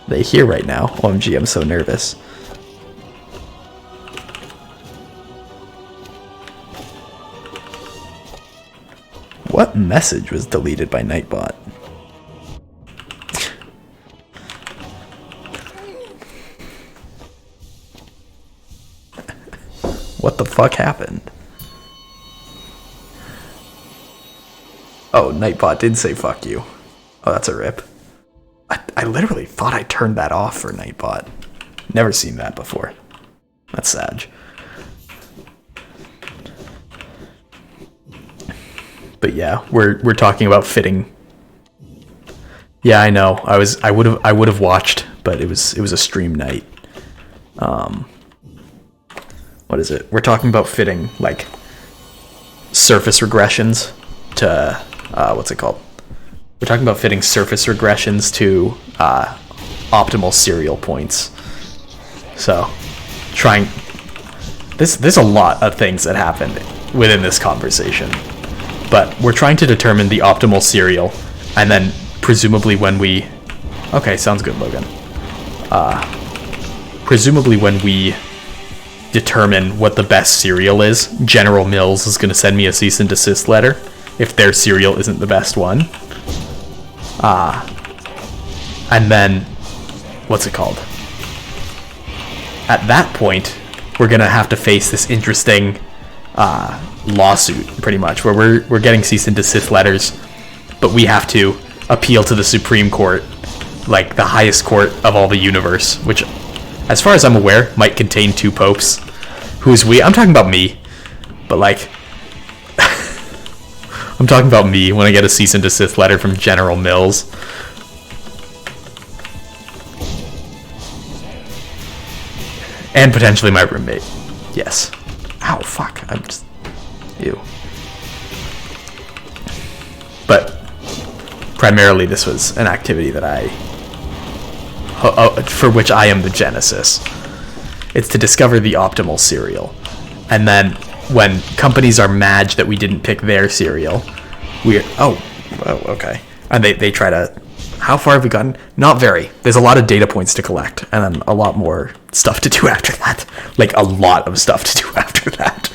They here right now. OMG, I'm so nervous. What message was deleted by Nightbot? What the fuck happened? Oh, Nightbot did say fuck you. Oh, that's a rip. I literally thought I turned that off for Nightbot. Never seen that before. That's sad. But yeah, we're talking about fitting. Yeah, I know. I would have watched, but it was a stream night. What is it? We're talking about fitting like surface regressions to what's it called? We're talking about fitting surface regressions to optimal serial points. So, there's a lot of things that happened within this conversation, but we're trying to determine the optimal serial, and then presumably when we, okay, sounds good, Logan. Presumably when we determine what the best cereal is, General Mills is going to send me a cease and desist letter if their cereal isn't the best one. And then, what's it called? At that point, we're going to have to face this interesting lawsuit, pretty much, where we're getting cease and desist letters, but we have to appeal to the Supreme Court, like the highest court of all the universe, which, as far as I'm aware, might contain two popes. Who's we? I'm talking about me, but like, I'm talking about me when I get a cease and desist letter from General Mills. And potentially my roommate. Yes. Ow, fuck. I'm just... Ew. But primarily this was an activity that for which I am the genesis. It's to discover the optimal cereal. And then when companies are mad that we didn't pick their cereal, okay. And they try to, how far have we gotten? Not very. There's a lot of data points to collect, and then a lot more stuff to do after that. Like, a lot of stuff to do after that.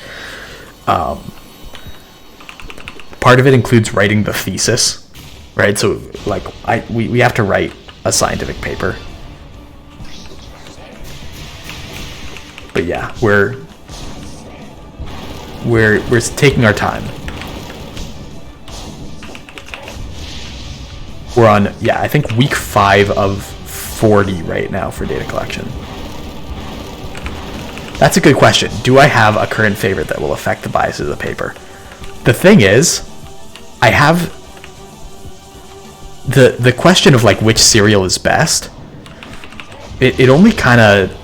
Part of it includes writing the thesis, right? So, like, we have to write a scientific paper. But yeah, we're taking our time. We're on, yeah, I think week 5 of 40 right now for data collection. That's a good question. Do I have a current favorite that will affect the biases of the paper? The thing is, I have the question of like which cereal is best. It only kind of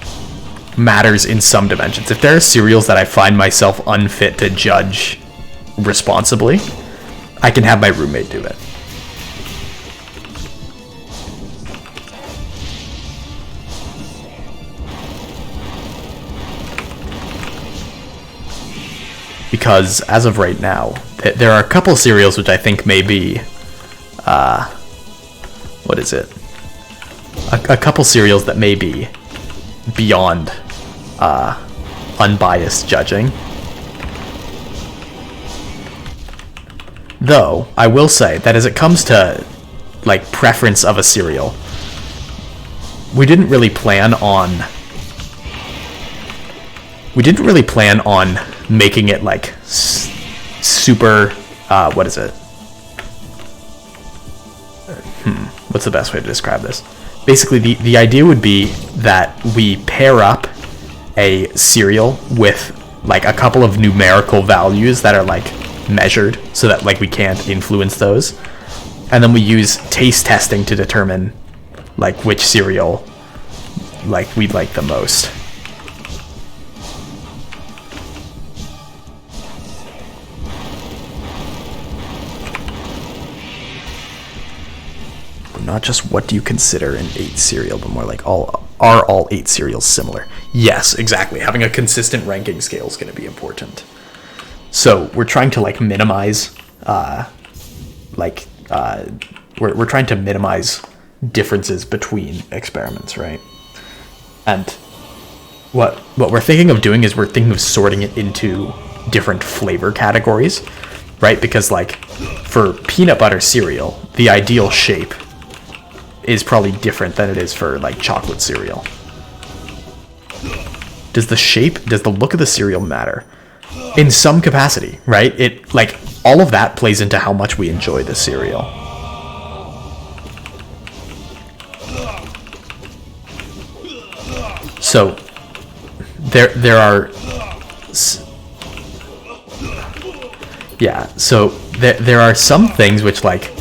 matters in some dimensions. If there are cereals that I find myself unfit to judge responsibly, I can have my roommate do it. Because as of right now, there are a couple cereals which I think may be, what is it? A couple cereals that may be beyond unbiased judging. Though, I will say that as it comes to like preference of a cereal, we didn't really plan on making it like super, what is it? What's the best way to describe this? Basically, the idea would be that we pair up a cereal with like a couple of numerical values that are like measured so that like we can't influence those. And then we use taste testing to determine like which cereal like we'd like the most. Not just what do you consider an 8 cereal, but more like are all 8 cereals similar? Yes, exactly. Having a consistent ranking scale is going to be important. So we're trying to like minimize, we're trying to minimize differences between experiments, right? And what we're thinking of doing is we're thinking of sorting it into different flavor categories, right? Because like for peanut butter cereal, the ideal shape is probably different than it is for like chocolate cereal. Does the look of the cereal matter? In some capacity, right? It like all of that plays into how much we enjoy the cereal. So there are so there are some things which like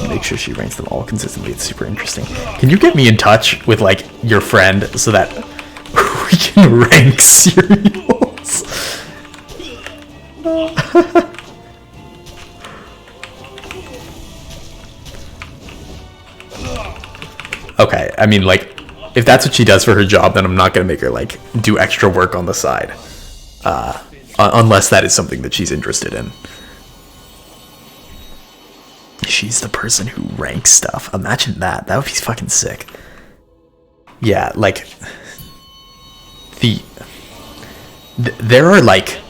make sure she ranks them all consistently. It's super interesting. Can you get me in touch with like your friend so that we can rank cereals? Okay, I mean like if that's what she does for her job, then I'm not gonna make her like do extra work on the side, unless that is something that she's interested in. She's the person who ranks stuff. Imagine that. That would be fucking sick. Yeah, like there are like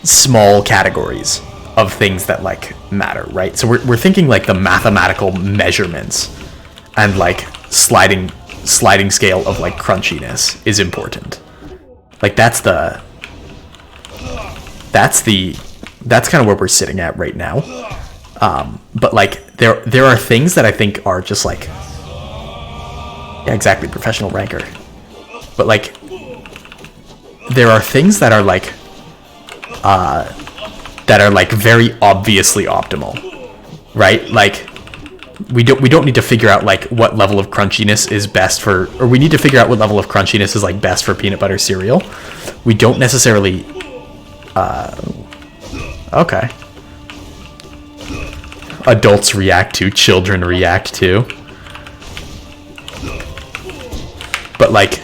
small categories of things that like matter, right? So we're thinking like the mathematical measurements and like sliding scale of like crunchiness is important. Like that's kind of where we're sitting at right now. But like there are things that I think are just like, yeah, exactly, professional ranker. But like there are things that are like very obviously optimal, right? Like we don't need to figure out like what level of crunchiness is best for, or we need to figure out what level of crunchiness is like best for peanut butter cereal. We don't necessarily okay. Adults react to, children react to. But like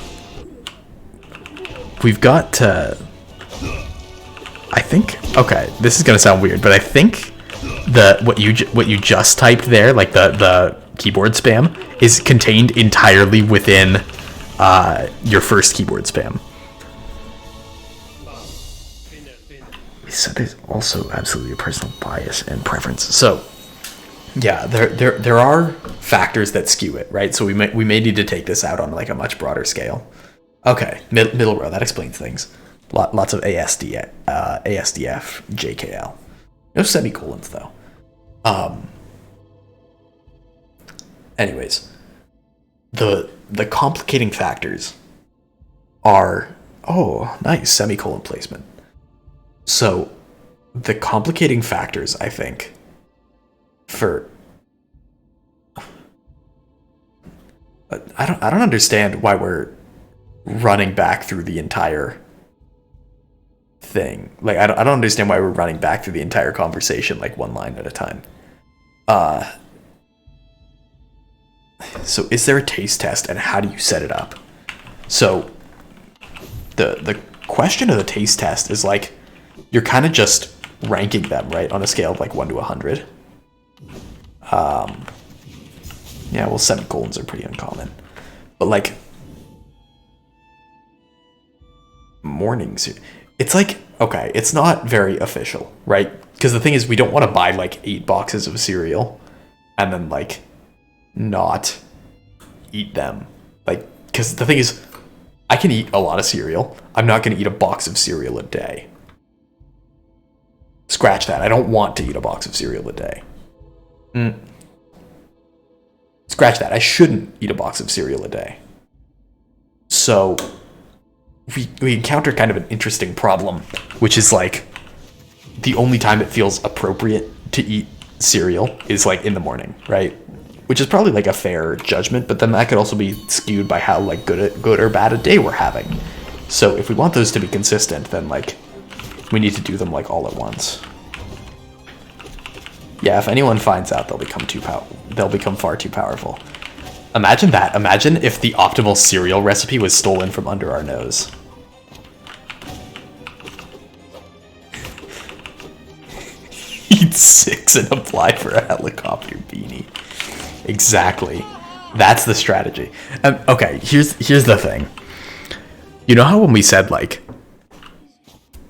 we've got I think, okay, this is gonna sound weird, but I think what you just typed there, like the keyboard spam, is contained entirely within your first keyboard spam. So there's also absolutely a personal bias and preference. So yeah, there are factors that skew it, right? So we may need to take this out on like a much broader scale. Okay, middle row, that explains things. Lots of ASDF, JKL. No semicolons though. Anyways, the complicating factors are, oh, nice, semicolon placement. So the complicating factors, I think, for I don't understand why we're running back through the entire thing. Like I don't understand why we're running back through the entire conversation like one line at a time. So is there a taste test and how do you set it up? So the question of the taste test is like you're kind of just ranking them, right, on a scale of like 1 to 100. Yeah, well, semicolons are pretty uncommon, but like mornings, it's like, okay, it's not very official, right? Because the thing is, we don't want to buy like 8 boxes of cereal and then like not eat them, like, because the thing is, I can eat a lot of cereal. I'm not going to eat a box of cereal a day. Scratch that. I don't want to eat a box of cereal a day. Scratch that. I shouldn't eat a box of cereal a day. So we encountered kind of an interesting problem, which is like the only time it feels appropriate to eat cereal is like in the morning, right? Which is probably like a fair judgment, but then that could also be skewed by how like good or bad a day we're having. So if we want those to be consistent, then like we need to do them like all at once. Yeah, if anyone finds out, they'll become far too powerful. Imagine that. Imagine if the optimal cereal recipe was stolen from under our nose. Eat 6 and apply for a helicopter beanie. Exactly. That's the strategy. Okay, here's the thing. You know how when we said like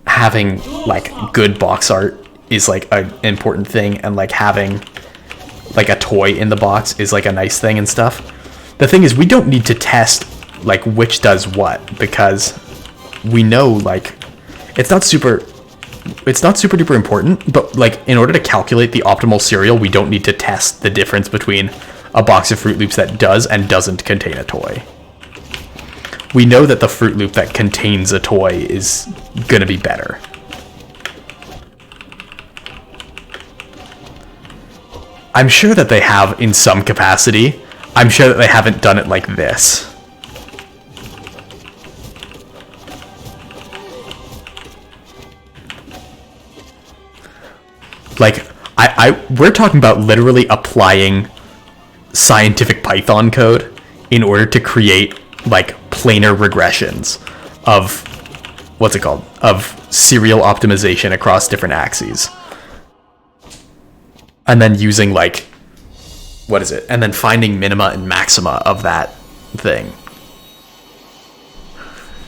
having like good box art is like an important thing, and like having like a toy in the box is like a nice thing and stuff? The thing is, we don't need to test like which does what, because we know like it's not super duper important, but like in order to calculate the optimal cereal, we don't need to test the difference between a box of Fruit Loops that does and doesn't contain a toy. We know that the Fruit Loop that contains a toy is gonna be better. I'm sure that they have in some capacity. I'm sure that they haven't done it like this. Like, we're talking about literally applying scientific Python code in order to create like planar regressions of what's it called? Of serial optimization across different axes. And then using like, what is it? And then finding minima and maxima of that thing.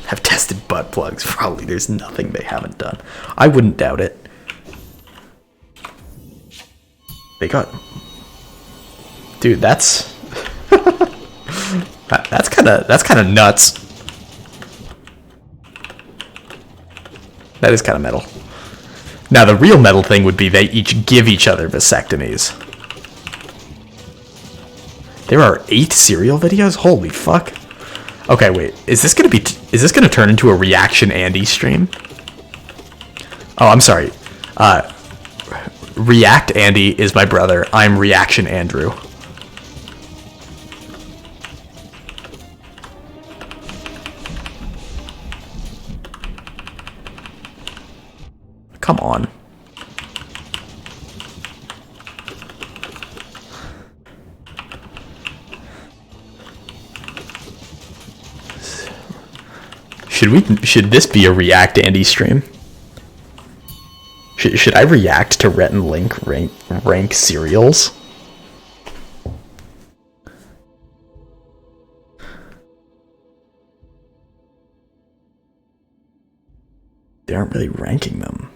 Have tested butt plugs. Probably there's nothing they haven't done. I wouldn't doubt it. They got... Dude, that's... that's kind of nuts. That is kind of metal. Now, the real metal thing would be they each give each other vasectomies. There are 8 cereal videos? Holy fuck. Okay, wait. Is this gonna turn into a Reaction Andy stream? Oh, I'm sorry. React Andy is my brother. I'm Reaction Andrew. Come on. Should this be a React Andy stream? Should I react to Rhett and Link rank cereals? They aren't really ranking them.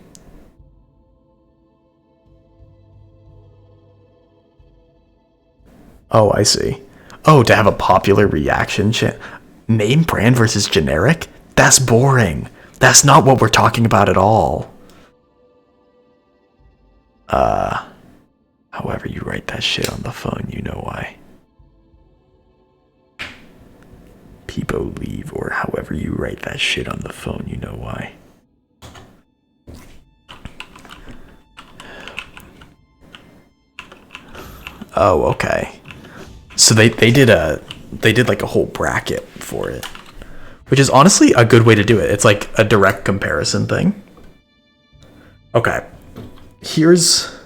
Oh, I see. Oh, to have a popular reaction name brand versus generic? That's boring. That's not what we're talking about at all. However you write that shit on the phone, you know why. People leave, or however you write that shit on the phone, you know why. Oh, okay. So they did like a whole bracket for it, which is honestly a good way to do it. It's like a direct comparison thing. Okay. Here's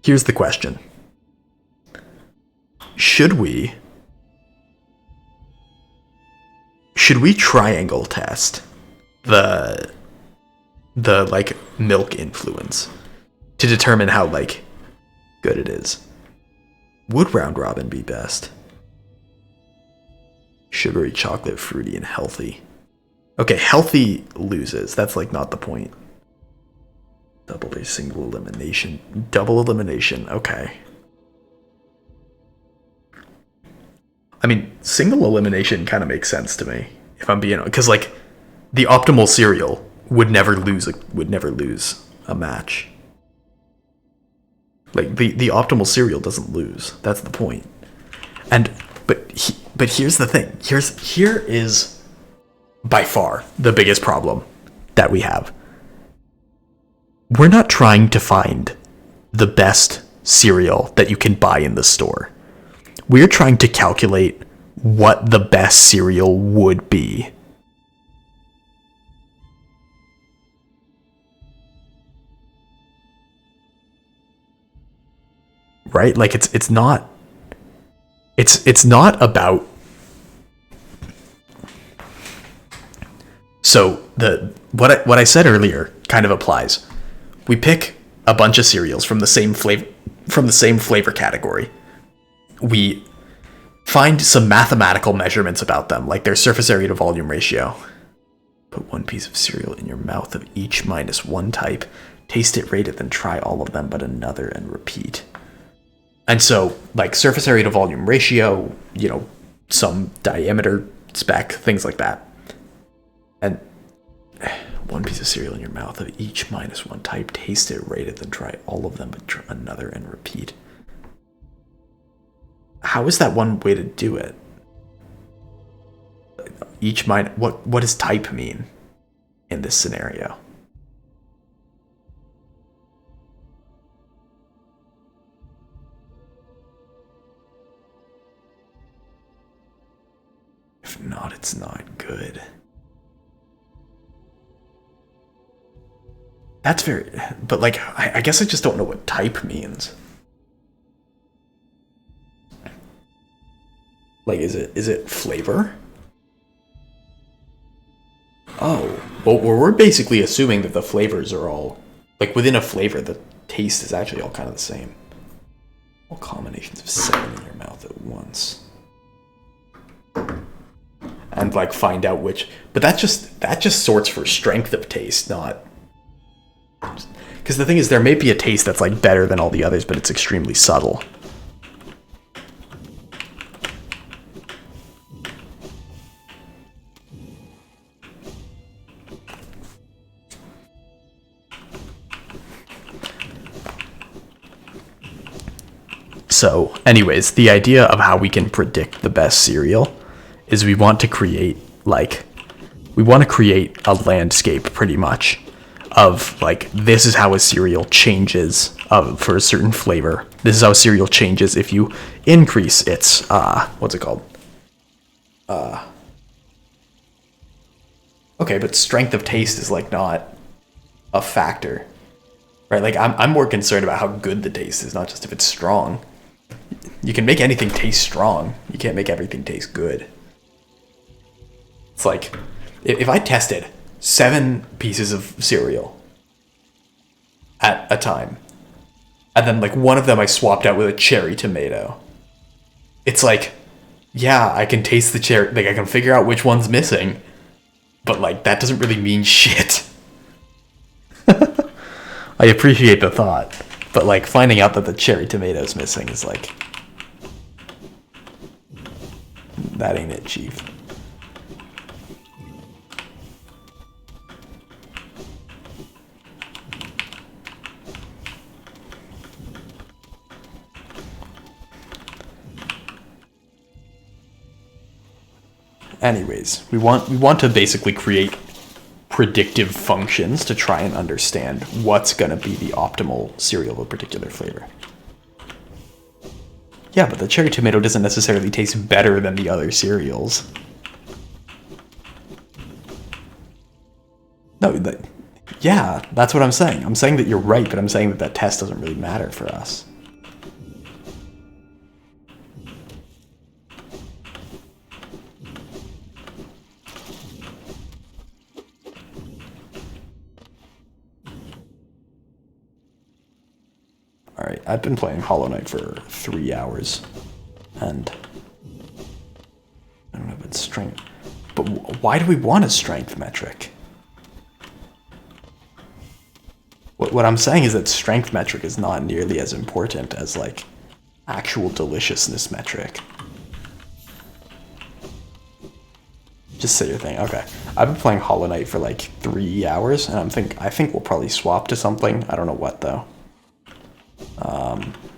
the question. Should we triangle test the like milk influence to determine how like good it is? Would round robin be best? Sugary, chocolate, fruity, and healthy. Okay, healthy loses. That's like not the point. Double a single elimination. Double elimination. Okay. I mean, single elimination kind of makes sense to me, if I'm being, because like the optimal cereal would never lose a match. Like the optimal cereal doesn't lose. That's the point. And but here's the thing. Here is by far the biggest problem that we have. We're not trying to find the best cereal that you can buy in the store. We're trying to calculate what the best cereal would be. Right? Like it's not about. So what I said earlier kind of applies. We pick a bunch of cereals from the same flavor category. We find some mathematical measurements about them, like their surface area to volume ratio. Put one piece of cereal in your mouth of each minus one type. Taste it, rate it, then try all of them but another and repeat. And so, like surface area to volume ratio, some diameter spec, things like that. And one piece of cereal in your mouth of each minus one type. Taste it, rate it, then try all of them, but try another and repeat. How is that one way to do it? What does type mean in this scenario? If not, it's not good. That's but like, I guess I just don't know what type means. Like, is it flavor? Oh, well, we're basically assuming that the flavors are all, like within a flavor, the taste is actually all kind of the same. All combinations of 7 in your mouth at once. And like find out which, but that just sorts for strength of taste, not, because the thing is, there may be a taste that's like better than all the others, but it's extremely subtle. So anyways, the idea of how we can predict the best cereal is we want to create a landscape pretty much of like, this is how a cereal changes for a certain flavor. This is how a cereal changes if you increase its what's it called? Okay, but strength of taste is like not a factor, right? Like I'm more concerned about how good the taste is, not just if it's strong. You can make anything taste strong. You can't make everything taste good. It's like, If I tested 7 pieces of cereal at a time, and then like one of them I swapped out with a cherry tomato, it's like, yeah, I can taste the cherry, like I can figure out which one's missing, but like that doesn't really mean shit. I appreciate the thought, but like finding out that the cherry tomato's missing is like, that ain't it, chief. Anyways, we want to basically create predictive functions to try and understand what's going to be the optimal cereal of a particular flavor. Yeah, but the cherry tomato doesn't necessarily taste better than the other cereals. No, yeah, that's what I'm saying. I'm saying that you're right, but I'm saying that that test doesn't really matter for us. Alright, I've been playing Hollow Knight for 3 hours, and I don't know if it's strength, but why do we want a strength metric? What I'm saying is that strength metric is not nearly as important as, like, actual deliciousness metric. Just say your thing. Okay. I've been playing Hollow Knight for, like, 3 hours, and I think we'll probably swap to something. I don't know what, though.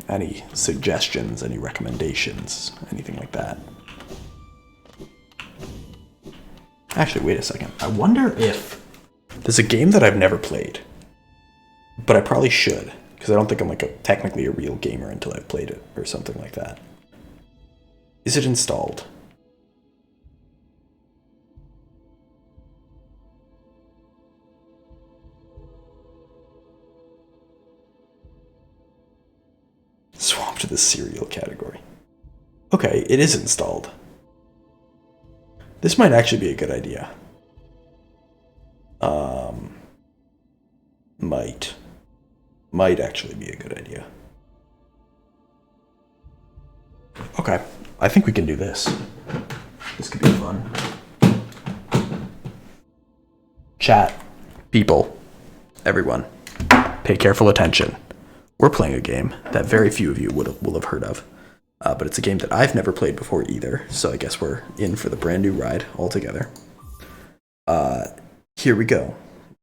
Any suggestions, any recommendations, anything like that? Actually, wait a second. I wonder if there's a game that I've never played, but I probably should, because I don't think I'm like technically a real gamer until I've played it or something like that. Is it installed? Swap to the cereal category. Okay, it is installed. This might actually be a good idea. Might actually be a good idea. Okay, I think we can do this. This could be fun. Chat, people, everyone, pay careful attention. We're playing a game that very few of you will have heard of, but it's a game that I've never played before either, so I guess we're in for the brand new ride altogether. Here we go.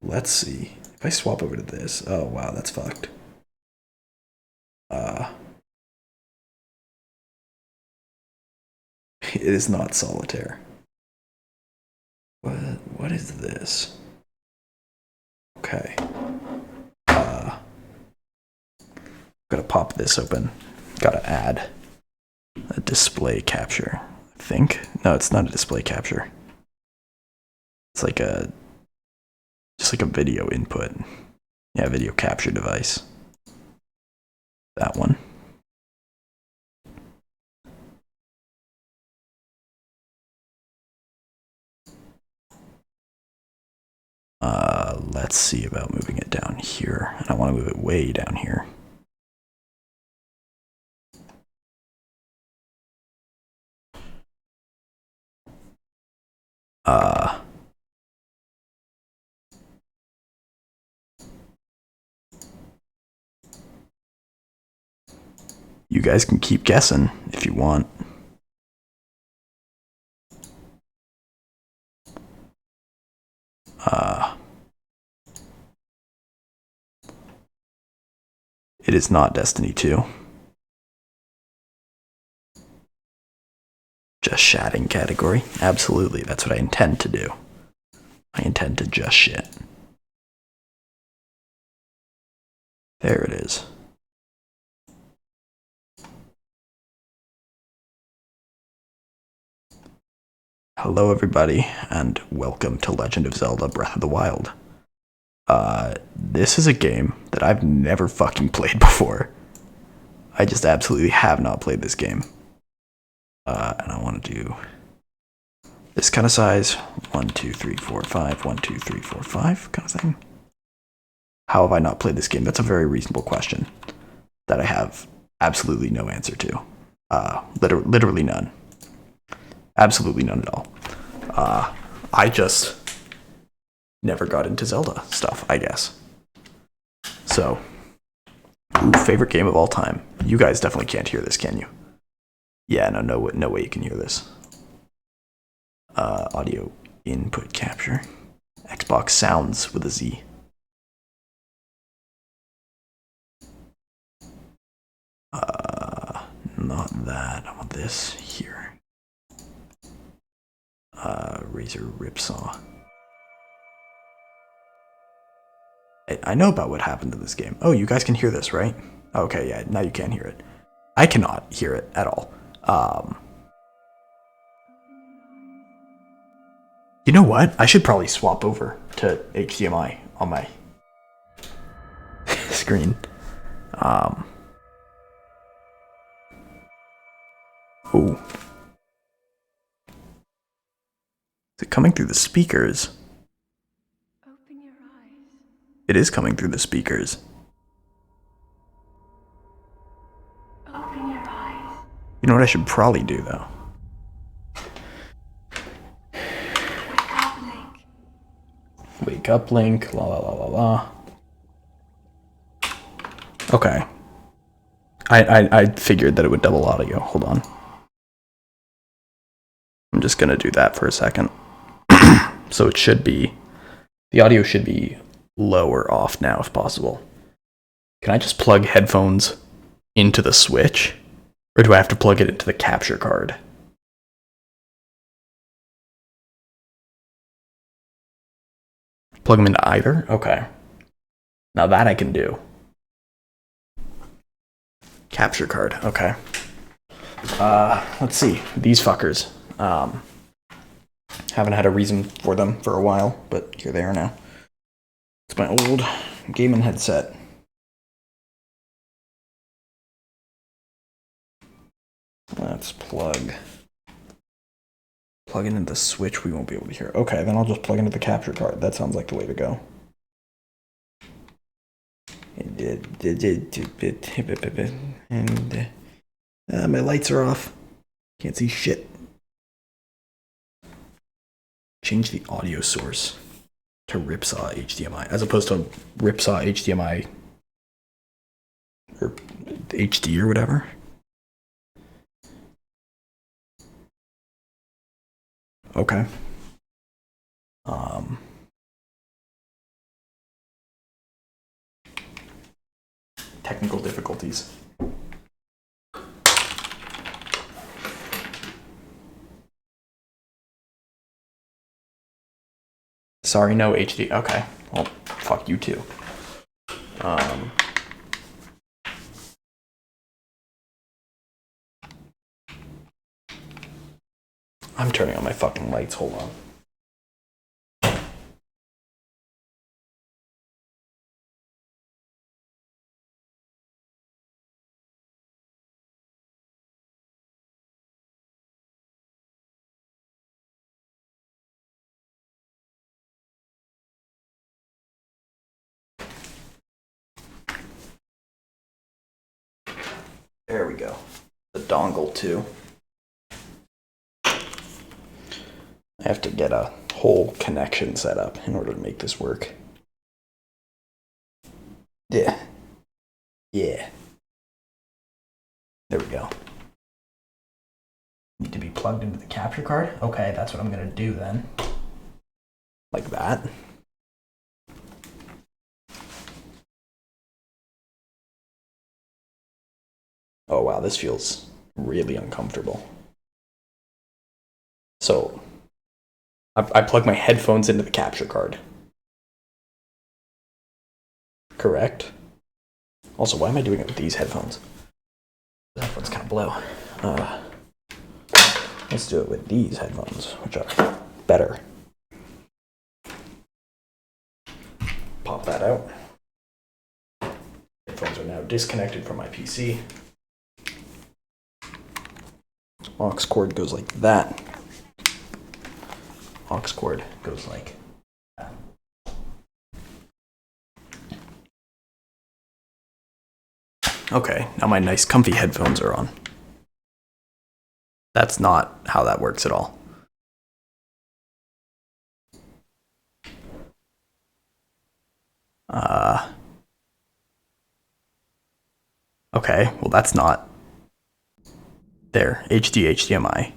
Let's see. If I swap over to this, oh wow, that's fucked. It is not solitaire. What is this? Okay. Gotta pop this open. Gotta add a display capture, I think. No, it's not a display capture. It's like just like a video input. Yeah, video capture device. That one. Let's see about moving it down here. And I want to move it way down here. You guys can keep guessing if you want. It is not Destiny 2. Just chatting category. Absolutely, that's what I intend to do. I intend to just shit. There it is. Hello everybody, and welcome to Legend of Zelda Breath of the Wild. This is a game that I've never fucking played before. I just absolutely have not played this game. And I want to do This kind of size, 1, 2, 3, 4, 5, 1, 2, 3, 4, 5 kind of thing. How have I not played this game? That's a very reasonable question that I have absolutely no answer to. Literally none. Absolutely none at all. I just never got into Zelda stuff, I guess. So, favorite game of all time. You guys definitely can't hear this, can you? Yeah, no way you can hear this. Audio input capture. Xbox sounds with a Z. Not that. I want this here. Razor Ripsaw. I know about what happened to this game. Oh, you guys can hear this, right? Okay, yeah, now you can hear it. I cannot hear it at all. You know what? I should probably swap over to HDMI on my screen. Ooh. Is it coming through the speakers? Open your eyes. It is coming through the speakers. Open your eyes. You know what I should probably do, though? Wake up, Link. Wake up, Link. La la la la la. Okay. I figured that it would double audio. Hold on. I'm just gonna do that for a second. So it should be, the audio should be lower off now if possible. Can I just plug headphones into the Switch? Or do I have to plug it into the capture card? Plug them into either? Okay. Now that I can do. Capture card, okay. Let's see, these fuckers. Haven't had a reason for them for a while, but here they are now. It's my old gaming headset. Let's plug it into the Switch. We won't be able to hear. Okay, then I'll just plug into the capture card. That sounds like the way to go. And my lights are off. Can't see shit. Change the audio source to Ripsaw HDMI as opposed to Ripsaw HDMI or HD or whatever. Okay. Technical difficulties. Sorry, no HD. Okay. Well, fuck you too. I'm turning on my fucking lights. Hold on. There we go. The dongle too. I have to get a whole connection set up in order to make this work. Yeah. Yeah. There we go. Need to be plugged into the capture card? Okay, that's what I'm gonna do then. Like that. Oh wow, this feels really uncomfortable. So, I plug my headphones into the capture card. Correct? Also, why am I doing it with these headphones? The headphones kind of blow. Let's do it with these headphones, which are better. Pop that out. Headphones are now disconnected from my PC. Aux cord goes like that. aux cord goes like. Okay, now my nice comfy headphones are on. That's not how that works at all. Okay, well that's not. There, HD HDMI.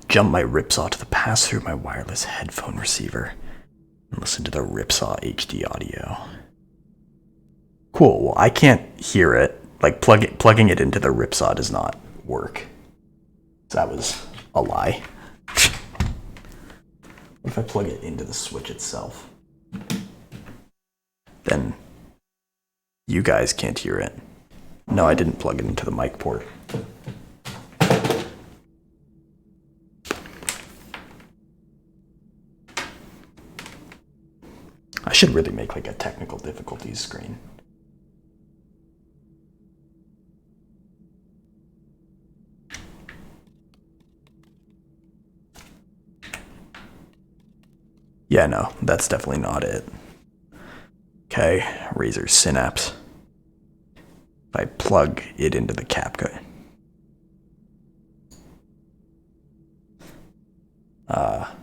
Jump my ripsaw to the pass through my wireless headphone receiver and listen to the ripsaw HD audio. Cool, well I can't hear it. Like plugging it into the ripsaw does not work. So that was a lie. What if I plug it into the switch itself? Then you guys can't hear it. No, I didn't plug it into the mic port. I should really make like a technical difficulties screen. Yeah, no, that's definitely not it. Okay, Razer Synapse. If I plug it into the CapCut.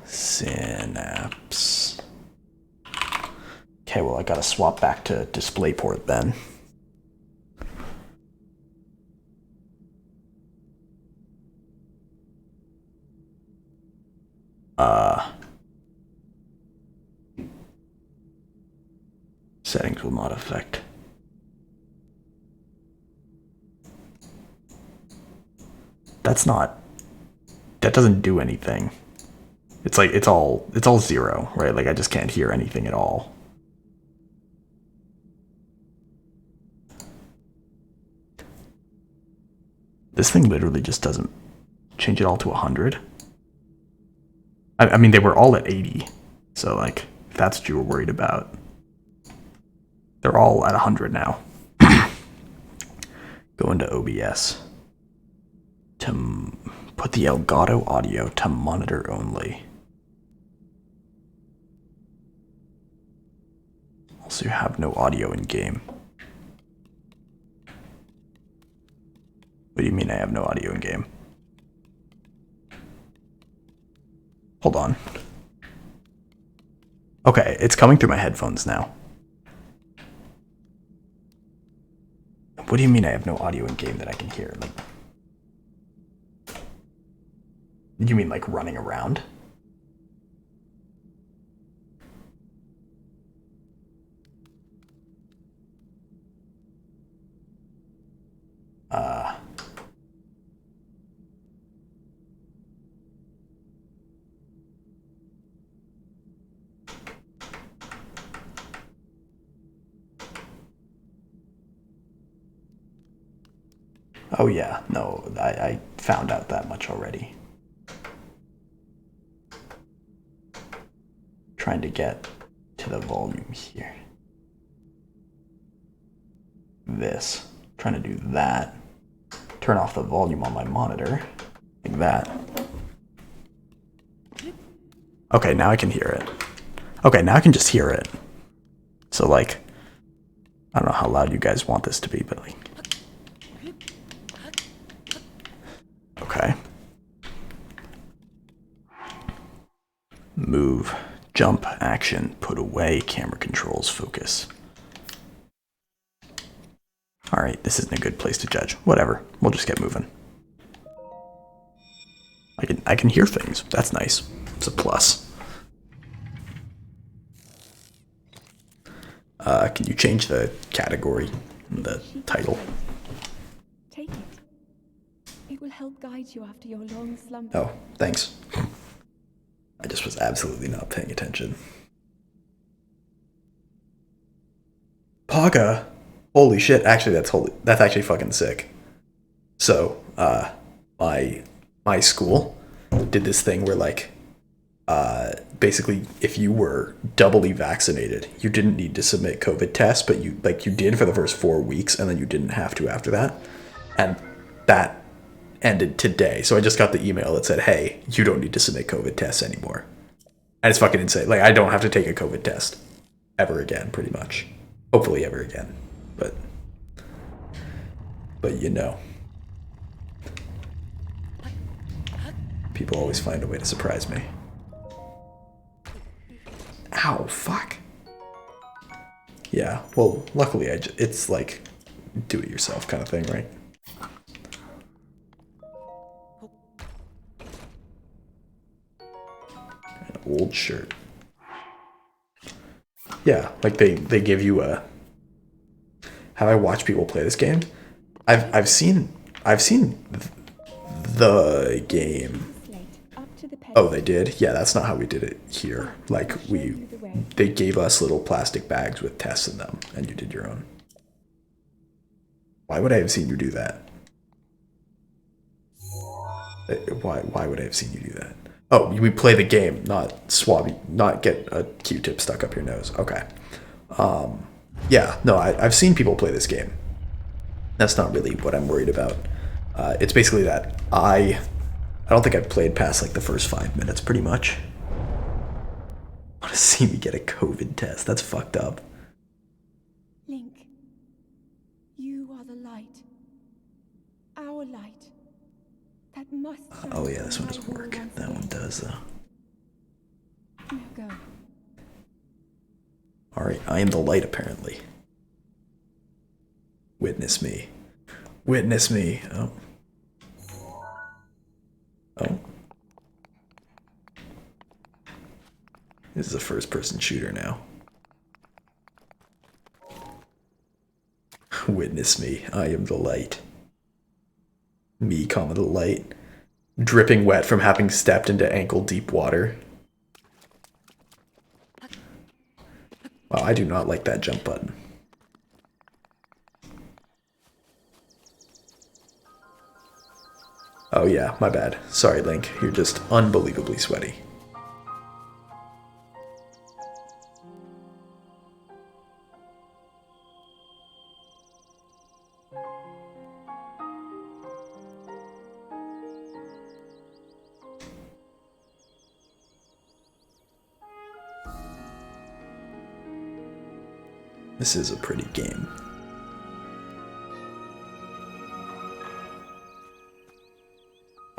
Synapse. Okay, well I gotta swap back to DisplayPort then. Settings will not affect. That's not. That doesn't do anything. It's like it's all zero, right? Like I just can't hear anything at all. This thing literally just doesn't change it all to 100. I mean, they were all at 80, so like if that's what you were worried about. They're all at 100 now. Go into OBS to put the Elgato audio to monitor only. Also, you have no audio in game. What do you mean I have no audio in game? Hold on. Okay, it's coming through my headphones now. What do you mean I have no audio in game that I can hear? Like, you mean like running around? Oh yeah, no, I found out that much already. Trying to get to the volume here. This. Trying to do that. Turn off the volume on my monitor. Like that. Okay, now I can hear it. Okay, now I can just hear it. So like, I don't know how loud you guys want this to be, but like. Okay. Move, jump, action, put away, camera controls, focus. Alright, this isn't a good place to judge. Whatever, we'll just get moving. I can hear things. That's nice. It's a plus. Can you change the category, the title? Take it. It will help guide you after your long slumber. Oh, thanks. I just was absolutely not paying attention. Paga? Holy shit, actually that's actually fucking sick. So, my school did this thing where like basically if you were doubly vaccinated, you didn't need to submit COVID tests, but you did for the first 4 weeks and then you didn't have to after that. And that ended today. So I just got the email that said, hey, you don't need to submit COVID tests anymore. And it's fucking insane. Like, I don't have to take a COVID test ever again, pretty much. Hopefully ever again. But you know. People always find a way to surprise me. Ow, fuck. Yeah, well, luckily it's like do-it-yourself kind of thing, right? An old shirt. Yeah, like they give you a... Have I watched people play this game? I've seen the game. Oh, they did? Yeah, that's not how we did it here. Like, they gave us little plastic bags with tests in them, and you did your own. Why would I have seen you do that? Why would I have seen you do that? Oh, we play the game, not get a Q-tip stuck up your nose. Okay. Yeah, no, I've seen people play this game. That's not really what I'm worried about. It's basically that I don't think I've played past like the first 5 minutes pretty much. I want to see me get a COVID test. That's fucked up. Link, you are the light. Our light. That must shine. Oh yeah, this one my doesn't world work. once That one again. does though. Now go. Alright, I am the light apparently. Witness me. Witness me. Oh. Oh. This is a first-person shooter now. Witness me. I am the light. Me, comma, the light. Dripping wet from having stepped into ankle-deep water. Wow, I do not like that jump button. Oh yeah, my bad. Sorry, Link. You're just unbelievably sweaty. This is a pretty game.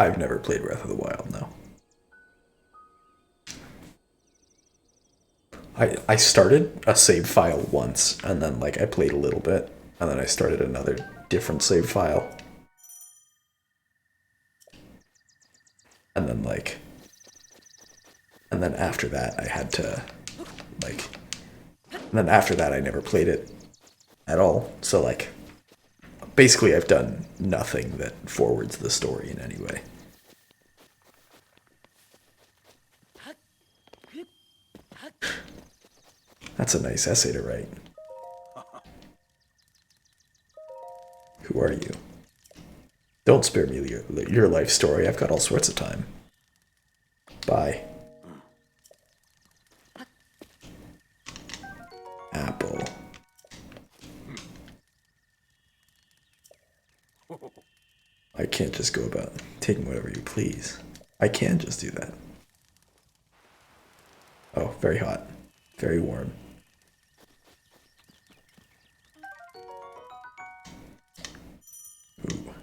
I've never played Breath of the Wild, no. I started a save file once, and then like I played a little bit, and then I started another different save file. And then after that I had to and then after that I never played it at all. So like basically I've done nothing that forwards the story in any way. That's a nice essay to write. Who are you? Don't spare me your life story. I've got all sorts of time. Bye. Apple. I can't just go about taking whatever you please. I can just do that. Oh, very hot. Very warm. Ooh.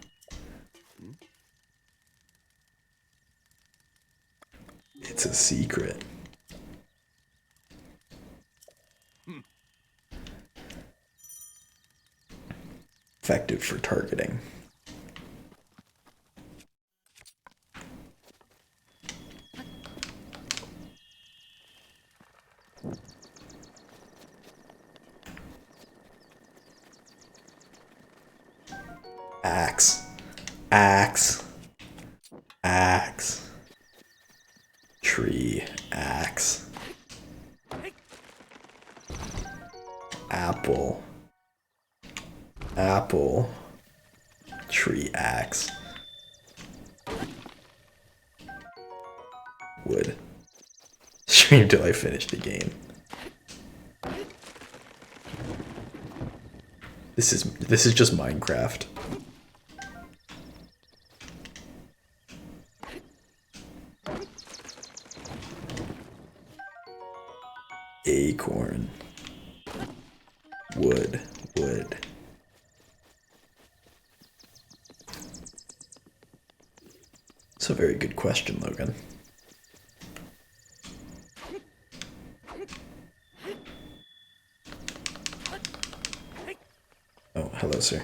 It's a secret. Effective for targeting. Axe. Axe. Axe. Tree. Axe. Apple. Apple. Tree. Axe. Wood. Stream till I finish the game. This is just Minecraft. It's a very good question, Logan. Oh, hello, sir.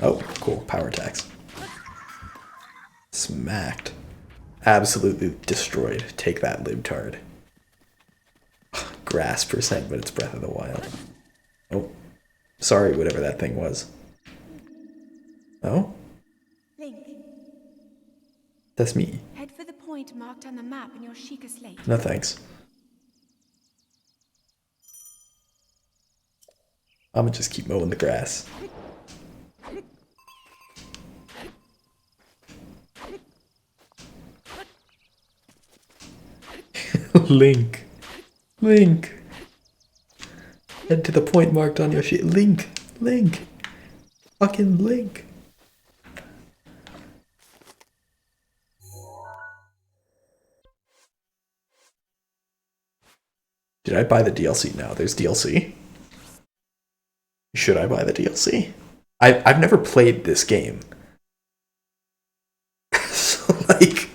Oh, cool. Power attacks. Smacked. Absolutely destroyed. Take that, libtard. Grass percent, but it's Breath of the Wild. Oh. Sorry, whatever that thing was. Oh? Link, That's me. head for the point marked on the map in your Sheikah slate. No thanks. I'm gonna just keep mowing the grass. Link. Link. Head to the point marked on your sheet. Link. Link. Fucking Link. Did I buy the DLC now? There's DLC. Should I buy the DLC? I've never played this game. So, like...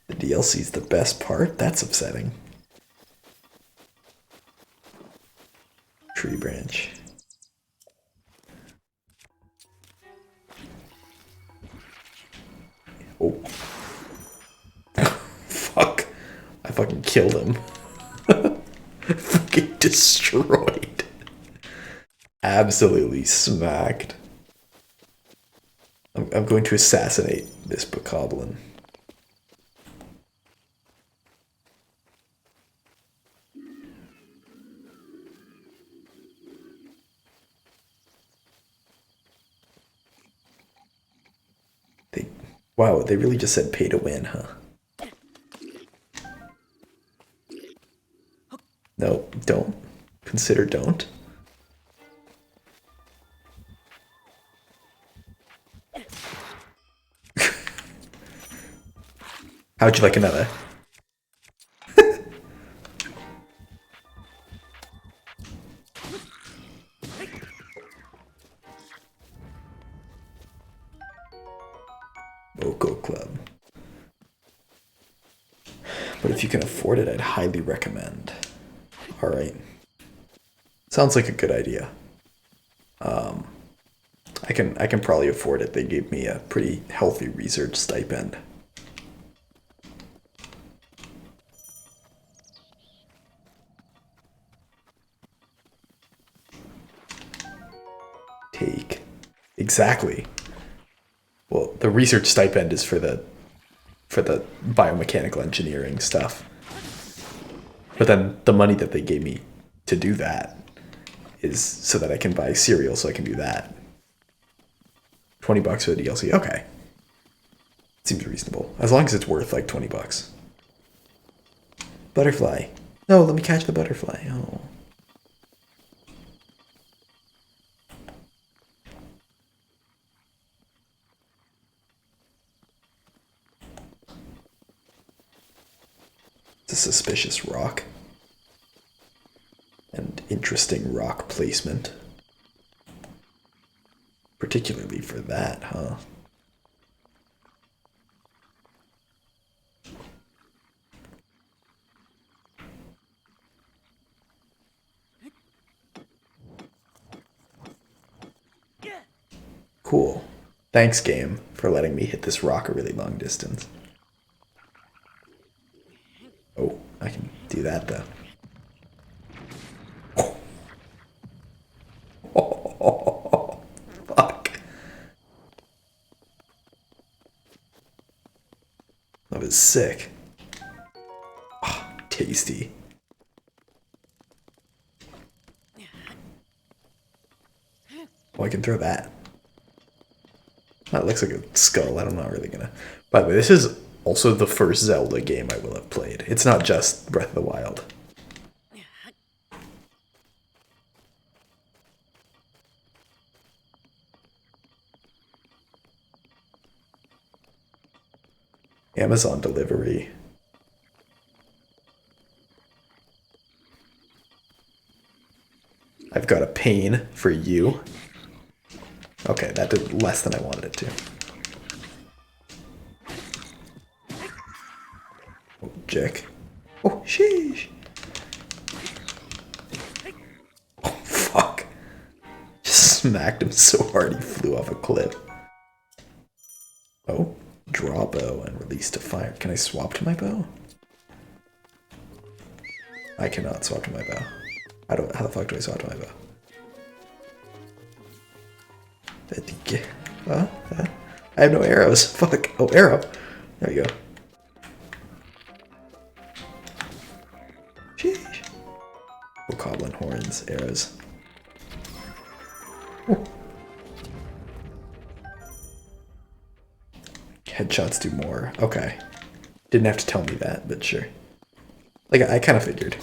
The DLC's the best part? That's upsetting. Tree branch. Oh. Fuck. I fucking killed him. Fucking destroyed. Absolutely smacked. I'm going to assassinate this bokoblin. Wow, they really just said pay to win, huh? No, don't. Consider don't. How'd you like another? Vocal Club. But if you can afford it, I'd highly recommend. Alright. Sounds like a good idea. I can probably afford it. They gave me a pretty healthy research stipend. Take. Exactly. Well, the research stipend is for the biomechanical engineering stuff. But then the money that they gave me to do that is so that I can buy cereal so I can do that. $20 for the DLC. Okay. Seems reasonable. As long as it's worth like $20. Butterfly. No, let me catch the butterfly. Oh. It's a suspicious rock. And interesting rock placement. Particularly for that, huh? Cool. Thanks, game, for letting me hit this rock a really long distance. Oh, I can do that, though. Oh, fuck. That was sick. Oh, tasty. Oh, I can throw that. That looks like a skull. I'm not really gonna... By the way, this is also the first Zelda game I will have played. It's not just Breath of the Wild. Amazon delivery. pain for you. Okay, that did less than I wanted it to. Oh, Jack. Oh, sheesh. Oh, fuck. Just smacked him so hard he flew off a cliff. Oh, draw bow and release to fire. Can I swap to my bow? I cannot swap to my bow. How the fuck do I swap to my bow? I have no arrows. Fuck. Oh, arrow. There you go. Sheesh. Oh, goblin horns, arrows. Ooh. Headshots do more. Okay. Didn't have to tell me that, but sure. Like, I kind of figured.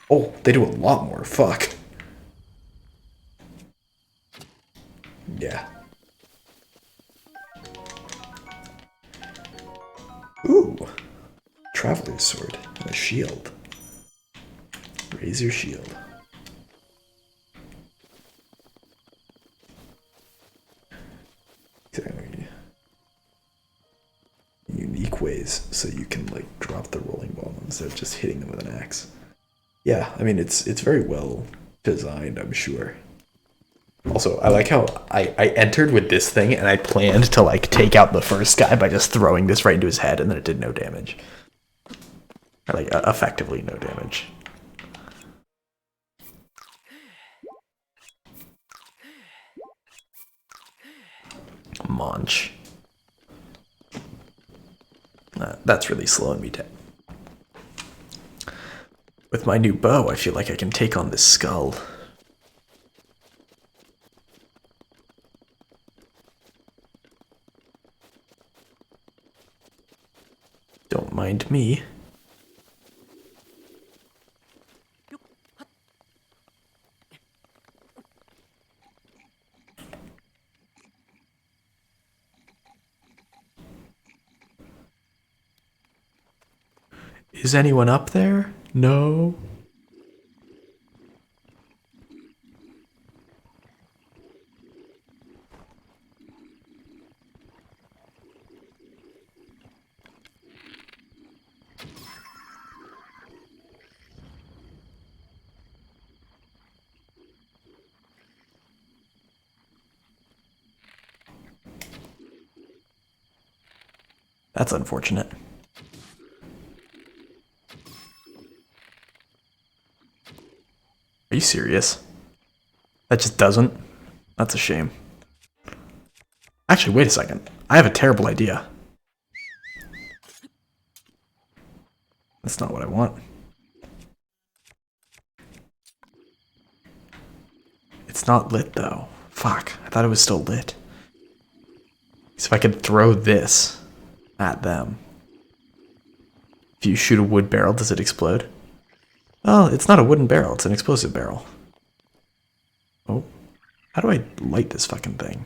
Oh, they do a lot more. Fuck. Yeah. Ooh. Traveler's sword and a shield. Raise your shield. Unique ways so you can like drop the rolling ball instead of just hitting them with an axe. Yeah, I mean it's very well designed, I'm sure. Also, I like how I entered with this thing and I planned to like take out the first guy by just throwing this right into his head and then it did no damage. Or like effectively no damage. Munch. That's really slowing me down. With my new bow, I feel like I can take on this skull. Don't mind me. Is anyone up there? No. That's unfortunate. Are you serious? That just doesn't? That's a shame. Actually, wait a second. I have a terrible idea. That's not what I want. It's not lit though. Fuck, I thought it was still lit. So if I could throw this at them. If you shoot a wood barrel, does it explode? Oh, it's not a wooden barrel, it's an explosive barrel. Oh, how do I light this fucking thing?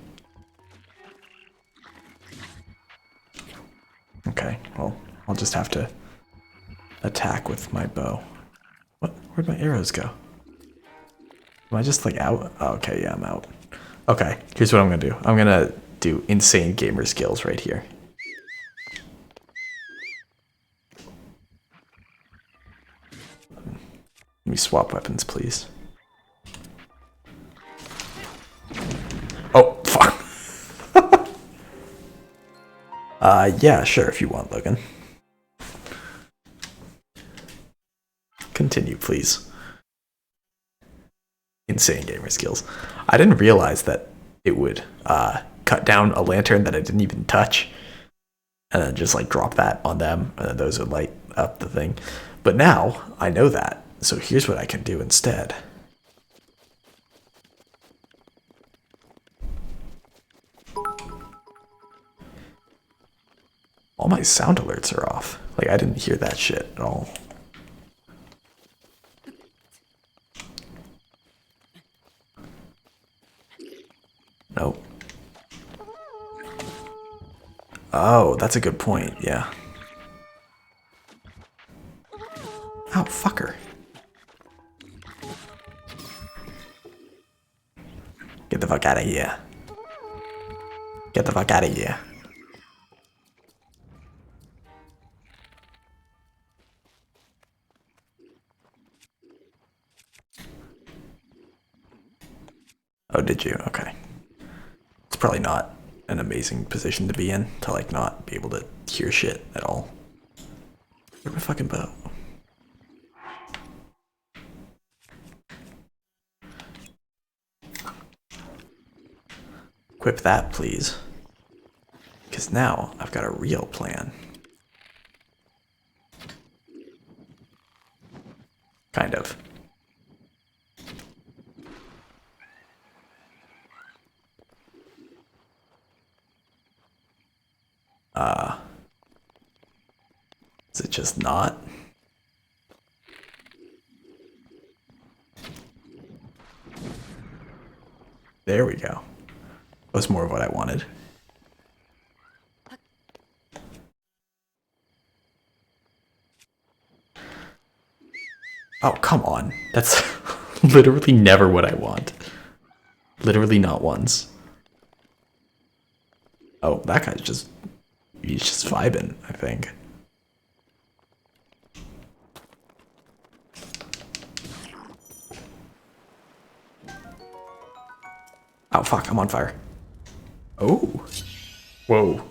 Okay, well, I'll just have to attack with my bow. What? Where'd my arrows go? Am I just like out? Oh, okay, yeah, I'm out. Okay, here's what I'm gonna do. I'm gonna do insane gamer skills right here. Let me swap weapons, please. Oh, fuck. Yeah, sure, if you want, Logan. Continue, please. Insane gamer skills. I didn't realize that it would cut down a lantern that I didn't even touch and then just like drop that on them and then those would light up the thing. But now I know that. So here's what I can do instead. All my sound alerts are off. Like I didn't hear that shit at all. Nope. Oh, that's a good point, yeah. Oh, fucker. Get the fuck out of here. Get the fuck out of here. Oh, did you? Okay. It's probably not an amazing position to be in, to like not be able to hear shit at all. Where's my fucking bow? Equip that, please. Because now I've got a real plan. Kind of. Is it just not? There we go. That's more of what I wanted. Oh, come on. That's literally never what I want. Literally not once. Oh, that guy's just... he's just vibing, I think. Oh, fuck, I'm on fire. Oh. Whoa.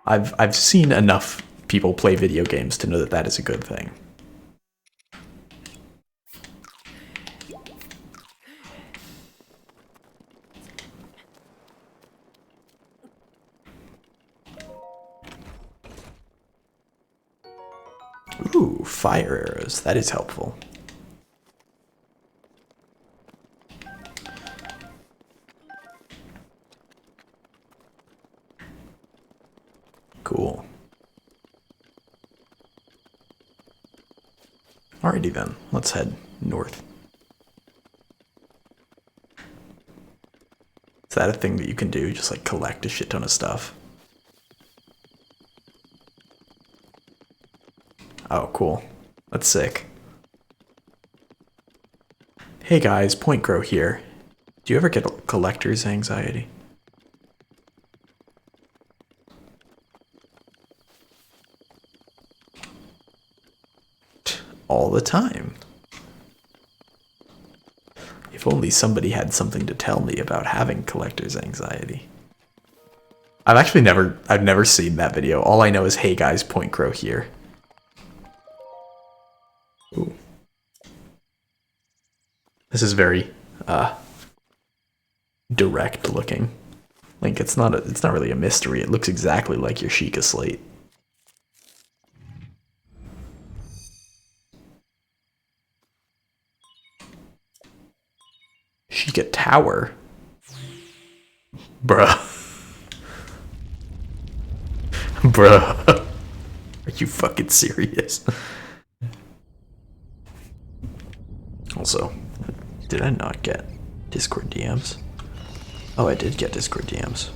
I've seen enough people play video games to know that that is a good thing. Ooh, fire arrows. That is helpful. Cool. Alrighty then, let's head north. Is that a thing that you can do? Just like collect a shit ton of stuff? Oh, cool. That's sick. Hey guys, Point Grow here. Do you ever get collector's anxiety? All the time. If only somebody had something to tell me about having collector's anxiety. I've never seen that video. All I know is, hey guys, Point Grow here. Ooh. This is very direct looking. Like it's not really a mystery. It looks exactly like your Sheikah slate. Sheikah Tower? Bruh. Bruh. Are you fucking serious? Also, did I not get Discord DMs? Oh, I did get Discord DMs.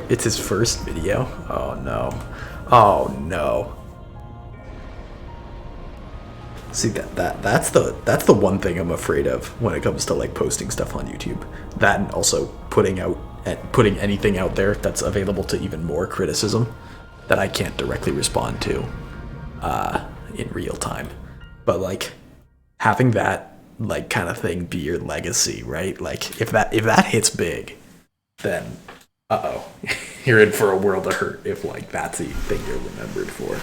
It's his first video? Oh no. Oh no. See that's the one thing I'm afraid of when it comes to like posting stuff on YouTube. That and also putting anything out there that's available to even more criticism that I can't directly respond to in real time. But like having that like kind of thing be your legacy, right? Like if that hits big, then uh-oh. You're in for a world of hurt if like that's the thing you're remembered for.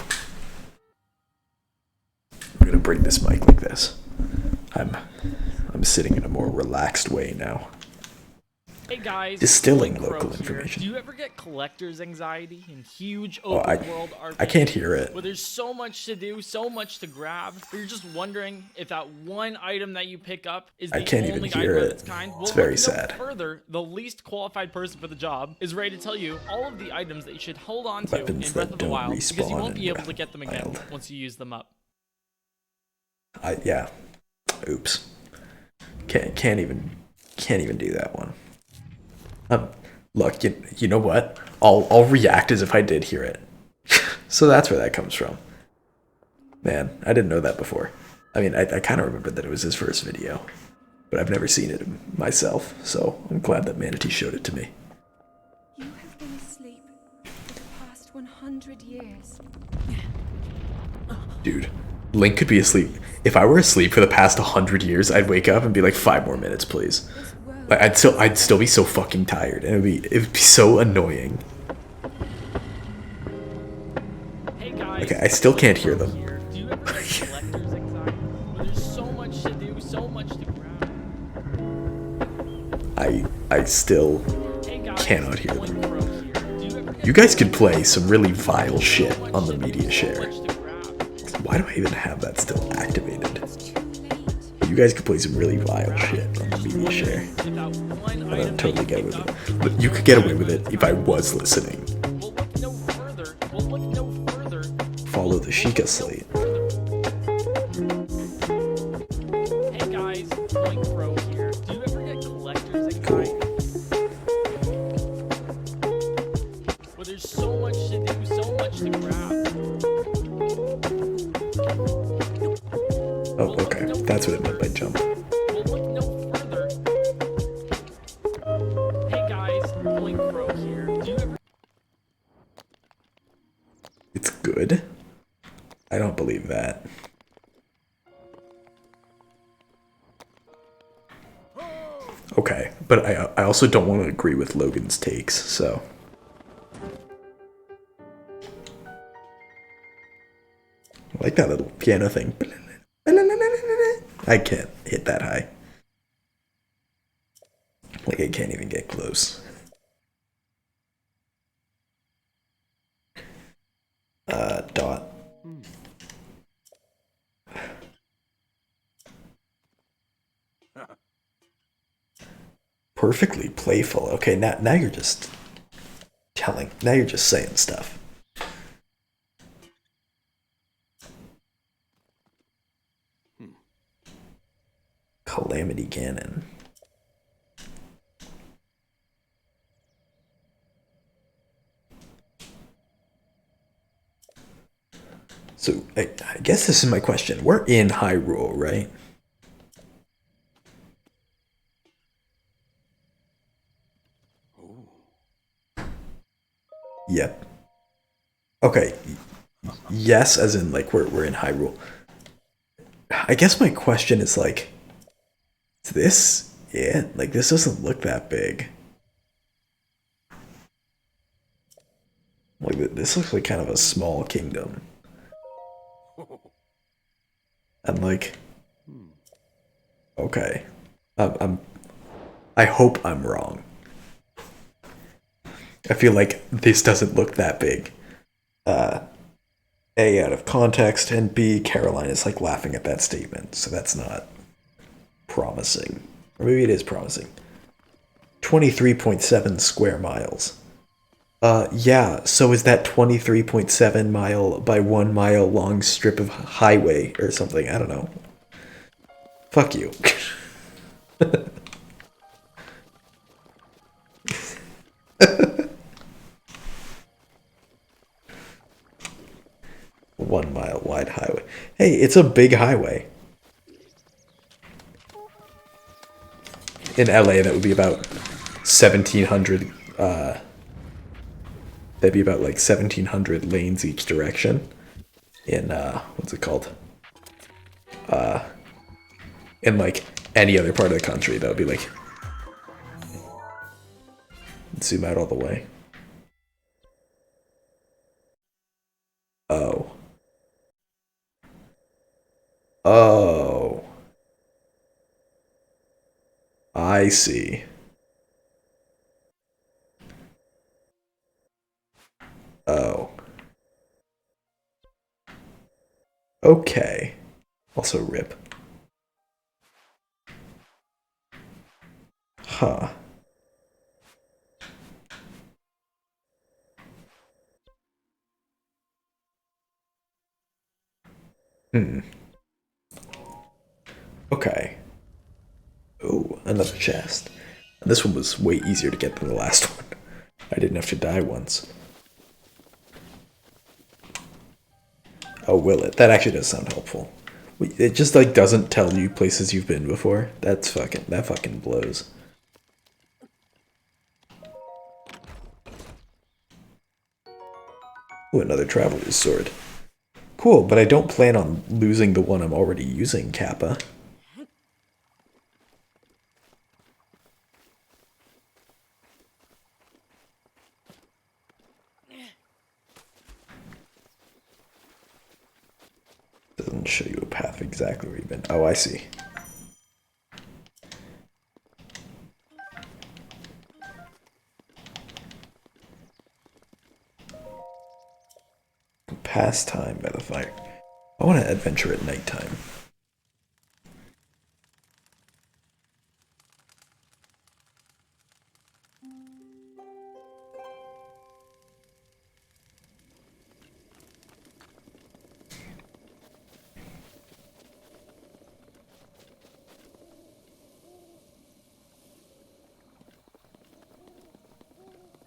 I'm gonna bring this mic like this. I'm sitting in a more relaxed way now. Hey guys, Distilling Crow local here. information. Do you ever get collector's anxiety in huge open world RPGs? I can't hear it. Where there's so much to do, so much to grab, but you're just wondering if that one item that you pick up is the only item of its kind? It's very sad. Further, the least qualified person for the job is ready to tell you all of the items that you should hold on to in Breath of the Wild, because you won't be able to get them again once you use them up. Yeah. Oops. Can't even do that one. Look, you know what? I'll react as if I did hear it. So that's where that comes from. Man, I didn't know that before. I mean, I kind of remembered that it was his first video, but I've never seen it myself, so I'm glad that Manatee showed it to me. You have been asleep for the past 100 years. Dude, Link could be asleep. If I were asleep for the past 100 years, I'd wake up and be like, 5 more minutes, please. Like, I'd still be so fucking tired, and it'd be so annoying. Hey guys, Okay, I still can't hear them. here. Do you ever get collector's anxiety? Well, there's so much to do, so much to grab. I still Hey guys, cannot hear Owen them. Crow here. Do you ever get You guys could play some really vile shit on the media so share. much to grab? Why do I even have that still activated? It's too late. You guys could play some really vile shit on the media share. If that one And item I'd totally that get you away with picked it. up, But you could get away with it if I was listening. we'll look no further. We'll look no further. Follow the Sheikah slate. Hey guys, Owen Crow here. Do you ever get collector's Cool. anxiety? Well, there's so much to do, so much to grab. Oh, okay. That's what it meant by jump. We'll look no further. Hey guys, Owen Crow here. Do you ever It's good? I don't believe that. Okay, but I also don't want to agree with Logan's takes, so. I like that little piano thing. I can't hit that high. Like, I can't even get close. Dot. Perfectly playful. Okay, now you're just telling. Now you're just saying stuff. Calamity Ganon. So I guess this is my question. We're in Hyrule, right? Yep. Okay. Yes, as in like we're in Hyrule. I guess my question is like, is this it? Like this doesn't look that big. Like this looks like kind of a small kingdom. And like, okay, I hope I'm wrong. I feel like this doesn't look that big. A, out of context, and B, Caroline is like laughing at that statement, so that's not promising. Or maybe it is promising. 23.7 square miles. Yeah, so is that 23.7 mile by 1 mile long strip of highway or something? I don't know. Fuck you. 1 mile wide highway. Hey, it's a big highway. In LA, that would be about 1,700. That'd be about like 1,700 lanes each direction. In what's it called? In like any other part of the country, that would be like. Zoom out all the way. Oh. Oh. I see. Oh. Okay. Also rip. Huh. Okay. Oh, another chest. And this one was way easier to get than the last one. I didn't have to die once. Oh, will it? That actually does sound helpful. It just like doesn't tell you places you've been before. That fucking blows. Ooh, another traveler's sword. Cool, but I don't plan on losing the one I'm already using, Kappa. Doesn't show you a path exactly where you've been. Oh, I see. Pass time by the fire. I want to adventure at nighttime.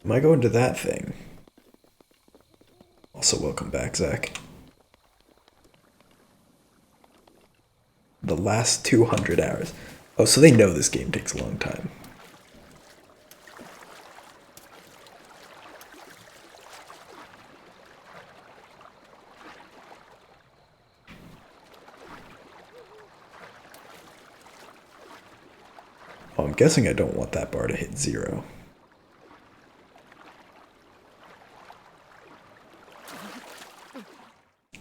Am I going to that thing? Also, welcome back, Zach. The last 200 hours. Oh, so they know this game takes a long time. Oh, I'm guessing I don't want that bar to hit 0.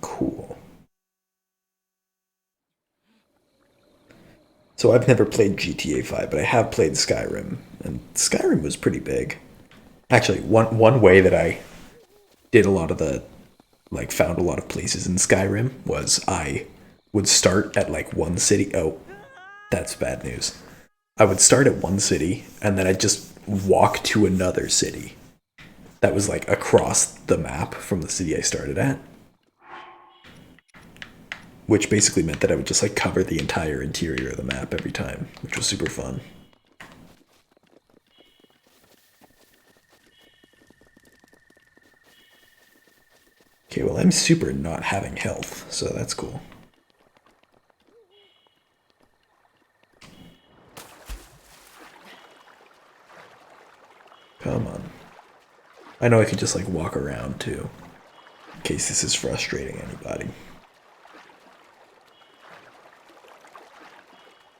Cool. So I've never played GTA 5, but I have played Skyrim, and Skyrim was pretty big. Actually, one way that I did a lot of the, like, found a lot of places in Skyrim was I would start at, like, one city. Oh, that's bad news. I would start at one city, and then I'd just walk to another city that was, like, across the map from the city I started at. Which basically meant that I would just, like, cover the entire interior of the map every time, which was super fun. Okay, well, I'm super not having health, so that's cool. Come on. I know I can just, like, walk around, too. In case this is frustrating anybody.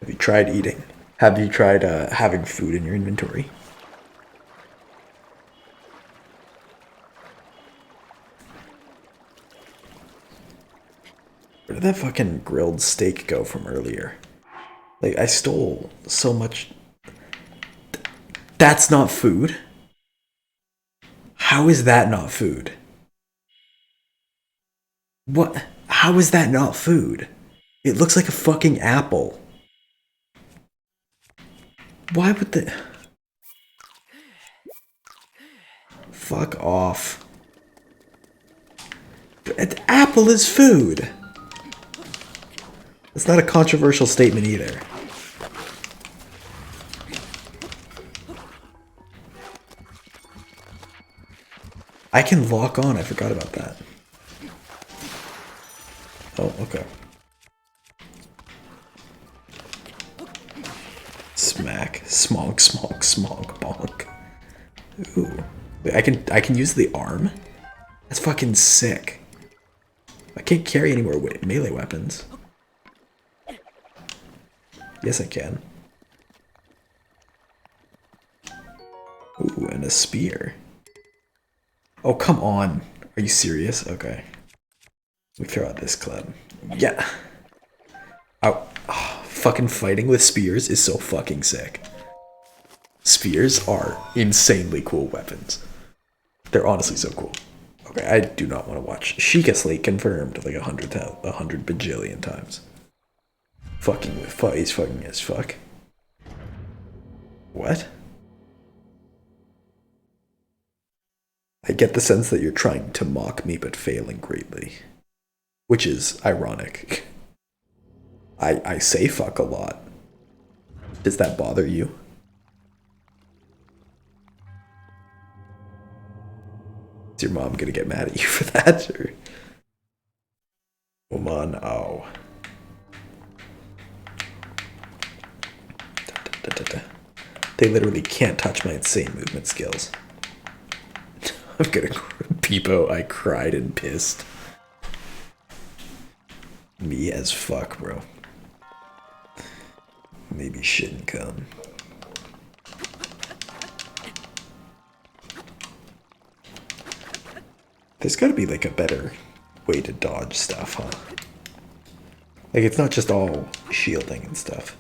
Have you tried eating? Have you tried having food in your inventory? Where did that fucking grilled steak go from earlier? Like, I stole so much. That's not food? How is that not food? What? How is that not food? It looks like a fucking apple. Why would the... Fuck off. An apple is food. It's not a controversial statement either. I can lock on. I forgot about that. Oh, okay. Smack. Smog, smog, smog, bonk. Ooh. Wait, I can use the arm? That's fucking sick. I can't carry any more melee weapons. Yes, I can. Ooh, and a spear. Oh, come on. Are you serious? Okay. We throw out this club. Yeah. Oh, fucking fighting with spears is so fucking sick. Spears are insanely cool weapons. They're honestly so cool. Okay, I do not want to watch Sheikah Slate confirmed like 100 bajillion times. Fucking with he's fucking as fuck. What? I get the sense that you're trying to mock me but failing greatly. Which is ironic. I say fuck a lot. Does that bother you? your mom gonna get mad at you for that? Or... Woman, oh. They literally can't touch my insane movement skills. I'm gonna Peepo, I cried and pissed. Me as fuck, bro. Maybe shouldn't come. There's gotta be like a better way to dodge stuff, huh? Like it's not just all shielding and stuff.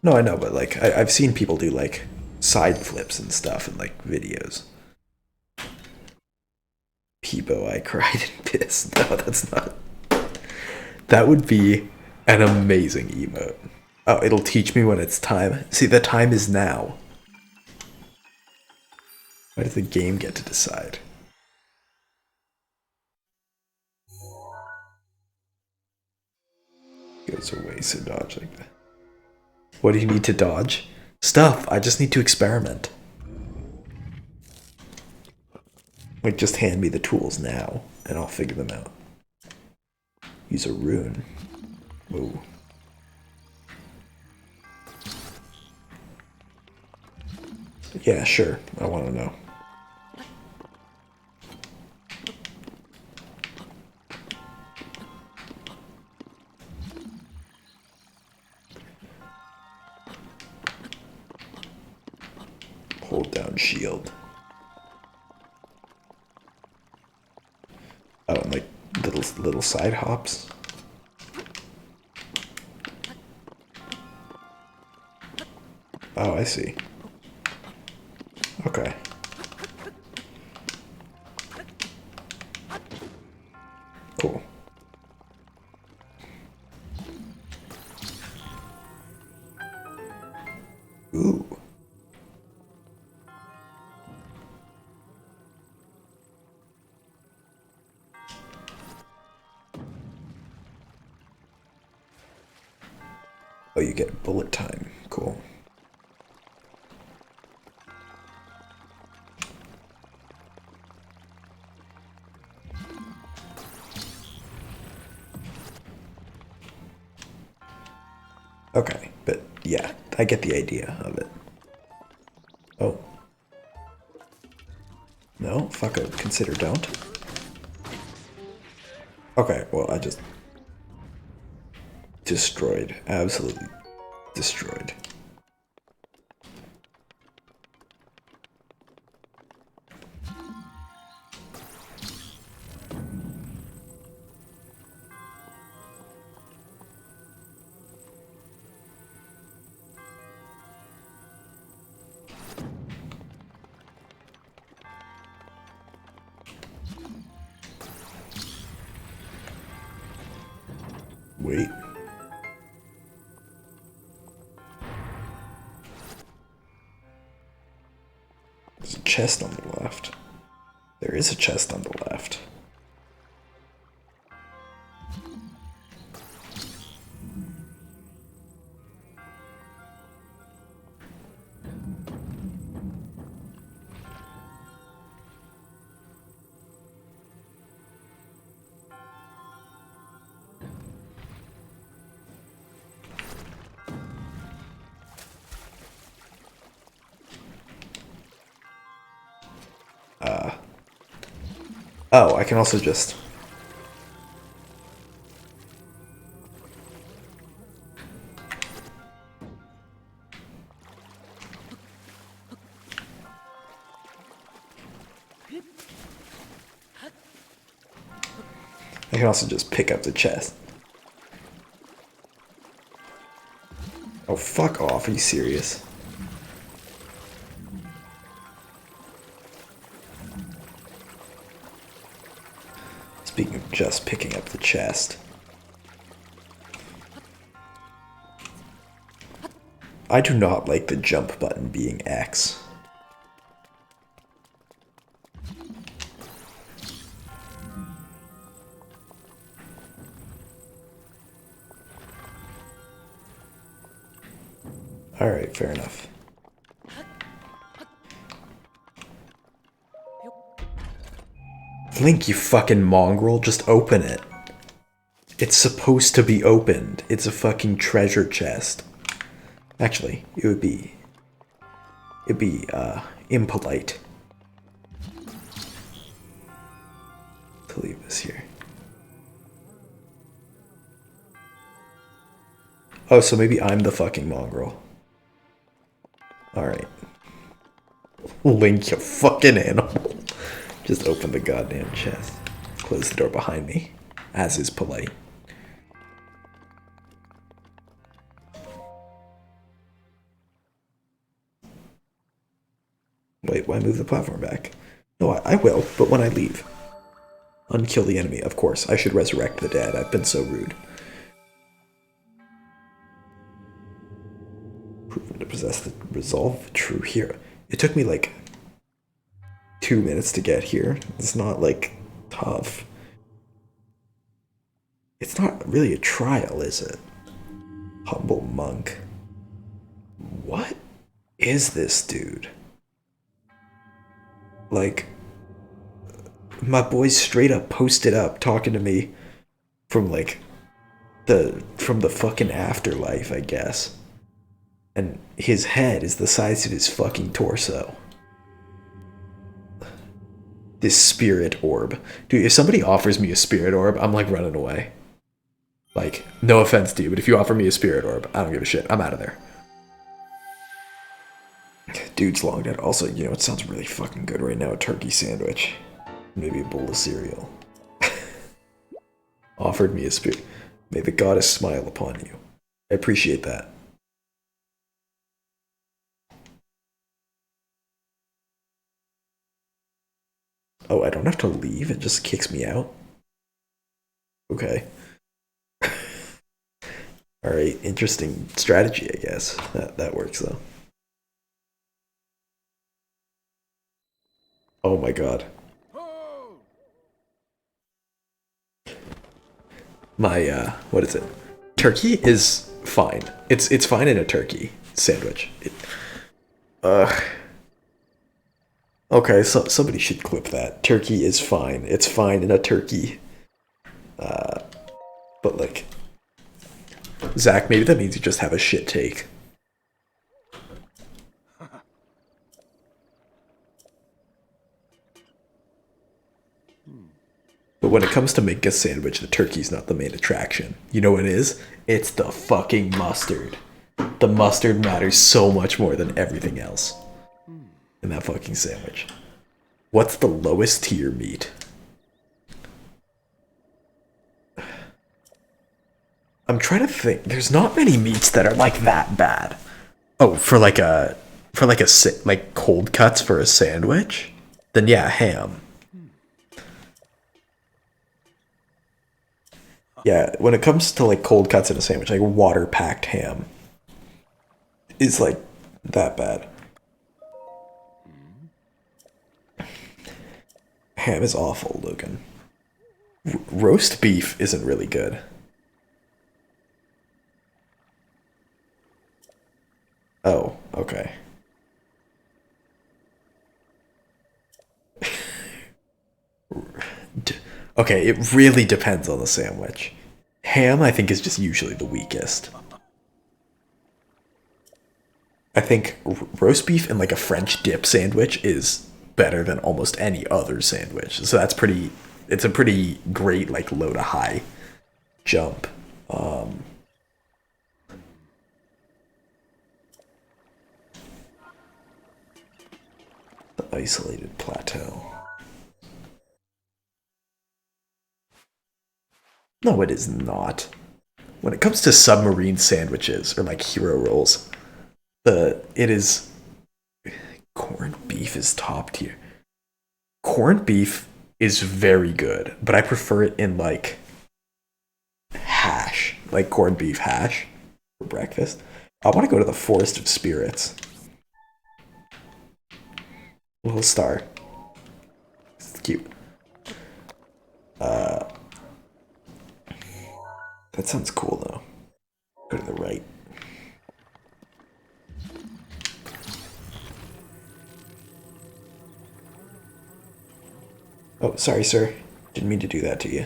No, I know, but like I've seen people do like side flips and stuff in like videos. Peepo, I cried and pissed. No, that's not. That would be an amazing emote. Oh, it'll teach me when it's time. See, the time is now. Why does the game get to decide? Goes away, so dodge like that. What do you need to dodge? Stuff. I just need to experiment. Like, just hand me the tools now, and I'll figure them out. Use a rune. Whoa. Yeah, sure. I want to know. Hold down shield. Oh, and like little side hops. Oh, I see. Okay. Cool. Ooh. Oh, you get bullet time. Cool. Okay, but yeah, I get the idea of it. Oh. No, fuck it, consider don't. Okay, well, I just destroyed, absolutely destroyed. Wait. There's a chest on the left. There is a chest on the left. Oh, I can also just... I can also just pick up the chest. Oh, fuck off. Are you serious? Speaking of just picking up the chest. I do not like the jump button being X. Alright, fair enough. Link, you fucking mongrel, just open it. It's supposed to be opened. It's a fucking treasure chest. Actually, it'd be impolite to leave this here. Oh, so maybe I'm the fucking mongrel. Alright. Link, you fucking animal. Just open the goddamn chest. Close the door behind me, as is polite. Wait, why move the platform back? No, I will, but when I leave. Unkill the enemy, of course. I should resurrect the dead. I've been so rude. Proven to possess the resolve of a true hero. It took me like 2 minutes to get here. It's not like tough. It's not really a trial, is it? Humble monk. What is this dude? Like, my boy's straight up posted up talking to me from like from the fucking afterlife, I guess. And his head is the size of his fucking torso. This spirit orb. Dude, if somebody offers me a spirit orb, I'm like running away. Like, no offense to you, but if you offer me a spirit orb, I don't give a shit. I'm out of there. Dude's long dead. Also, you know, it sounds really fucking good right now, a turkey sandwich. Maybe a bowl of cereal. Offered me a spirit. May the goddess smile upon you. I appreciate that. Oh, I don't have to leave? It just kicks me out? Okay. Alright, interesting strategy, I guess. That works, though. Oh my god. My, what is it? Turkey is fine. It's fine in a turkey sandwich. Okay, so somebody should clip that. Turkey is fine. It's fine in a turkey. But like, Zach, maybe that means you just have a shit take. But when it comes to making a sandwich, the turkey's not the main attraction. You know what it is? It's the fucking mustard. The mustard matters so much more than everything else in that fucking sandwich. What's the lowest tier meat? I'm trying to think. There's not many meats that are like that bad. Oh, for like cold cuts for a sandwich? Then yeah, ham. Yeah, when it comes to like cold cuts in a sandwich, like water packed ham is like that bad. Ham is awful, Logan. Roast beef isn't really good. Oh, okay. Okay, it really depends on the sandwich. Ham, I think, is just usually the weakest. I think roast beef and like a French dip sandwich is better than almost any other sandwich. So that's pretty, it's a pretty great like low to high jump. The isolated plateau. No, it is not. When it comes to submarine sandwiches or like hero rolls, it is corned beef is top tier. Corned beef is very good, but I prefer it in like hash, like corned beef hash for breakfast. I want to go to the Forest of Spirits. Little star. It's cute. That sounds cool though. Go to the right. Oh, sorry, sir. Didn't mean to do that to you.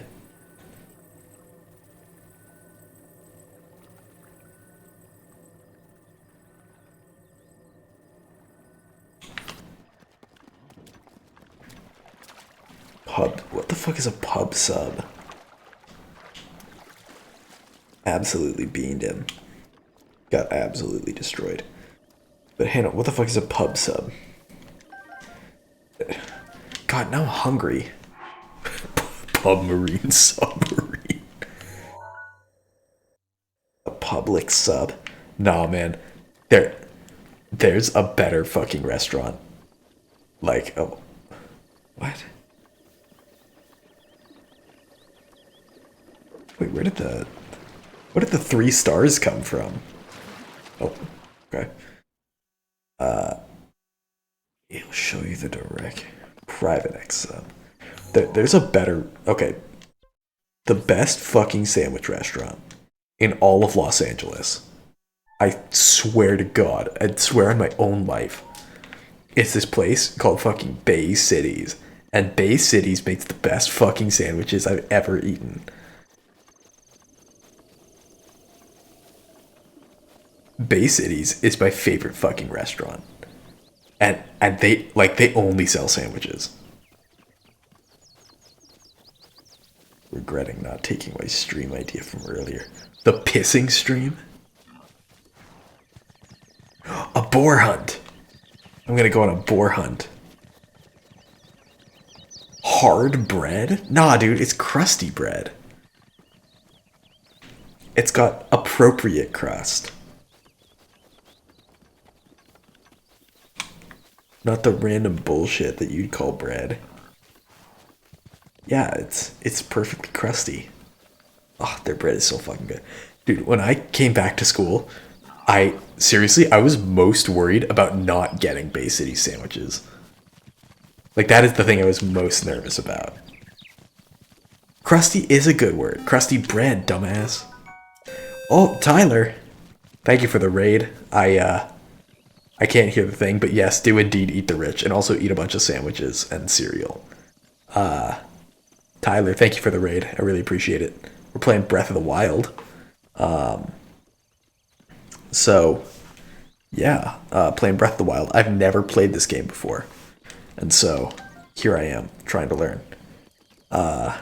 Pub. What the fuck is a pub sub? Absolutely beamed him. Got absolutely destroyed. But hang on, what the fuck is a pub sub? God, now I'm hungry. Pub marine submarine. A public sub. Nah, man. There's a better fucking restaurant. Like, oh. What? Wait, where did the 3 stars come from? Oh, okay. It'll show you the direct private X sub. There's a better, okay. The best fucking sandwich restaurant in all of Los Angeles. I swear to God, I'd swear on my own life. It's this place called fucking Bay Cities. And Bay Cities makes the best fucking sandwiches I've ever eaten. Bay Cities is my favorite fucking restaurant. And they only sell sandwiches. Regretting not taking my stream idea from earlier. The pissing stream? A boar hunt. I'm gonna go on a boar hunt. Hard bread? Nah, dude, it's crusty bread. It's got appropriate crust. Not the random bullshit that you'd call bread. Yeah, it's perfectly crusty. Oh, their bread is so fucking good. Dude, when I came back to school, I was most worried about not getting Bay City sandwiches. Like, that is the thing I was most nervous about. Crusty is a good word. Crusty bread, dumbass. Oh, Tyler. Thank you for the raid. I can't hear the thing, but yes, do indeed eat the rich, and also eat a bunch of sandwiches and cereal. Tyler, thank you for the raid. I really appreciate it. We're playing Breath of the Wild. So, yeah, playing Breath of the Wild. I've never played this game before. And so, here I am, trying to learn. How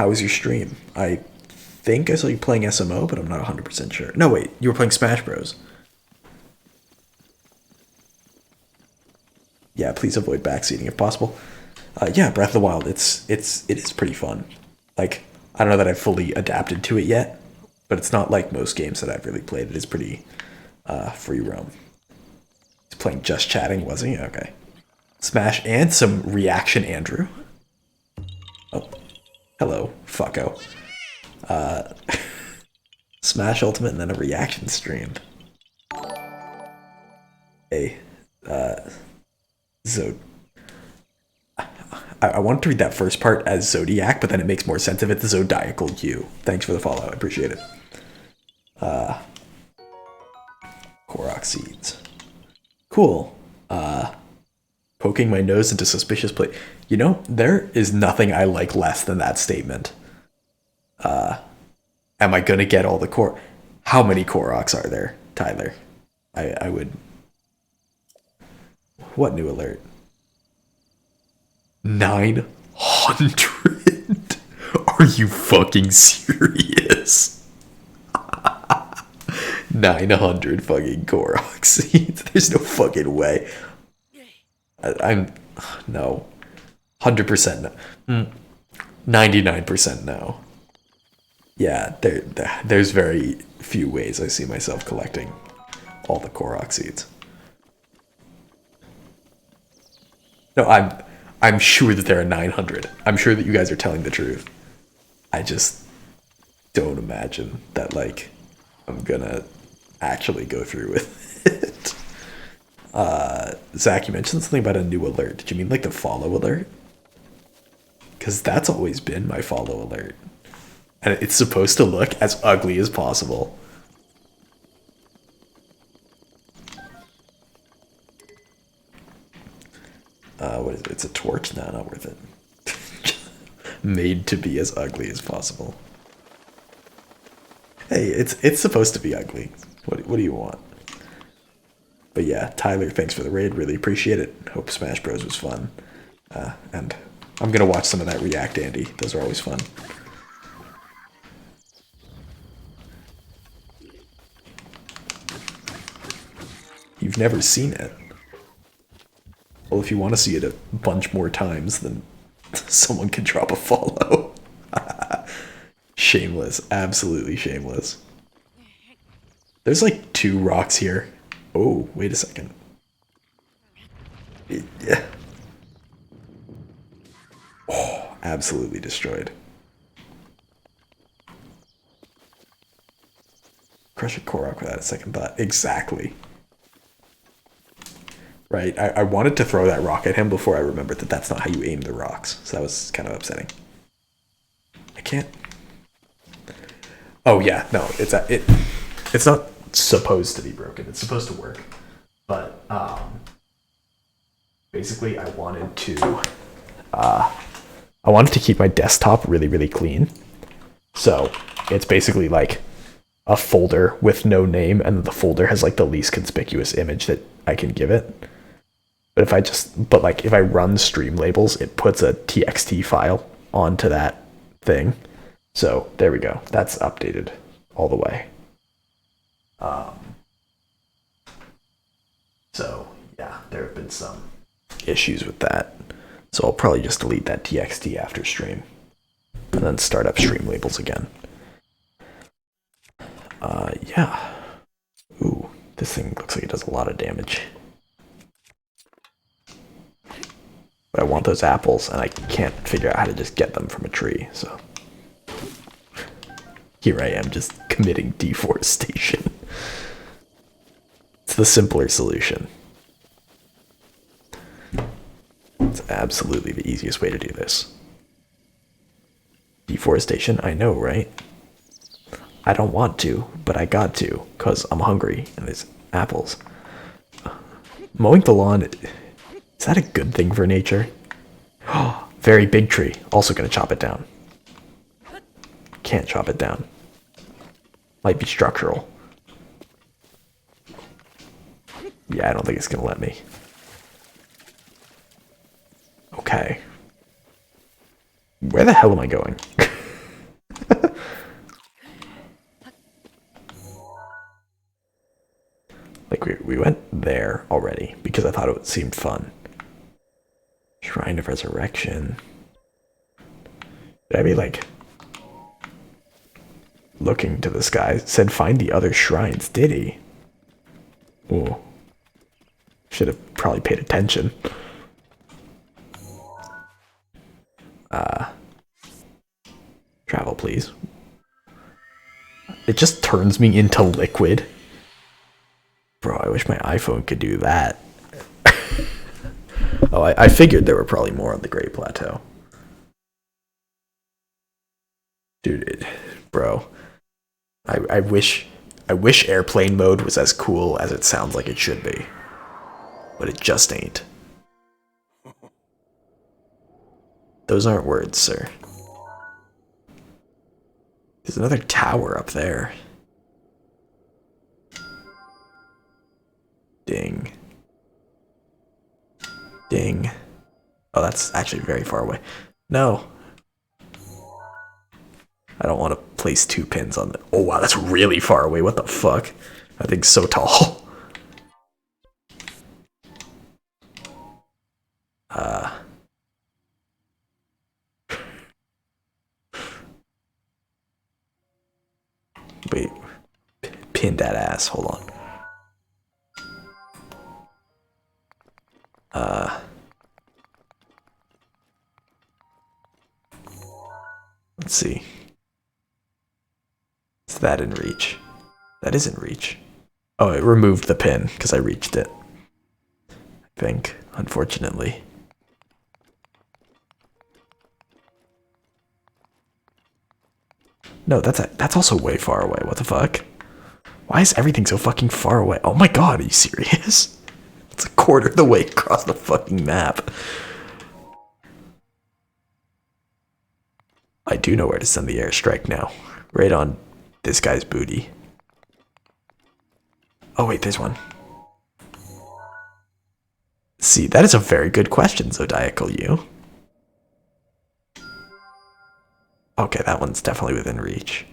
was your stream? I think I saw you playing SMO, but I'm not 100% sure. No, wait, you were playing Smash Bros. Yeah, please avoid backseating if possible. Yeah, Breath of the Wild, it is pretty fun. Like, I don't know that I've fully adapted to it yet, but it's not like most games that I've really played. It is pretty free roam. He's playing Just Chatting, was he? Okay. Smash and some reaction, Andrew. Oh, hello, fucko. Smash Ultimate and then a reaction stream. Hey, Zod. I wanted to read that first part as Zodiac, but then it makes more sense if it's the Zodiacal U. Thanks for the follow, I appreciate it. Korok seeds. Cool. Poking my nose into suspicious place. You know, there is nothing I like less than that statement. Am I gonna get all the core? How many Koroks are there, Tyler? I would. What new alert? 900? Are you fucking serious? 900 fucking Korok seeds. There's no fucking way. I'm no. 100% no. 99% no. Yeah, there's very few ways I see myself collecting all the Korok seeds. No, I'm sure that there are 900. I'm sure that you guys are telling the truth. I just don't imagine that, like, I'm gonna actually go through with it. Zach, you mentioned something about a new alert. Did you mean like the follow alert? Because that's always been my follow alert. And it's supposed to look as ugly as possible. What is it? It's a torch? No, not worth it. made to be as ugly as possible. Hey, it's supposed to be ugly. What do you want? But yeah, Tyler, thanks for the raid. Really appreciate it. Hope Smash Bros was fun. And I'm gonna watch some of that React, Andy. Those are always fun. You've never seen it. Well, if you want to see it a bunch more times, then someone can drop a follow. Shameless. Absolutely shameless. There's like 2 rocks here. Oh, wait a second. Yeah. Oh, absolutely destroyed. Crush a Korok without a second thought. Exactly. Right, I wanted to throw that rock at him before I remembered that that's not how you aim the rocks. So that was kind of upsetting. I can't... Oh yeah, no, it's not supposed to be broken. It's supposed to work. But basically I wanted to keep my desktop really, really clean. So it's basically like a folder with no name, and the folder has like the least conspicuous image that I can give it. But if I run stream labels, it puts a txt file onto that thing. So there we go. That's updated all the way. So yeah, there have been some issues with that. So I'll probably just delete that txt after stream and then start up stream labels again. Yeah. Ooh, this thing looks like it does a lot of damage. But I want those apples, and I can't figure out how to just get them from a tree, so... Here I am, just committing deforestation. It's the simpler solution. It's absolutely the easiest way to do this. Deforestation, I know, right? I don't want to, but I got to, because I'm hungry, and there's apples. Mowing the lawn, is that a good thing for nature? Oh, very big tree. Also gonna chop it down. Can't chop it down. Might be structural. Yeah, I don't think it's gonna let me. Okay. Where the hell am I going? Like, we went there already because I thought it seemed fun. Shrine of Resurrection. Did I be like looking to the sky? It said find the other shrines, did he? Ooh. Should have probably paid attention. Travel, please. It just turns me into liquid. Bro, I wish my iPhone could do that. Oh, I figured there were probably more on the Great Plateau. Dude, bro. I wish airplane mode was as cool as it sounds like it should be. But it just ain't. Those aren't words, sir. There's another tower up there. Ding. Ding. Oh, that's actually very far away. No. I don't want to place 2 pins on the... Oh, wow, that's really far away. What the fuck? That thing's so tall. Wait. Pin that ass. Hold on. Let's see. Is that in reach? That is in reach. Oh, it removed the pin because I reached it. I think, unfortunately. No, that's also way far away. What the fuck? Why is everything so fucking far away? Oh my god, are you serious? It's a quarter of the way across the fucking map. do know where to send the airstrike now. Right on this guy's booty. Oh wait, there's one. See, that is a very good question, Zodiacal You. Okay, that one's definitely within reach.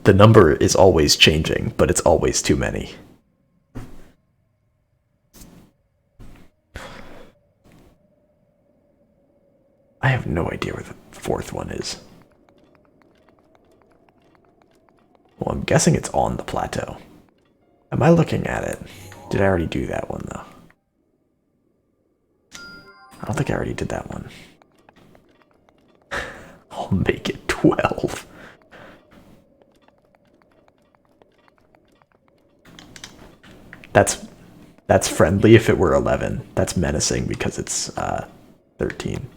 The number is always changing, but it's always too many. I have no idea where the fourth one is. Well, I'm guessing it's on the plateau. Am I looking at it? Did I already do that one, though? I don't think I already did that one. I'll make it 12. That's friendly if it were 11. That's menacing because it's 13.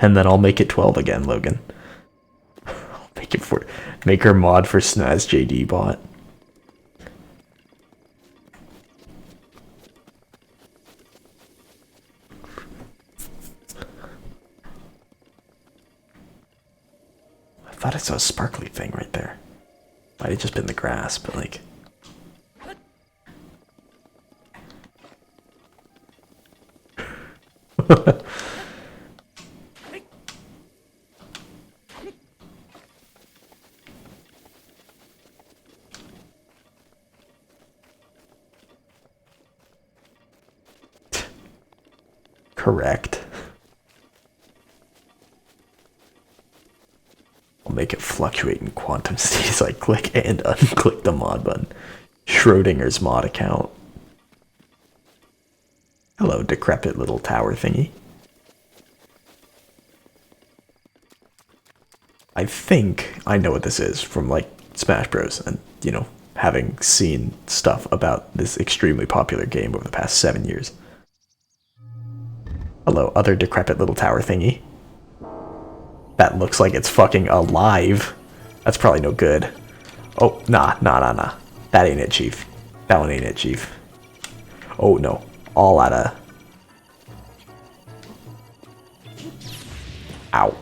And then I'll make it 12 again, Logan. I'll make her mod for Snaz JD bot. I thought I saw a sparkly thing right there. Might have just been the grass, but like... Correct. I'll make it fluctuate in quantum states. I click and unclick the mod button. Schrodinger's mod account. Hello, decrepit little tower thingy. I think I know what this is from like Smash Bros. And, you know, having seen stuff about this extremely popular game over the past 7 years. Hello, other decrepit little tower thingy. That looks like it's fucking alive. That's probably no good. Oh, nah. That ain't it, Chief. That one ain't it, Chief. Oh, no. All out of... Ow.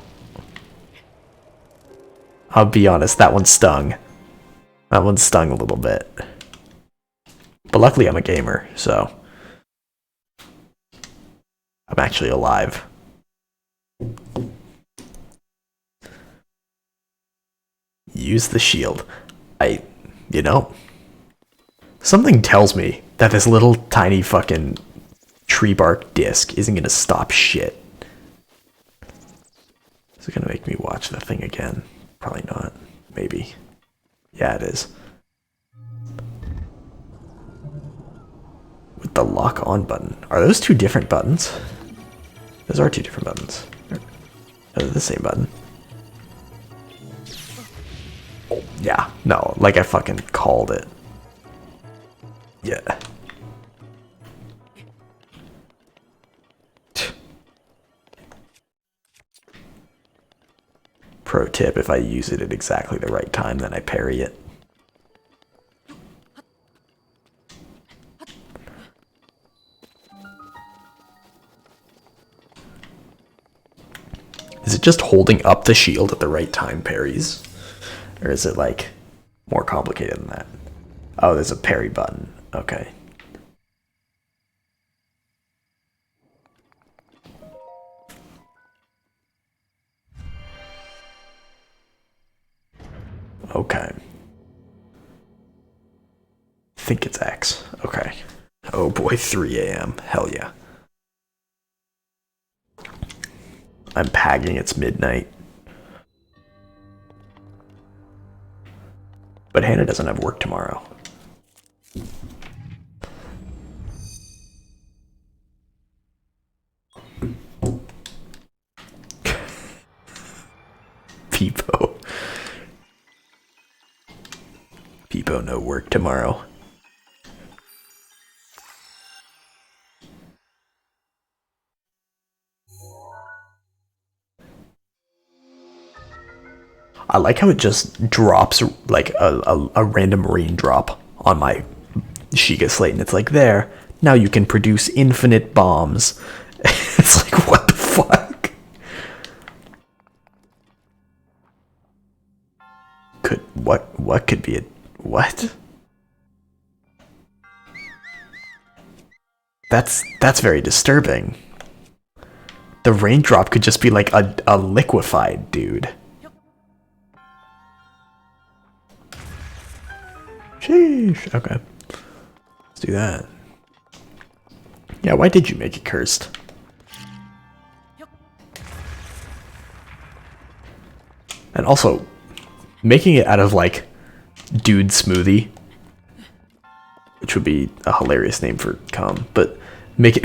I'll be honest, that one stung. That one stung a little bit. But luckily I'm a gamer, so... I'm actually alive. Use the shield. You know, something tells me that this little tiny fucking tree bark disc isn't gonna stop shit. Is it gonna make me watch the thing again? Probably not. Maybe. Yeah, it is. With the lock on button. Are those two different buttons? Those are two different buttons. They're the same button. Oh, yeah, no, like I fucking called it. Yeah. Pro tip, if I use it at exactly the right time, then I parry it. Is it just holding up the shield at the right time parries? Or is it like more complicated than that? Oh, there's a parry button. Okay. Okay. I think it's X. Okay. Oh boy, 3 a.m. Hell yeah. I'm pagging, it's midnight. But Hannah doesn't have work tomorrow. Peepo. Peepo, no work tomorrow. I like how it just drops like a random raindrop on my Shiga slate, and it's like, there, now you can produce infinite bombs. It's like, what the fuck? What could be it? What? That's very disturbing. The raindrop could just be like a liquefied dude. Sheesh. Okay. Let's do that. Yeah, why did you make it cursed? And also, making it out of like dude smoothie, which would be a hilarious name for cum, but making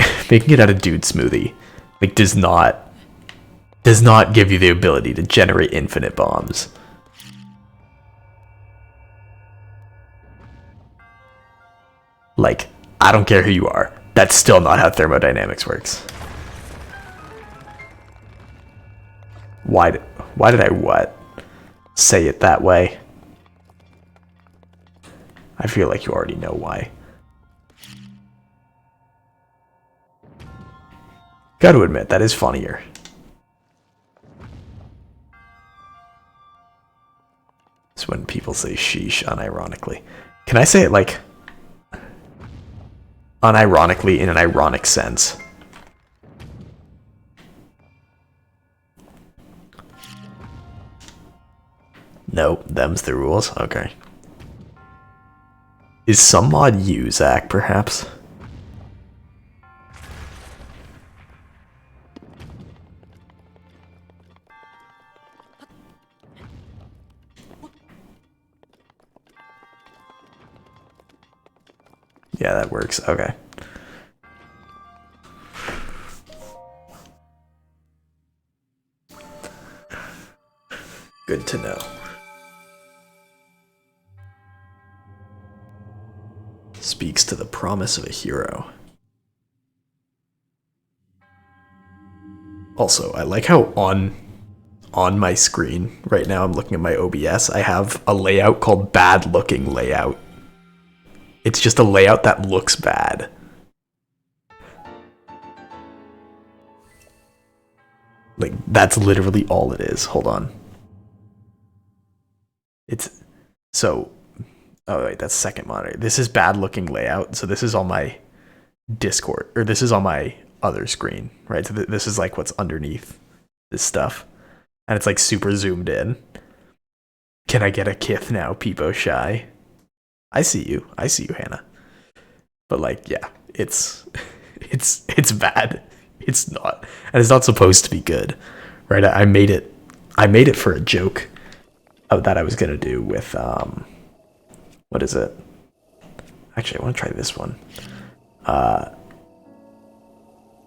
it out of dude smoothie like does not give you the ability to generate infinite bombs. Like, I don't care who you are, that's still not how thermodynamics works. Why did I what? Say it that way? I feel like you already know why. Gotta admit, that is funnier. It's when people say sheesh unironically. Can I say it like unironically in an ironic sense? Nope, them's the rules. Okay. Is some mod you, Zach, perhaps? Yeah, that works. Okay. Good to know. Speaks to the promise of a hero. Also, I like how on my screen right now, I'm looking at my OBS, I have a layout called bad looking layout. It's just a layout that looks bad. Like, that's literally all it is. Hold on. It's so, oh wait, that's second monitor. This is bad looking layout. So this is on my Discord, or this is on my other screen, right? So this is like what's underneath this stuff. And it's like super zoomed in. Can I get a kith now, Peepo Shy? I see you, Hannah. But like, yeah, it's bad. It's not, and it's not supposed to be good, right? I made it for a joke that I was gonna do with what is it? Actually, I want to try this one.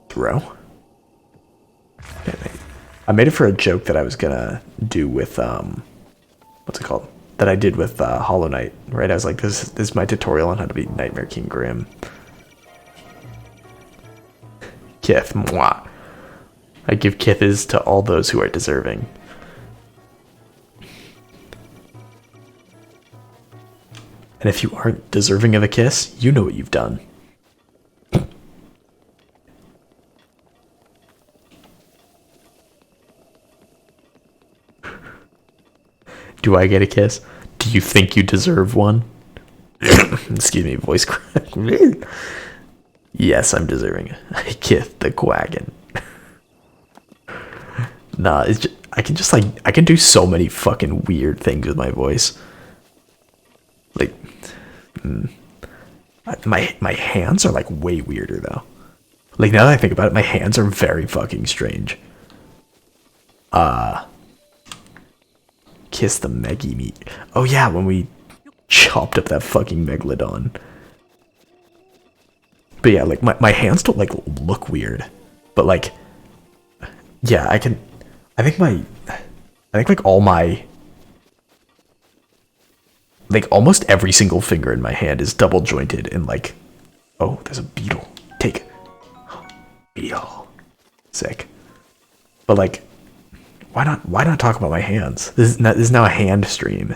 Throw. I made it for a joke that I was gonna do with what's it called? That I did with Hollow Knight, right? I was like, this is my tutorial on how to be Nightmare King Grim. Kith, mwah. I give kiths to all those who are deserving. And if you aren't deserving of a kiss, you know what you've done. Do I get a kiss? Do you think you deserve one? Excuse me, voice crack. Yes, I'm deserving. I kiss the quaggin. Nah, it's just, I can do so many fucking weird things with my voice. Like, my hands are like way weirder though. Like now that I think about it, my hands are very fucking strange. Kiss the Meggy meat. Oh yeah, when we chopped up that fucking megalodon. But yeah, like my hands don't like look weird, but like, yeah, I think like all my, like almost every single finger in my hand is double jointed and like, oh, there's a beetle. Take it. Beetle. Sick. But like, Why not talk about my hands? This is now a hand stream.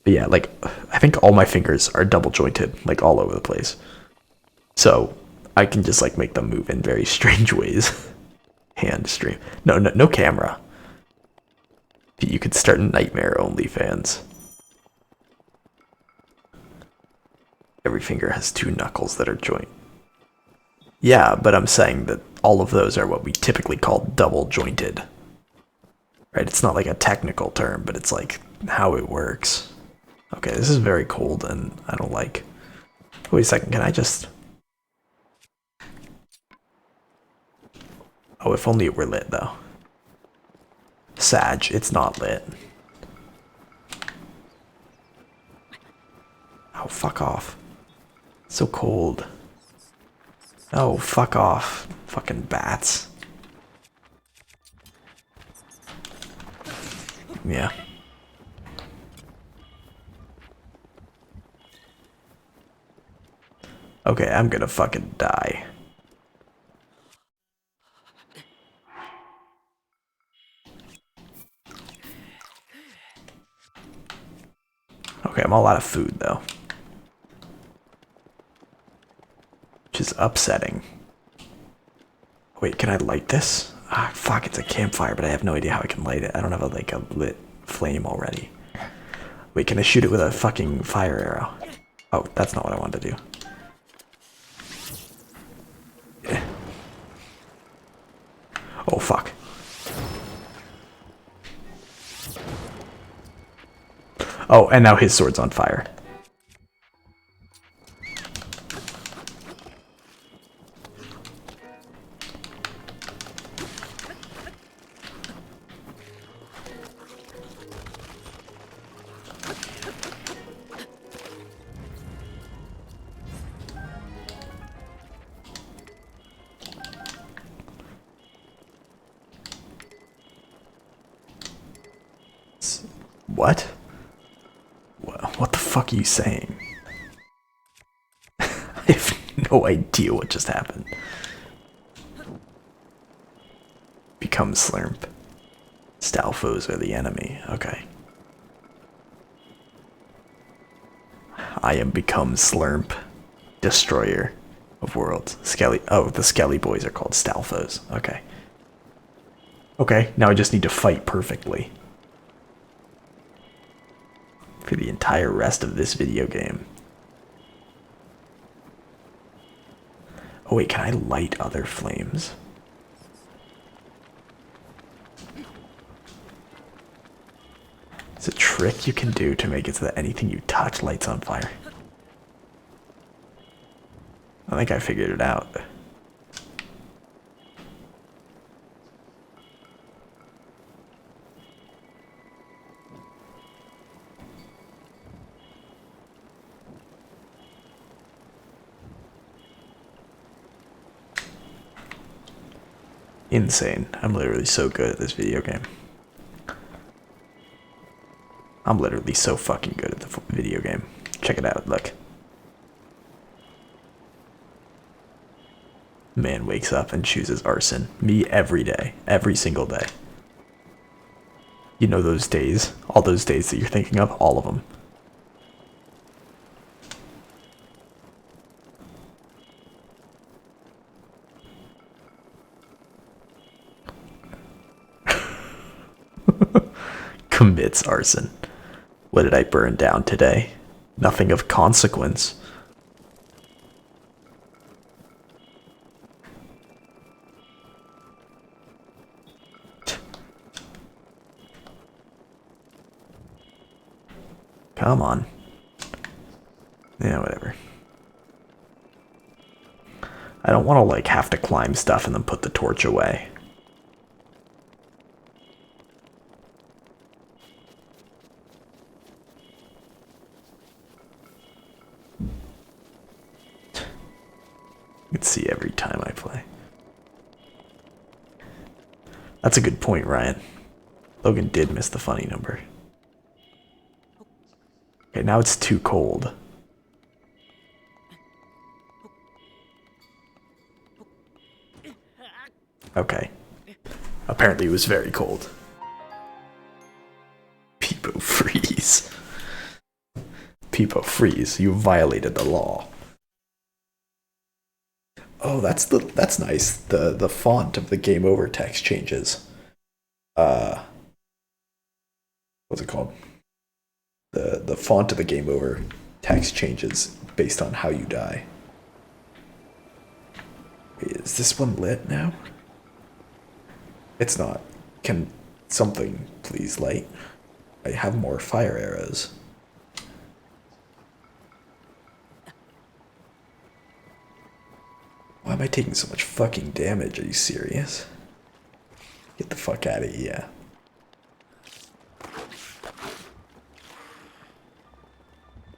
But yeah, like, I think all my fingers are double jointed, like all over the place. So I can just like make them move in very strange ways. Hand stream. No camera. You could start Nightmare OnlyFans. Every finger has 2 knuckles that are joint. Yeah, but I'm saying that all of those are what we typically call double jointed. Right? It's not like a technical term, but it's like how it works. Okay, this is very cold and I don't like. Wait a second, can I just... Oh, if only it were lit though. Sag, it's not lit. Oh, fuck off. It's so cold. Oh, fuck off. Fucking bats. Yeah. Okay, I'm gonna fucking die. Okay, I'm all out of food though. Which is upsetting. Wait, can I light this? Ah, fuck, it's a campfire, but I have no idea how I can light it. I don't have a lit flame already. Wait, can I shoot it with a fucking fire arrow? Oh, that's not what I wanted to do. Oh, fuck. Oh, and now his sword's on fire. What? What the fuck are you saying? I have no idea what just happened. Become Slurp. Stalfos are the enemy. Okay. I am become Slurp. Destroyer of worlds. Skelly. Oh, the Skelly boys are called Stalfos. Okay. Okay, now I just need to fight perfectly. For the entire rest of this video game. Oh wait, can I light other flames? It's a trick you can do to make it so that anything you touch lights on fire. I think I figured it out. Insane. I'm literally so good at this video game. I'm literally so fucking good at the video game. Check it out, look. Man wakes up and chooses arson. Me every day. Every single day. You know those days? All those days that you're thinking of? All of them. Commits arson. What did I burn down today? Nothing of consequence. Come on. Yeah, whatever. I don't want to like have to climb stuff and then put the torch away. You can see every time I play. That's a good point, Ryan. Logan did miss the funny number. Okay, now it's too cold. Okay, Apparently it was very cold. Peepo freeze. Peepo freeze, you violated the law. Oh, that's nice. The font of the game over text changes. What's it called? The font of the game over text changes based on how you die. Wait, is this one lit now? It's not. Can something please light? I have more fire arrows. Why am I taking so much fucking damage? Are you serious? Get the fuck out of here.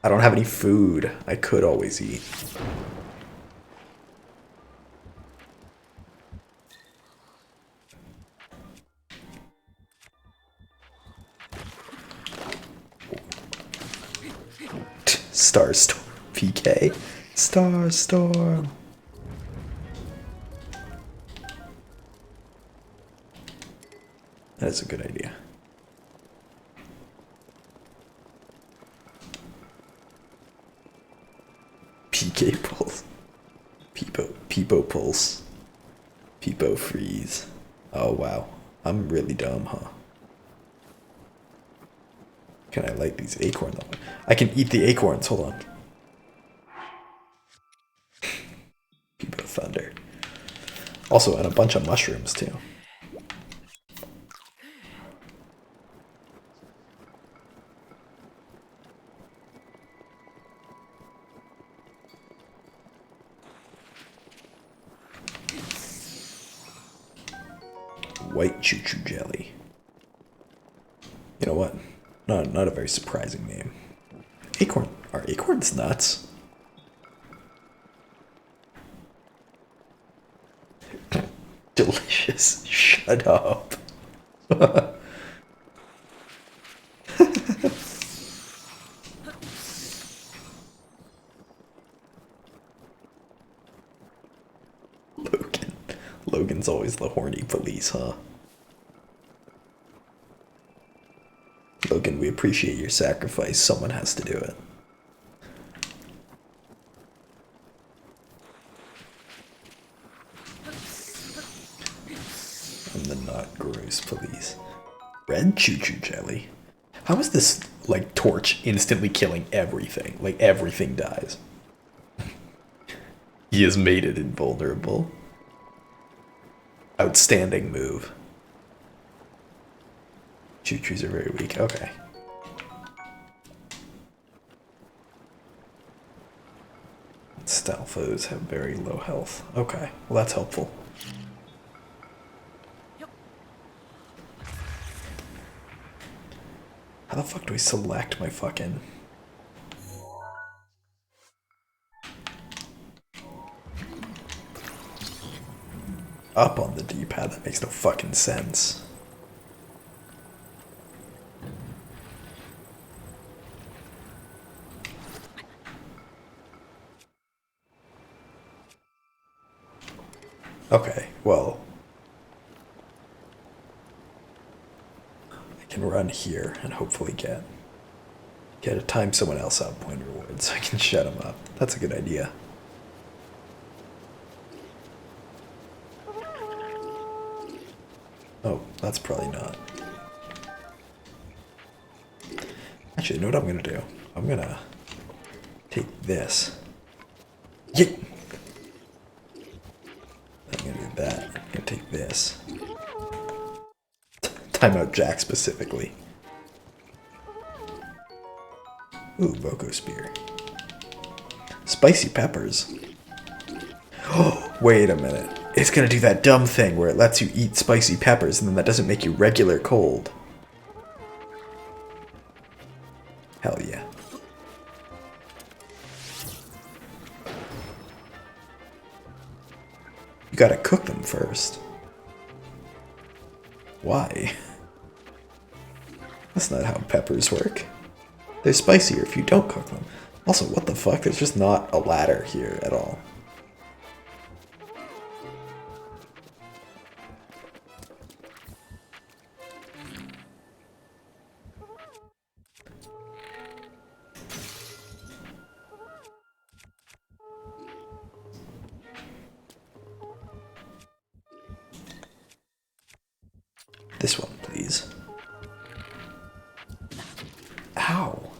I don't have any food. I could always eat. Starstorm PK. Starstorm. That is a good idea. PK pulse. Peepo pulse. Peepo freeze. Oh wow. I'm really dumb, huh? Can I light these acorns? I can eat the acorns. Hold on. Peepo thunder. Also, and a bunch of mushrooms too. White choo-choo jelly. You know what? Not a very surprising name. Acorn. Are acorns nuts? Delicious. Shut up. Logan's always the horny police, huh? Logan, we appreciate your sacrifice. Someone has to do it. I'm the not gross police. Red choo-choo jelly? How is this, like, torch instantly killing everything? Like, everything dies. He has made it invulnerable. Outstanding move. Choo-choos are very weak. Okay. Stalfos have very low health. Okay, well that's helpful. How the fuck do I select my fucking... Up on the D-pad? That makes no fucking sense. Okay, well... I can run here and hopefully get a time someone else out point reward so I can shut him up. That's a good idea. Oh, that's probably not. Actually, you know what I'm gonna do? I'm gonna take this. Yeet! I'm gonna do that. I'm gonna take this. Timeout Jack specifically. Ooh, Voco Spear. Spicy peppers. Oh, wait a minute. It's gonna do that dumb thing where it lets you eat spicy peppers and then that doesn't make you regular cold. Hell yeah. You gotta cook them first. Why? That's not how peppers work. They're spicier if you don't cook them. Also, what the fuck? There's just not a ladder here at all. This one, please. Ow.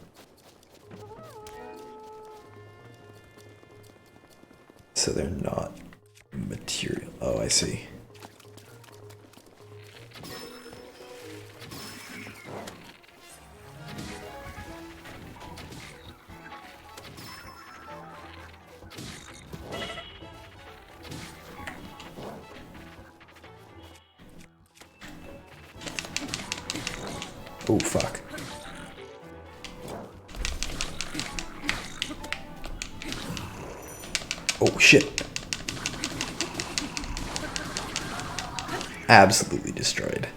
So they're not material. Oh, I see. Oh, fuck. Oh, shit. Absolutely destroyed.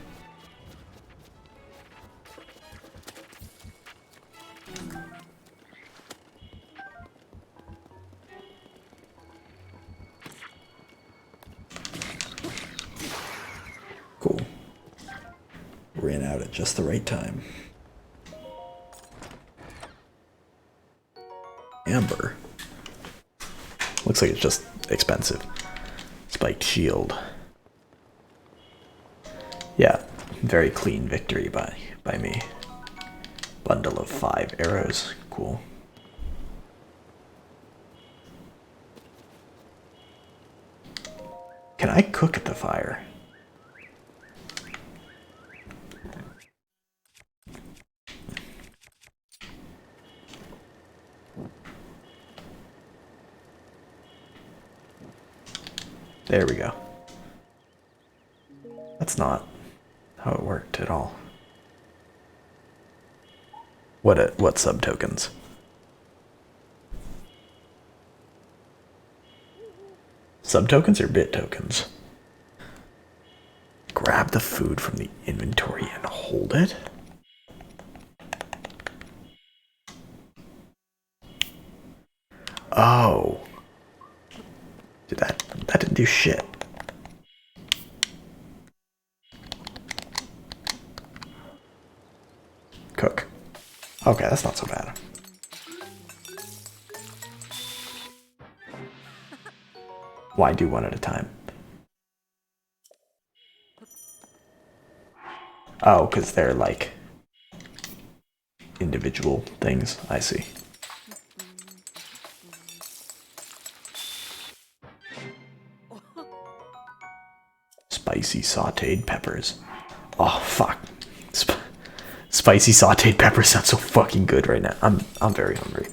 Cool. Ran out at just the right time. Amber. Looks like it's just expensive. Spiked shield. Yeah, very clean victory by me. Bundle of 5 arrows. Cool. Can I cook at the fire? There we go. That's not how it worked at all. What sub tokens? Sub tokens or bit tokens? Grab the food from the inventory and hold it? Oh. That didn't do shit. Cook. Okay, that's not so bad. Why do one at a time? Oh, because they're like individual things. I see. Spicy sauteed peppers. Oh, fuck. Spicy sauteed peppers sound so fucking good right now. I'm very hungry.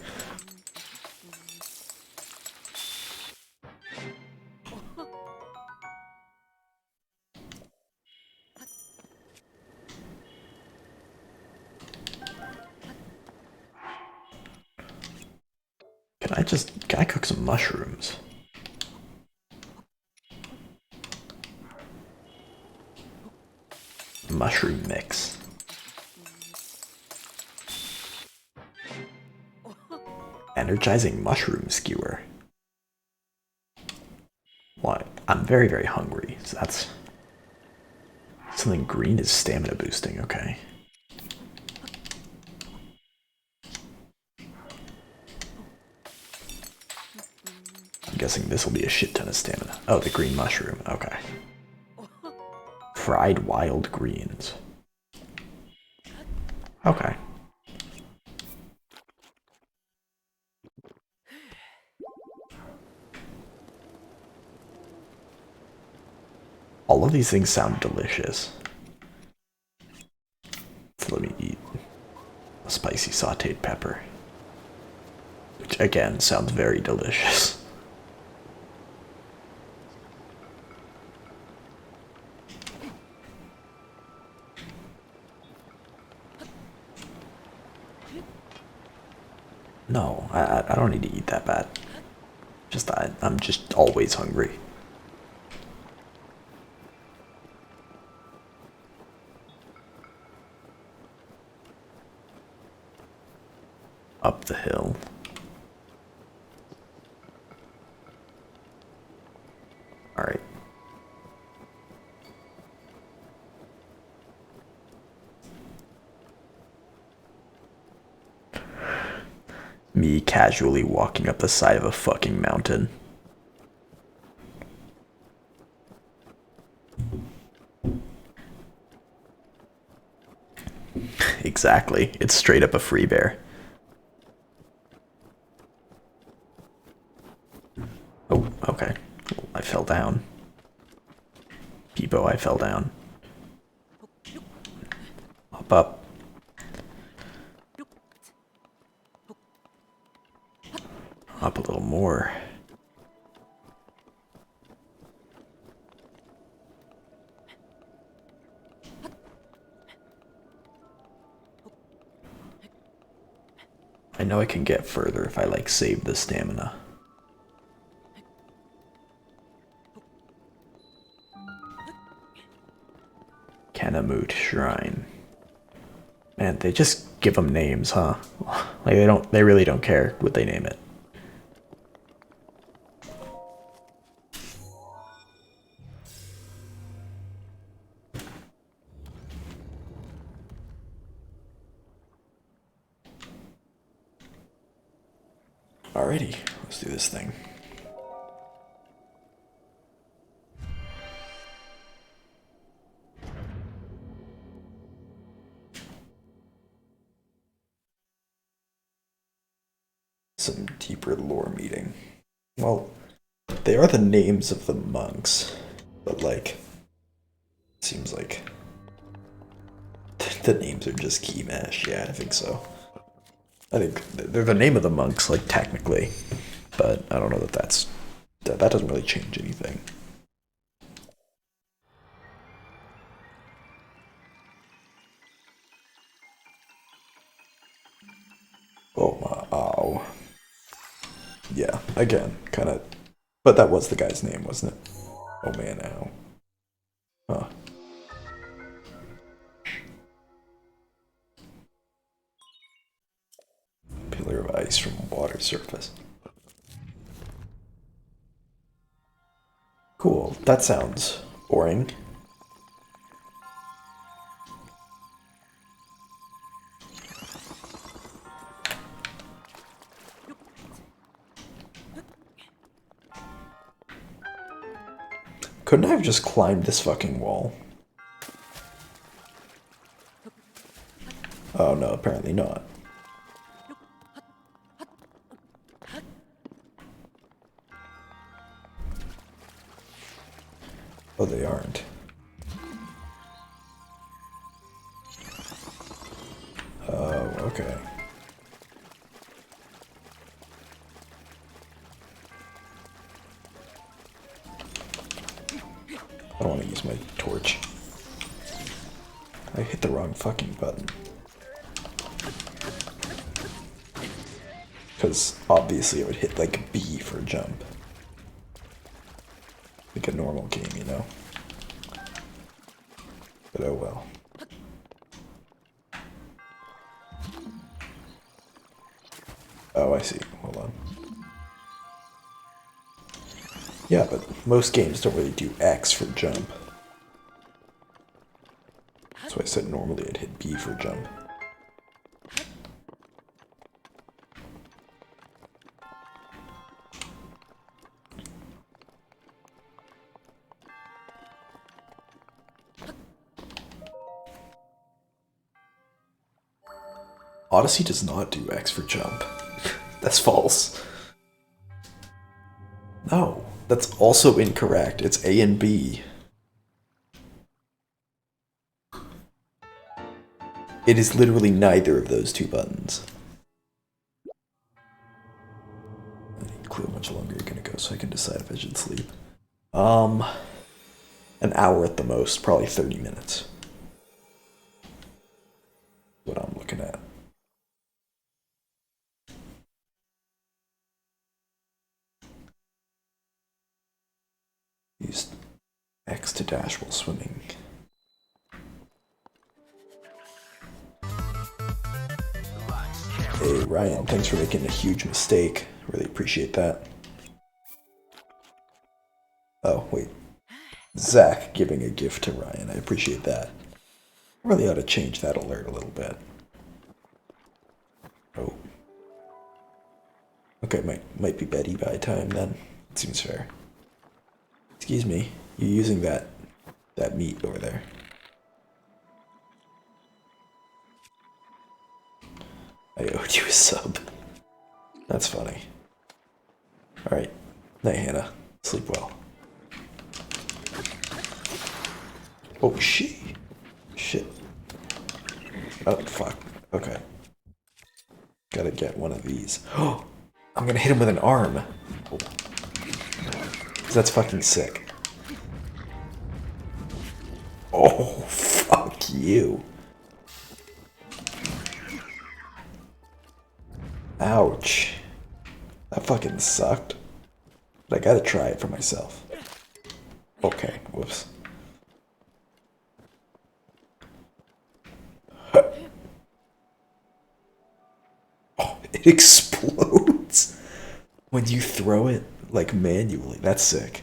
Can I cook some mushrooms? Mushroom mix. Energizing mushroom skewer. What? I'm very, very hungry. So that's something green is stamina boosting. Okay. I'm guessing this will be a shit ton of stamina. Oh, the green mushroom. Okay. Fried wild greens. Okay. All of these things sound delicious. So let me eat a spicy sauteed pepper. Which again sounds very delicious. No, I don't need to eat that bad. I'm just always hungry. Up the hill. Alright. Me casually walking up the side of a fucking mountain. Exactly. It's straight up a free bear. Oh, okay. I fell down. Peepo, I fell down. Hop up. Up a little more. I know I can get further if I like save the stamina. Kanamut Shrine. Man, they just give them names, huh? Like they really don't care what they name it. Alrighty, let's do this thing. Some deeper lore meeting. Well, they are the names of the monks, but like, it seems like the names are just key mash. Yeah, I think so. I think they're the name of the monks, like technically, but I don't know that doesn't really change anything. Oh my, ow. Yeah, again, kind of, but that was the guy's name, wasn't it? Oh man, ow. Huh. Pillar of ice from water surface. Cool, that sounds boring. Couldn't I have just climbed this fucking wall? Oh no, apparently not. Oh, they aren't. Oh, okay. I don't want to use my torch. I hit the wrong fucking button. Because obviously it would hit like B for jump. Like a normal game, you know? But oh well. Oh, I see. Hold on. Yeah, but most games don't really do X for jump. That's why I said normally I'd hit B for jump. Odyssey does not do X for jump. That's false. No, that's also incorrect. It's A and B. It is literally neither of those two buttons. I need to clue how much longer you're gonna go so I can decide if I should sleep. An hour at the most, probably 30 minutes. What I'm looking at. Use X to dash while swimming. Hey Ryan, thanks for making a huge mistake. Really appreciate that. Oh, wait. Zach giving a gift to Ryan. I appreciate that. Really ought to change that alert a little bit. Oh. Okay, might be Betty by time then. It seems fair. Excuse me, you using that meat over there? I owed you a sub. That's funny. Alright. Night, Hannah. Sleep well. Oh, shit. Shit. Oh, fuck. Okay. Gotta get one of these. Oh, I'm gonna hit him with an arm. Oh. That's fucking sick. Oh, fuck you. Ouch. That fucking sucked. But I gotta try it for myself. Okay, whoops. Oh, it explodes when you throw it, like, manually. That's sick.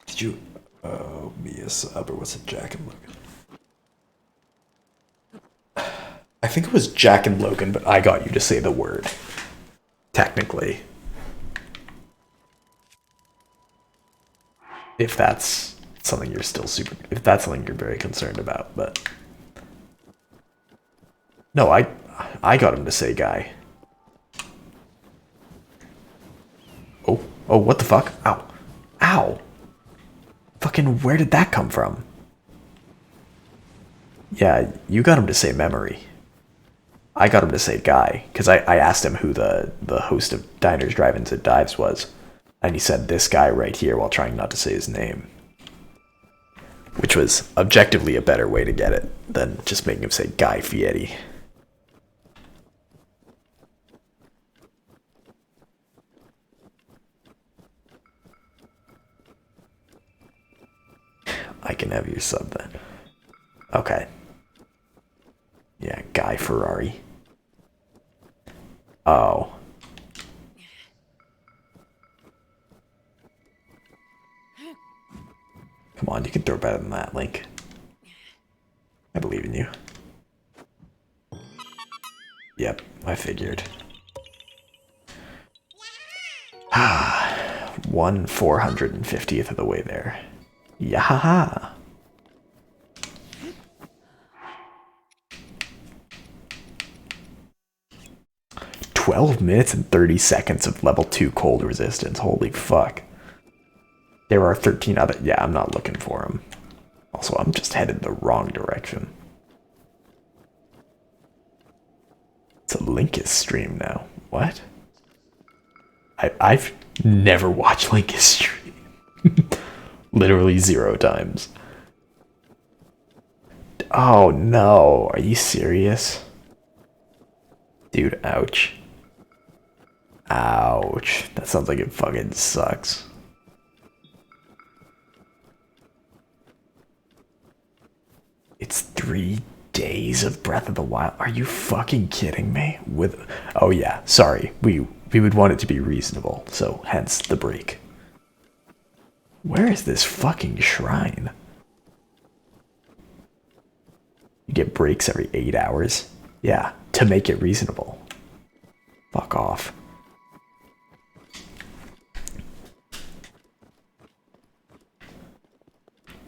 Did you owe me a sub, or was it Jack and Logan? I think it was Jack and Logan, but I got you to say the word. Technically. If that's something you're still if that's something you're very concerned about, but no, I got him to say guy. Oh, what the fuck? Ow. Ow. Fucking where did that come from? Yeah, you got him to say memory. I got him to say guy, because I asked him who the host of Diners, Drive-Ins, and Dives was, and he said this guy right here while trying not to say his name. Which was objectively a better way to get it than just making him say Guy Fieri. I can have your sub then. Okay. Yeah, Guy Ferrari. Oh. Come on, you can throw better than that, Link. I believe in you. Yep, I figured. 1/450th of the way there. Yahaha! 12 minutes and 30 seconds of level 2 cold resistance. Holy fuck. There are 13 other... Yeah, I'm not looking for them. Also, I'm just headed the wrong direction. It's a Linkus stream now. What? I've never watched Linkus stream. Literally 0 times. Oh no, are you serious? Dude, ouch. Ouch. That sounds like it fucking sucks. It's 3 days of Breath of the Wild. Are you fucking kidding me? Oh yeah, sorry. We would want it to be reasonable, so hence the break. Where is this fucking shrine? You get breaks every 8 hours? Yeah, to make it reasonable. Fuck off.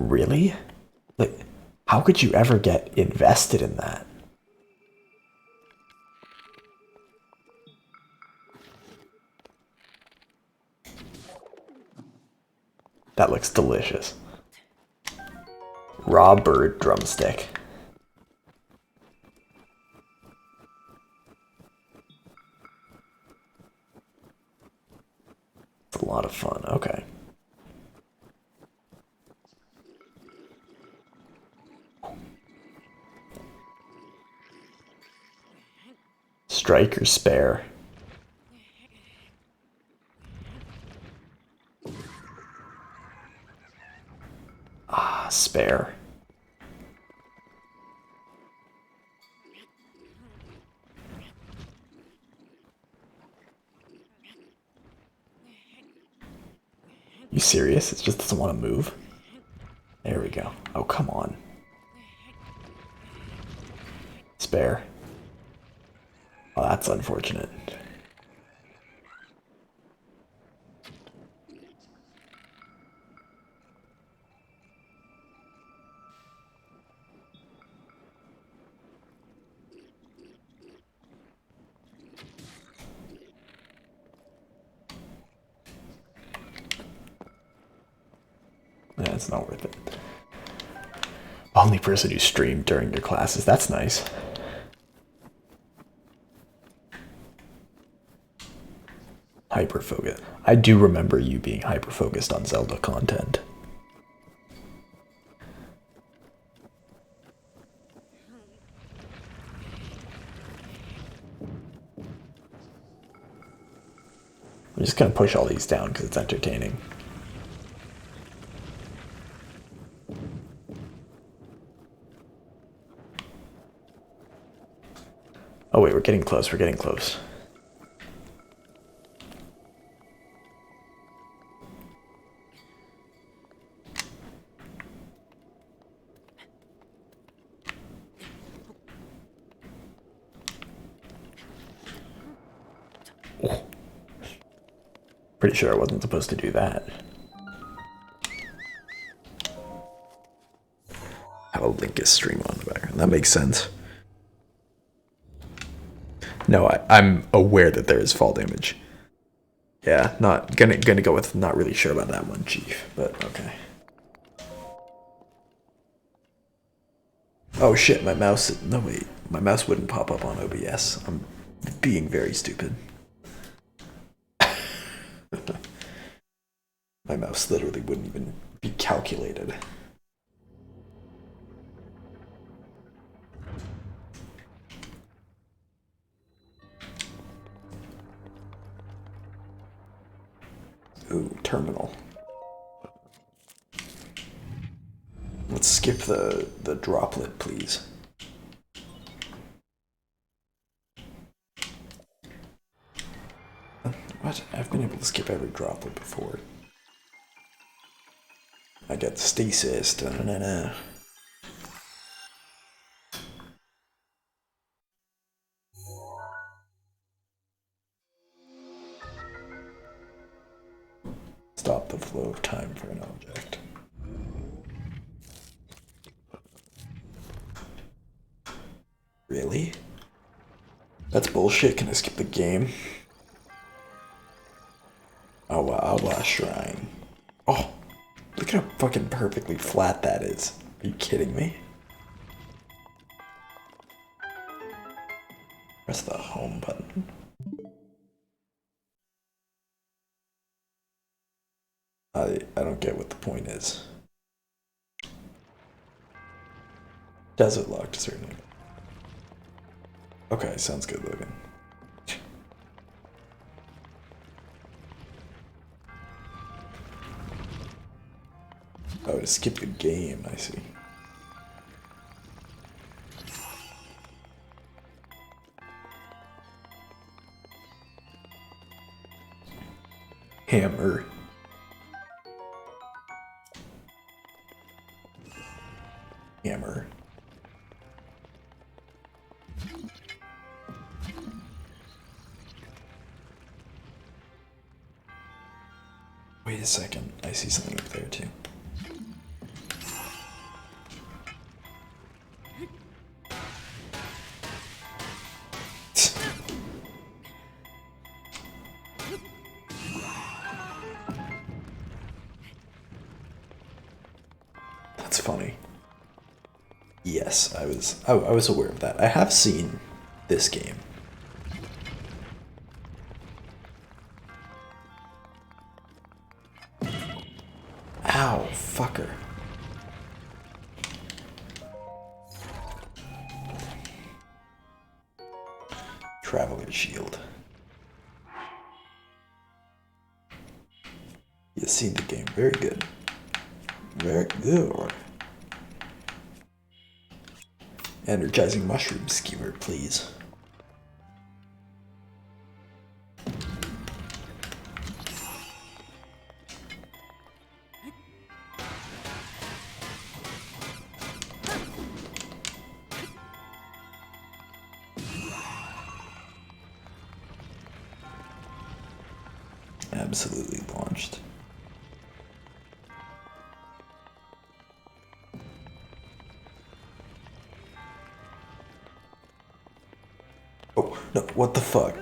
Really? Like, how could you ever get invested in that? That looks delicious. Raw bird drumstick. It's a lot of fun. Okay. Strike or spare? Ah, spare. You serious? It just doesn't want to move? There we go. Oh, come on. Spare. Oh, that's unfortunate. Yeah, it's not worth it. Only person who streamed during your classes. That's nice. Hyper-focused. I do remember you being hyper-focused on Zelda content. I'm just gonna push all these down because it's entertaining. Oh wait, we're getting close, we're getting close. Oh. Pretty sure I wasn't supposed to do that. Have a Linkus stream on the background. That makes sense. No, I'm aware that there is fall damage. Yeah, not gonna go with not really sure about that one, Chief, but okay. Oh shit, my mouse. No wait, my mouse wouldn't pop up on OBS. I'm being very stupid. My mouse literally wouldn't even be calculated. Ooh, terminal. Let's skip the droplet, please. What? I've been able to skip every droplet before. I got stasis. Da-na-na-na. Stop the flow of time for an object. Really? That's bullshit. Can I skip the game? Awa Shrine. Oh, look at how fucking perfectly flat that is. Are you kidding me? Press the home button. I don't get what the point is. Desert locked, certainly. Okay, sounds good, Logan. Oh, to skip the game, I see. Hammer. Hammer. Wait a second, I see something up there too. That's funny. Yes, I was aware of that. I have seen this game. Ow, fucker. Traveler shield. You've seen the game. Very good. Very good. Energizing mushroom skewer, please. Absolutely launched. Oh, no, what the fuck?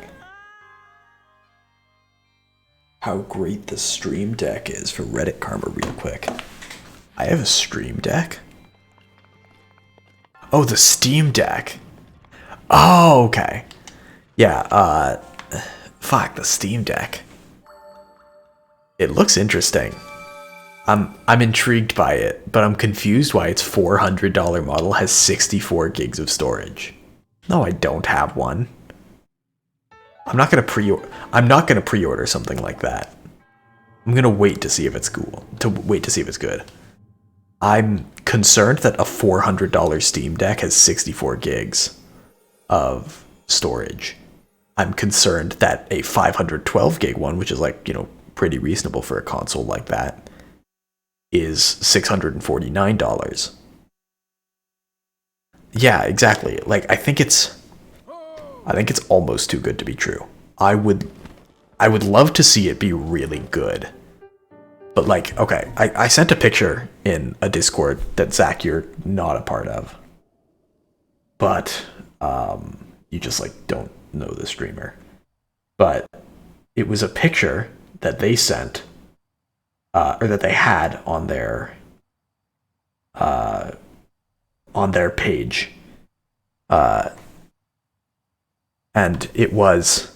How great the stream deck is for Reddit karma real quick. I have a Stream Deck? Oh, the Steam Deck. Oh, okay. Yeah, fuck, the Steam Deck. It looks interesting. I'm intrigued by it, but I'm confused why its $400 model has 64 gigs of storage. No, I don't have one. I'm not gonna pre-order something like that. I'm gonna wait to see if it's cool. Wait to see if it's good. I'm concerned that a $400 Steam Deck has 64 gigs of storage. I'm concerned that a 512 gig one, which is like, you know, pretty reasonable for a console like that, is $649. Yeah, exactly. Like, I think it's almost too good to be true. I would love to see it be really good. But like, okay, I sent a picture in a Discord that Zach, you're not a part of. But you just like don't know the streamer. But it was a picture that they sent, or that they had on their page, and it was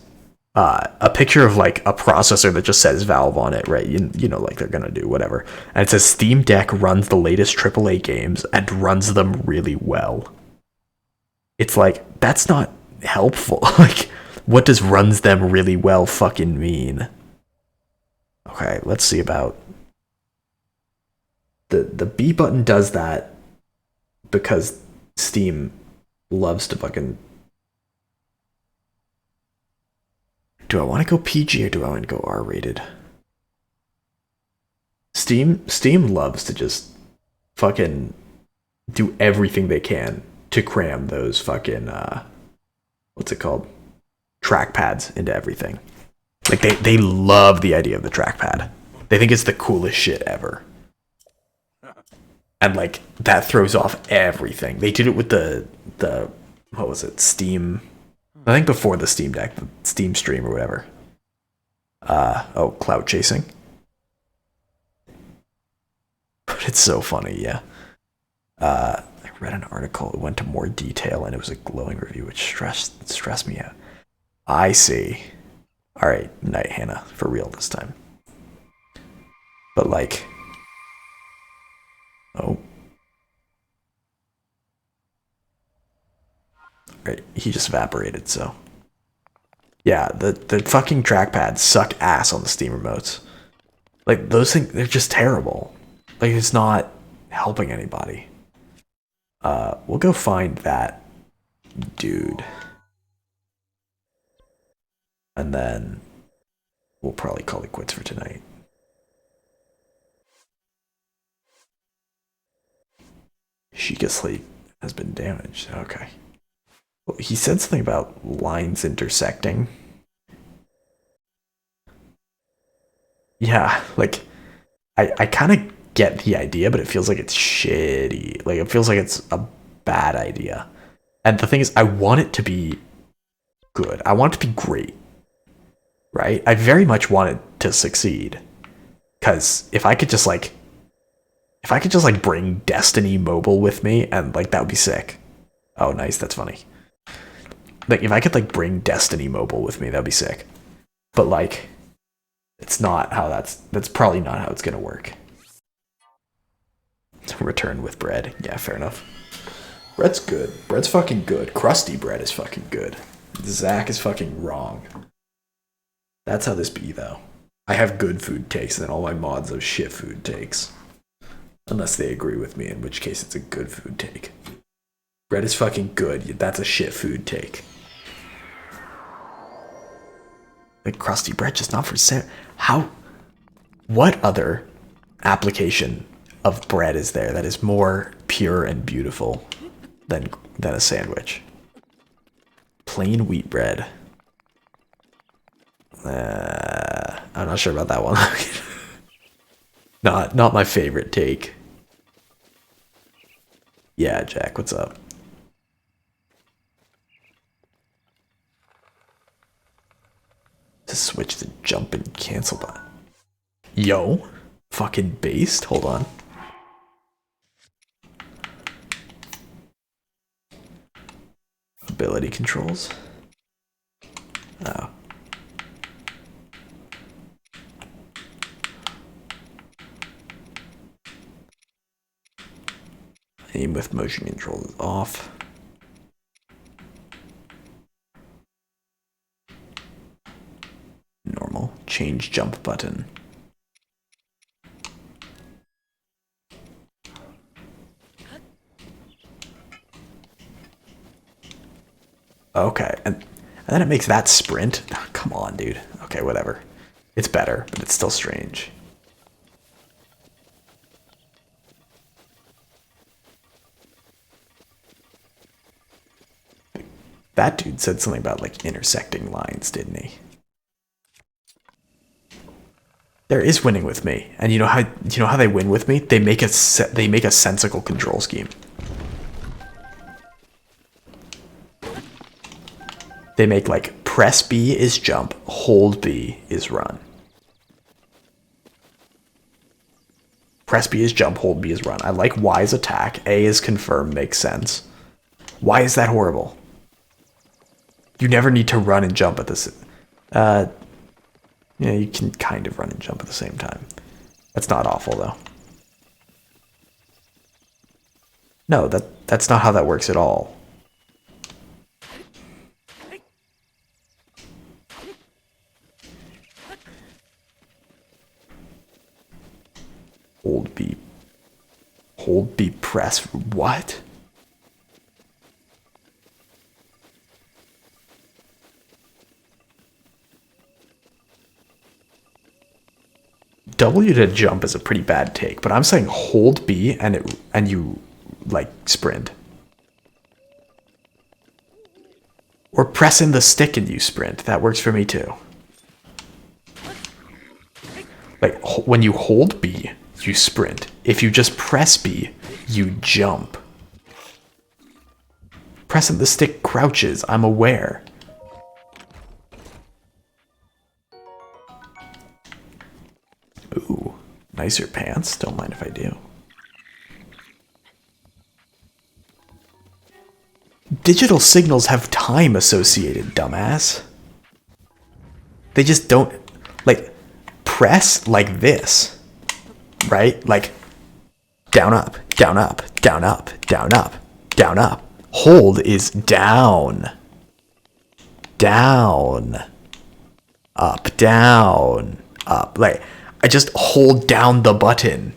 a picture of like a processor that just says Valve on it, right? You know, like they're gonna do whatever, and it says Steam Deck runs the latest AAA games and runs them really well. It's like, that's not helpful. Like, what does runs them really well fucking mean? Okay, let's see about the B button does that because Steam loves to fucking. Do I want to go PG or do I want to go R-rated? Steam loves to just fucking do everything they can to cram those fucking what's it called? Trackpads into everything. Like they love the idea of the trackpad. They think it's the coolest shit ever. And like that throws off everything. They did it with the what was it? Steam, I think before the Steam Deck, the Steam Stream or whatever. Oh, cloud chasing. But it's so funny, yeah. I read an article, it went to more detail, and it was a glowing review, which stressed me out. I see. Alright, night Hannah, for real this time. But like... Oh. Alright, he just evaporated, so... Yeah, the fucking trackpads suck ass on the Steam remotes. Like, those things, they're just terrible. Like, it's not helping anybody. We'll go find that dude. And then we'll probably call it quits for tonight. Sheikah Slate has been damaged. Okay. Well, he said something about lines intersecting. Yeah, like, I kind of get the idea, but it feels like it's shitty. Like, it feels like it's a bad idea. And the thing is, I want it to be good. I want it to be great. Right? I very much want it to succeed. Because if I could just bring Destiny Mobile with me, and like that would be sick. Oh, nice, that's funny. Like if I could like bring Destiny Mobile with me, that'd be sick. But like, it's not how that's probably not how it's gonna work. Return with bread. Yeah, fair enough. Bread's good. Bread's fucking good. Crusty bread is fucking good. Zach is fucking wrong. That's how this be, though. I have good food takes, and then all my mods have shit food takes. Unless they agree with me, in which case it's a good food take. Bread is fucking good. That's a shit food take. Like, crusty bread just not for sale. How? What other application of bread is there that is more pure and beautiful than a sandwich? Plain wheat bread. I'm not sure about that one. Not my favorite take. Yeah, Jack, what's up? To switch the jump and cancel button. Yo, fucking based. Hold on. Ability controls. Oh. Aim with motion control is off. Normal. Change jump button. Okay, and then it makes that sprint. Oh, come on, dude. Okay, whatever. It's better, but it's still strange. That dude said something about like intersecting lines, didn't he? There is winning with me, and you know how they win with me? They make a sensical control scheme. They make like press B is jump, hold B is run. Press B is jump, hold B is run. I like Y is attack, A is confirm, makes sense. Why is that horrible? You never need to run and jump at this. Yeah, you can kind of run and jump at the same time. That's not awful though. No, that's not how that works at all. Hold B, press, what? W to jump is a pretty bad take, but I'm saying hold B and you like sprint. Or press in the stick and you sprint. That works for me too. Like when you hold B, you sprint. If you just press B, you jump. Pressing the stick crouches, I'm aware. Ooh, nicer pants. Don't mind if I do. Digital signals have time associated, dumbass. They just don't, like, press like this, right? Like, down, up, down, up, down, up, down, up, down, up. Hold is down, down, up, down, up. Like, I just hold down the button.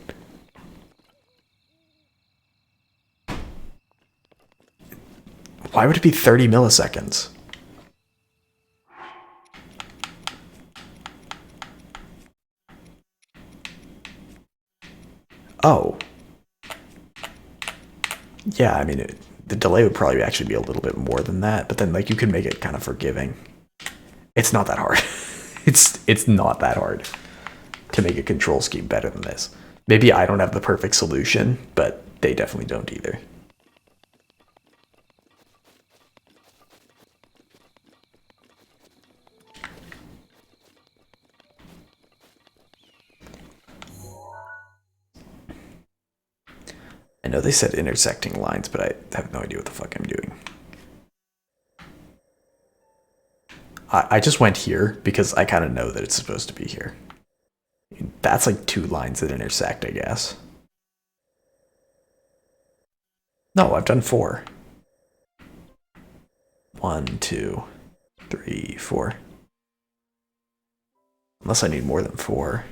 Why would it be 30 milliseconds? Oh. Yeah, I mean, the delay would probably actually be a little bit more than that, but then like you could make it kind of forgiving. It's not that hard. It's not that hard to make a control scheme better than this. Maybe I don't have the perfect solution, but they definitely don't either. I know they said intersecting lines, but I have no idea what the fuck I'm doing. I just went here because I kind of know that it's supposed to be here. That's like 2 lines that intersect, I guess. No, I've done 4. 1, 2, 3, 4. Unless I need more than 4.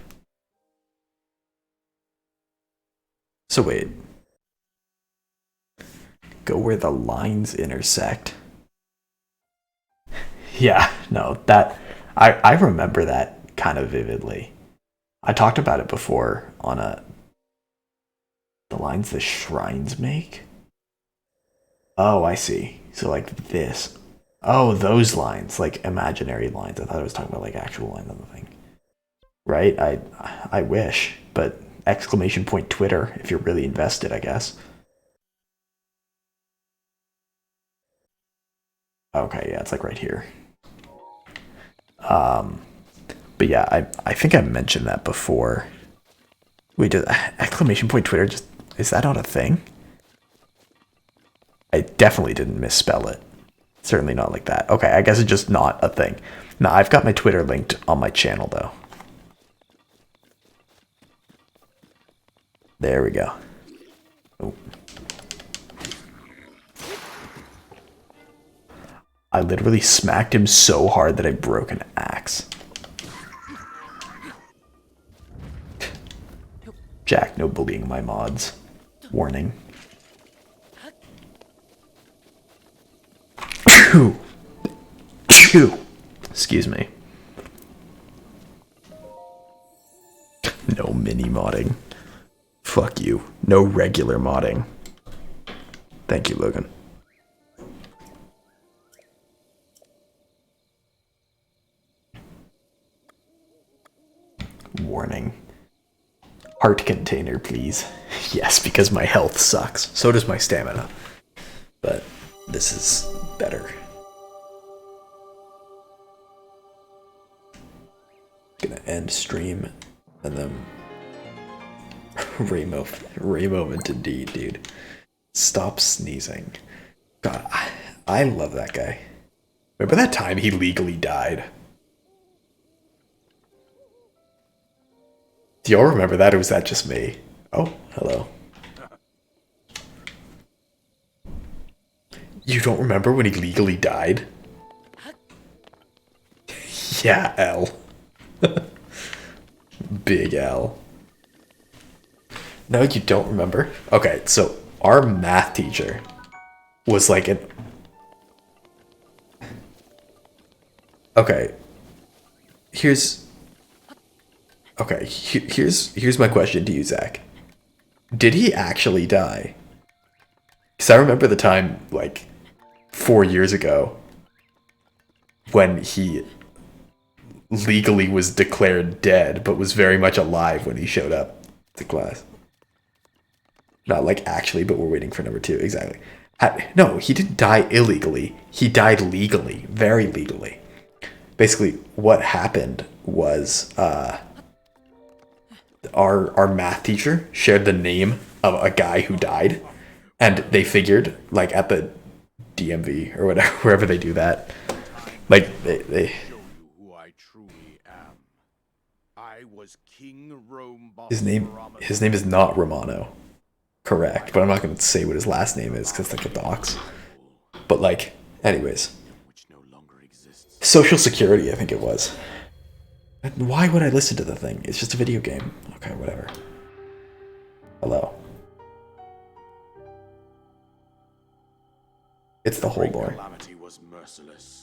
So wait. Go where the lines intersect. Yeah, no, that I remember that kind of vividly. I talked about it before on the lines the shrines make. Oh, I see. So like this. Oh, those lines, like imaginary lines. I thought I was talking about like actual lines on the thing. Right? I wish, but exclamation point Twitter if you're really invested, I guess. Okay, yeah, it's like right here. But yeah, I think I mentioned that before. Wait, does exclamation point Twitter just, is that not a thing? I definitely didn't misspell it. Certainly not like that. Okay, I guess it's just not a thing. Now, I've got my Twitter linked on my channel, though. There we go. Oh. I literally smacked him so hard that I broke an axe. Jack, no bullying my mods. Warning. Excuse me. No mini modding. Fuck you. No regular modding. Thank you, Logan. Warning. Heart container, please. Yes, because my health sucks. So does my stamina. But this is better. Gonna end stream and then Ramo into D, dude. Stop sneezing. God, I love that guy. Remember that time he legally died? Do y'all remember that, or was that just me? Oh, hello. You don't remember when he legally died? Yeah, L. Big L. No, you don't remember? Okay, so our math teacher was like an... Okay. Here's my question to you, Zach. Did he actually die? Because I remember the time, like, 4 years ago, when he legally was declared dead, but was very much alive when he showed up to class. Not like actually, but we're waiting for number 2. Exactly. No, he didn't die illegally. He died legally, very legally. Basically, what happened was our math teacher shared the name of a guy who died, and they figured, like, at the DMV or whatever, wherever they do that, like they his name is not Romano, correct? But I'm not going to say what his last name is because it's like a dox. But like, anyways, Social Security, I think it was. Why would I listen to the thing? It's just a video game. Okay, whatever. Hello. It's the whole lore.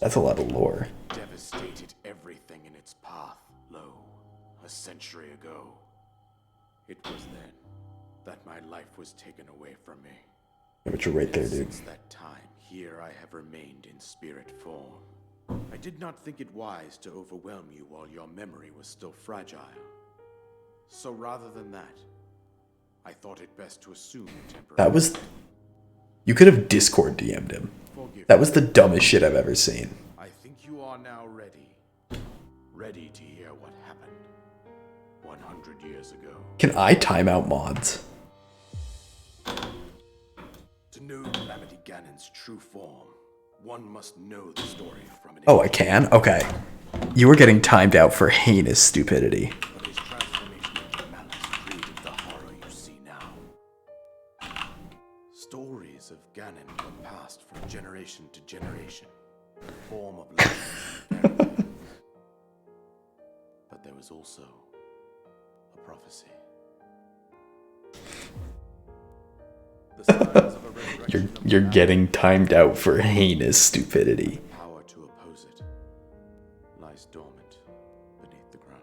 That's a lot of lore. Devastated everything in its path. Lo, a century ago. It was then that my life was taken away from me. Yeah, but you're right there, dude. Since that time, here I have remained in spirit form. I did not think it wise to overwhelm you while your memory was still fragile. So rather than that, I thought it best to assume temporary. That was... You could have Discord DM'd him. That was the dumbest shit I've ever seen. I think you are now ready. Ready to hear what happened 100 years ago. Can I time out mods? To know Calamity Ganon's true form, one must know the story from an... Oh, I can? Okay. You were getting timed out for heinous stupidity. But his transformation into malice created the horror you see now. Stories of Ganon were passed from generation to generation. In the form of legend. But there was also a prophecy. The signs of a resurrection of You're Ganon, getting timed out for heinous stupidity. power to oppose it lies dormant beneath the ground.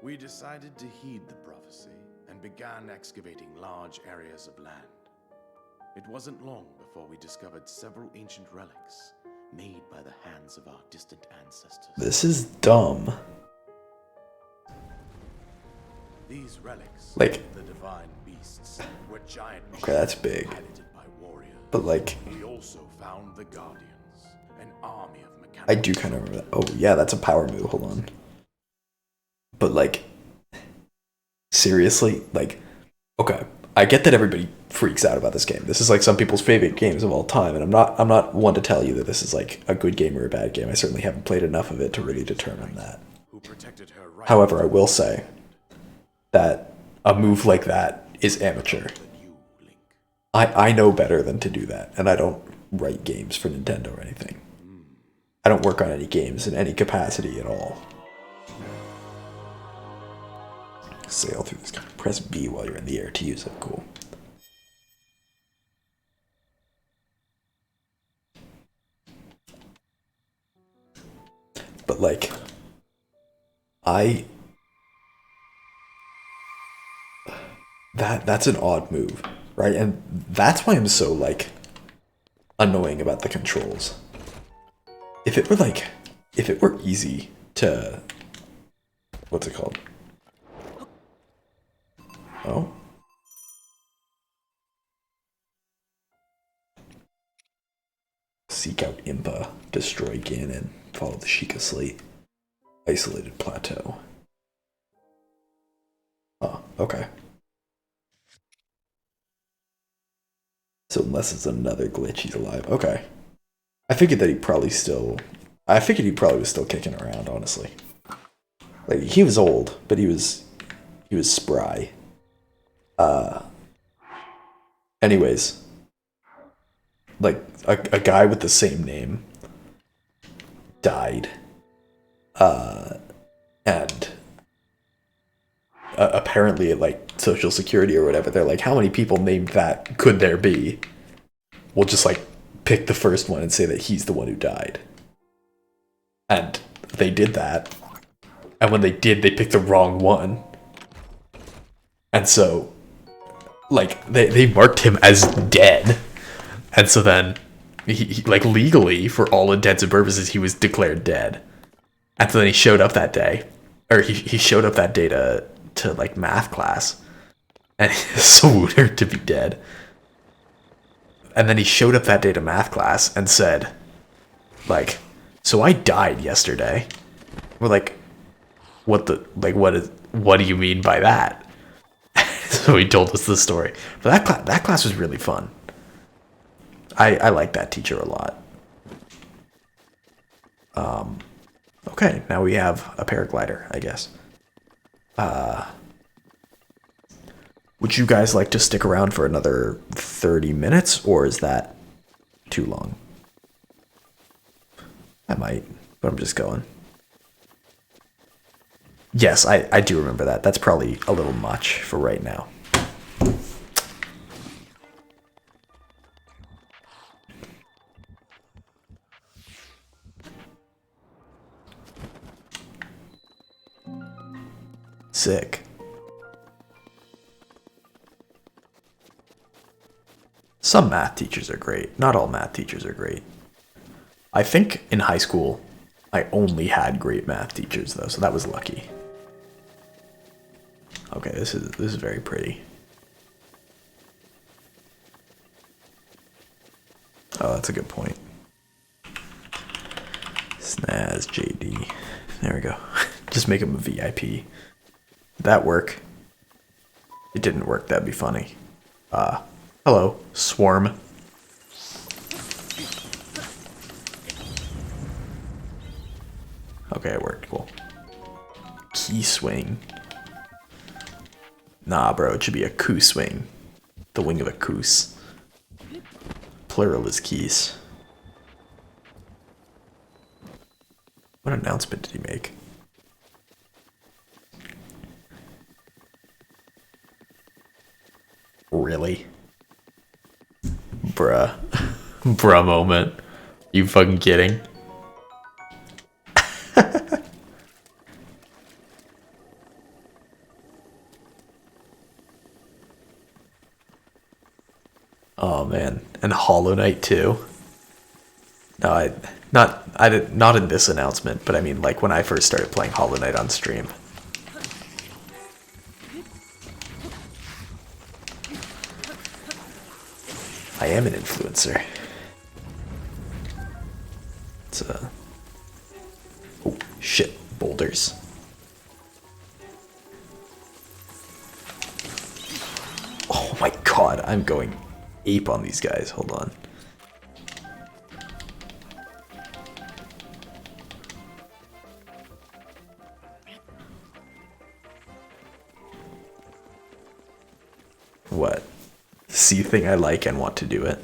We decided to heed the prophecy and began excavating large areas of land. It wasn't long before we discovered several ancient relics made by the hands of our distant ancestors. This is dumb. These relics, Like- the divine beasts, were giant Okay, that's machines big. piloted by warriors. But like, We also found the Guardians, an army of mechanical... I do kind of remember that. Oh, yeah, that's a power move. Hold on. But like, seriously? Like, okay, I get that everybody freaks out about this game. This is like some people's favorite games of all time, and I'm not one to tell you that this is like a good game or a bad game. I certainly haven't played enough of it to really determine that. However, I will say that a move like that is amateur. I know better than to do that, and I don't write games for Nintendo or anything. I don't work on any games in any capacity at all. Sail through this. Press B while you're in the air to use it. Cool. But like, that's an odd move, right? And that's why I'm so like annoying about the controls. If it were easy to, what's it called? Oh. Seek out Impa, destroy Ganon, follow the Sheikah Slate, isolated plateau. Oh, okay. So unless it's another glitch, he's alive. Okay. I figured he probably was still kicking around, honestly. Like, he was old, but he was spry. Anyways, like a guy with the same name died, and apparently at like Social Security or whatever, they're like, how many people named that could there be? We'll just like pick the first one and say that he's the one who died. And they did that, and when they did, they picked the wrong one. And so, like, they marked him as dead. And so then, he like, legally, for all intents and purposes, he was declared dead. And so then he showed up that day. Or he showed up that day to like, math class. And he swooned her to be dead. And then he showed up that day to math class and said, like, so I died yesterday. We're like, what do you mean by that? So he told us the story. But that class was really fun. I like that teacher a lot. Okay, now we have a paraglider, I guess. Would you guys like to stick around for another 30 minutes, or is that too long? I might, but I'm just going. Yes, I do remember that. That's probably a little much for right now. Sick. Some math teachers are great. Not all math teachers are great. I think in high school, I only had great math teachers though, so that was lucky. Okay, this is very pretty. Oh, that's a good point. Snaz JD. There we go. Just make him a VIP. Did that work? It didn't work, that'd be funny. Hello, Swarm. Okay, it worked, cool. Key swing. Nah, bro, it should be a coup swing. The wing of a coos. Plural is keys. What announcement did he make? Really? Bruh. Bruh moment. You fucking kidding? Oh man, and Hollow Knight too. No, not in this announcement, but I mean like when I first started playing Hollow Knight on stream. I am an influencer. It's oh shit, boulders. Oh my god, I'm going ape on these guys. Hold on. What? See thing I like and want to do it.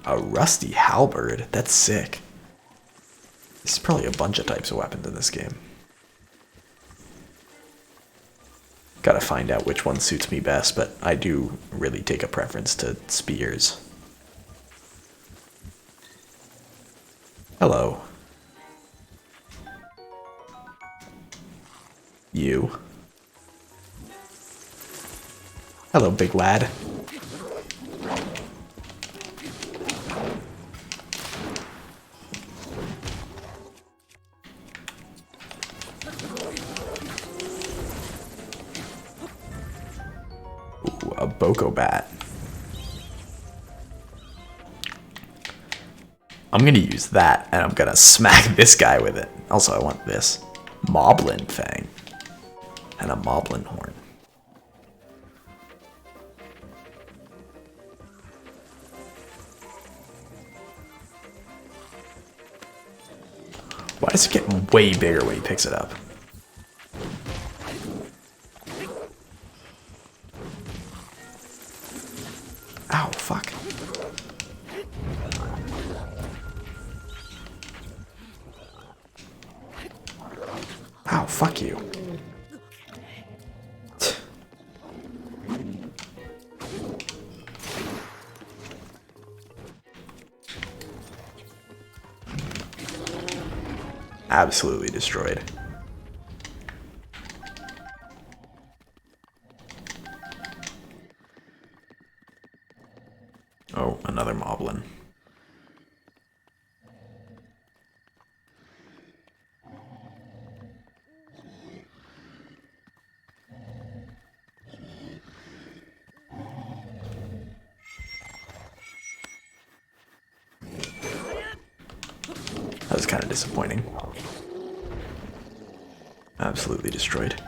A rusty halberd? That's sick. There's probably a bunch of types of weapons in this game. Gotta find out which one suits me best, but I do really take a preference to spears. Hello. You. Hello, big lad. Ooh, a Boko bat. I'm gonna use that, and I'm gonna smack this guy with it. Also, I want this. Moblin Fang. And a Moblin Horn. Why does it get way bigger when he picks it up? Ow, fuck. Ow, fuck you. Absolutely destroyed. Oh, another moblin. That was kind of disappointing. Absolutely destroyed.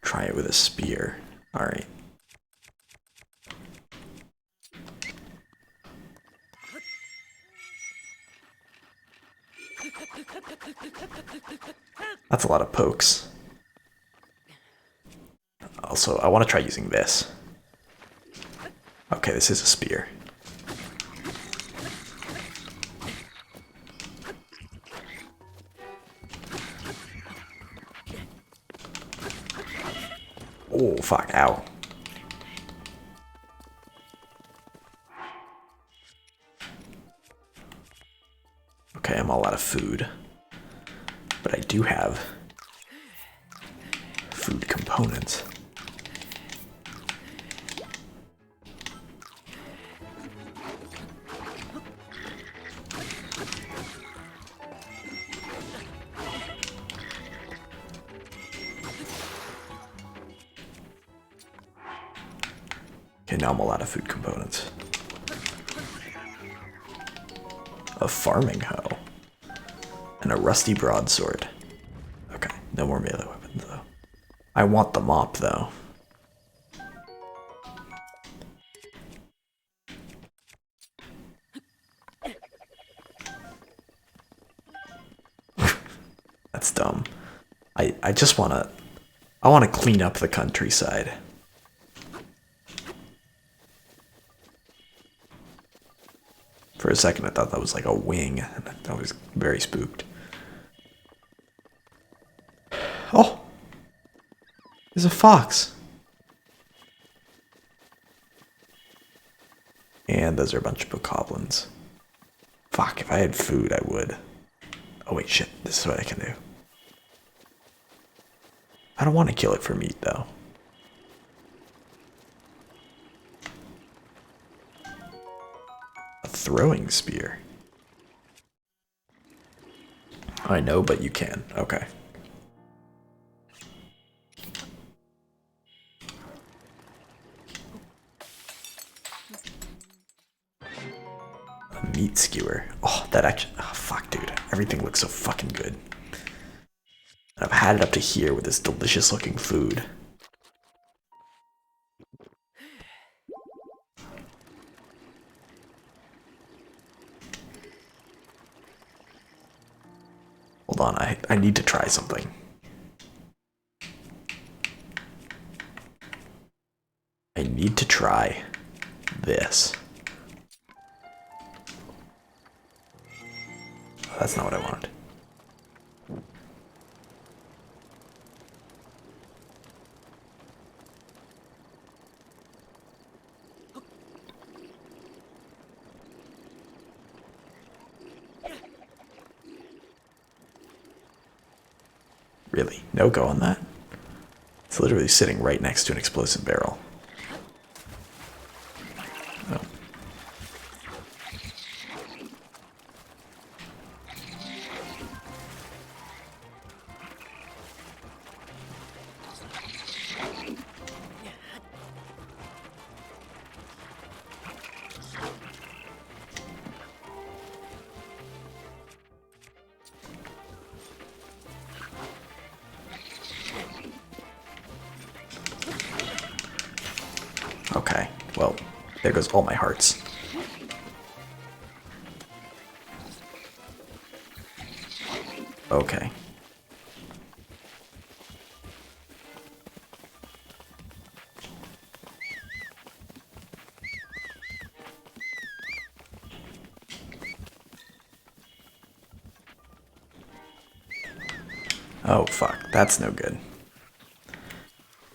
Try it with a spear. Alright. That's a lot of pokes. Also, I want to try using this. Okay, this is a spear. Oh, fuck, ow. Okay, I'm all out of food. But I do have food components. Okay, now I'm all out of food components. A farming hoe. And a rusty broadsword. Okay, no more melee weapons though. I want the mop though. That's dumb. I just wanna clean up the countryside. For a second I thought that was like a wing, and I was very spooked. Oh! There's a fox! And those are a bunch of bokoblins. Fuck, if I had food I would. Oh wait, shit, this is what I can do. I don't want to kill it for meat though. A throwing spear. I know, but you can. Okay. A meat skewer. Oh, that actually... Oh, fuck, dude. Everything looks so fucking good. I've had it up to here with this delicious looking food. Hold on, I need to try something. I need to try this. Oh, that's not what I wanted. Really? No go on that? It's literally sitting right next to an explosive barrel. Oh. Okay, well, there goes all my hearts. Okay. Oh, fuck. That's no good.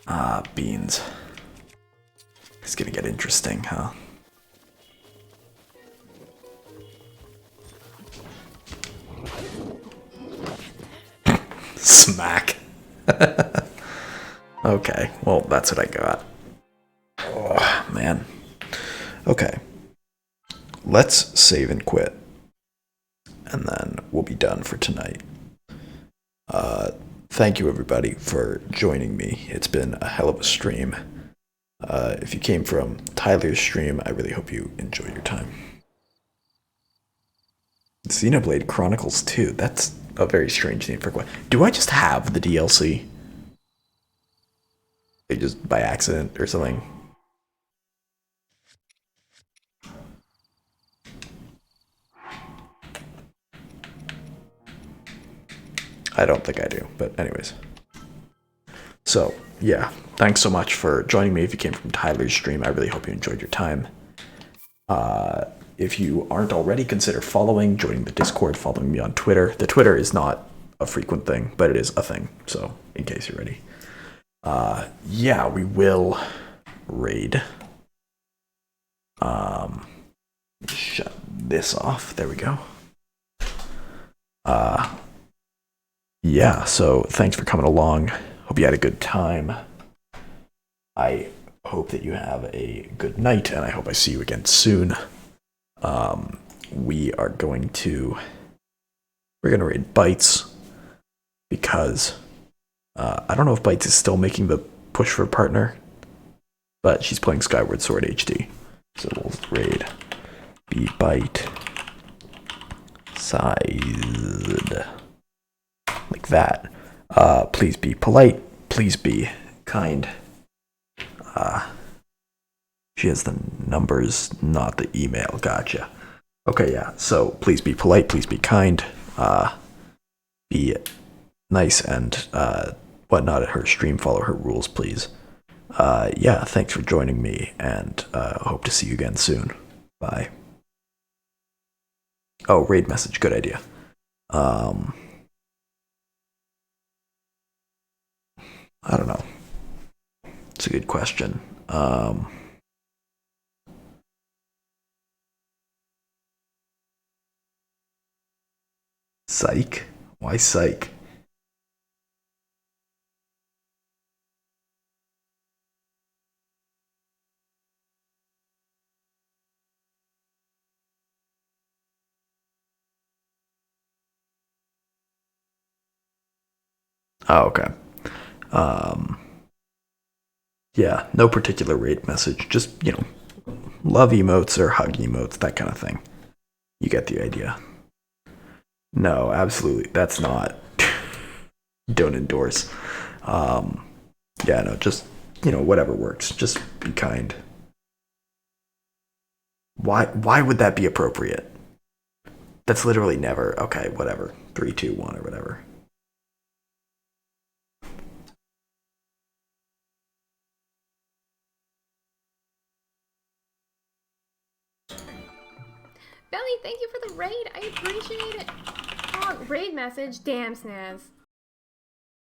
Ah, beans. It's gonna get interesting, huh? Smack. Okay, well, that's what I got. Oh, man. Okay. Let's save and quit. And then we'll be done for tonight. Thank you, everybody, for joining me. It's been a hell of a stream. If you came from Tyler's stream, I really hope you enjoy your time. Xenoblade Chronicles 2. That's a very strange name for what? Do I just have the DLC? Like just by accident or something? I don't think I do, but anyways. So, yeah, thanks so much for joining me. If you came from Tyler's stream, I really hope you enjoyed your time. If you aren't already, consider following, joining the Discord, following me on Twitter. The Twitter is not a frequent thing, but it is a thing, so in case you're ready. Yeah, we will raid. Shut this off. There we go. Yeah, so thanks for coming along. Hope you had a good time. I hope that you have a good night, and I hope I see you again soon. We're going to raid Bites because I don't know if Bites is still making the push for a partner, but she's playing Skyward Sword HD. So we'll raid be Bite sized like that. Please be polite. Please be kind. She has the numbers, not the email. Gotcha. Okay, yeah. So please be polite. Please be kind. Be nice and whatnot at her stream. Follow her rules, please. Yeah, thanks for joining me, and hope to see you again soon. Bye. Oh, raid message. Good idea. I don't know. It's a good question. Psych? Why psych? Oh, okay. Yeah, no particular raid message. Just, love emotes or hug emotes, that kind of thing. You get the idea. No, absolutely. That's not. Don't endorse. Yeah, no, just, whatever works. Just be kind. Why would that be appropriate? That's literally never. Okay, whatever. 3, 2, 1 or whatever. Belly, thank you for the raid. I appreciate it. Oh, raid message. Damn, Snaz.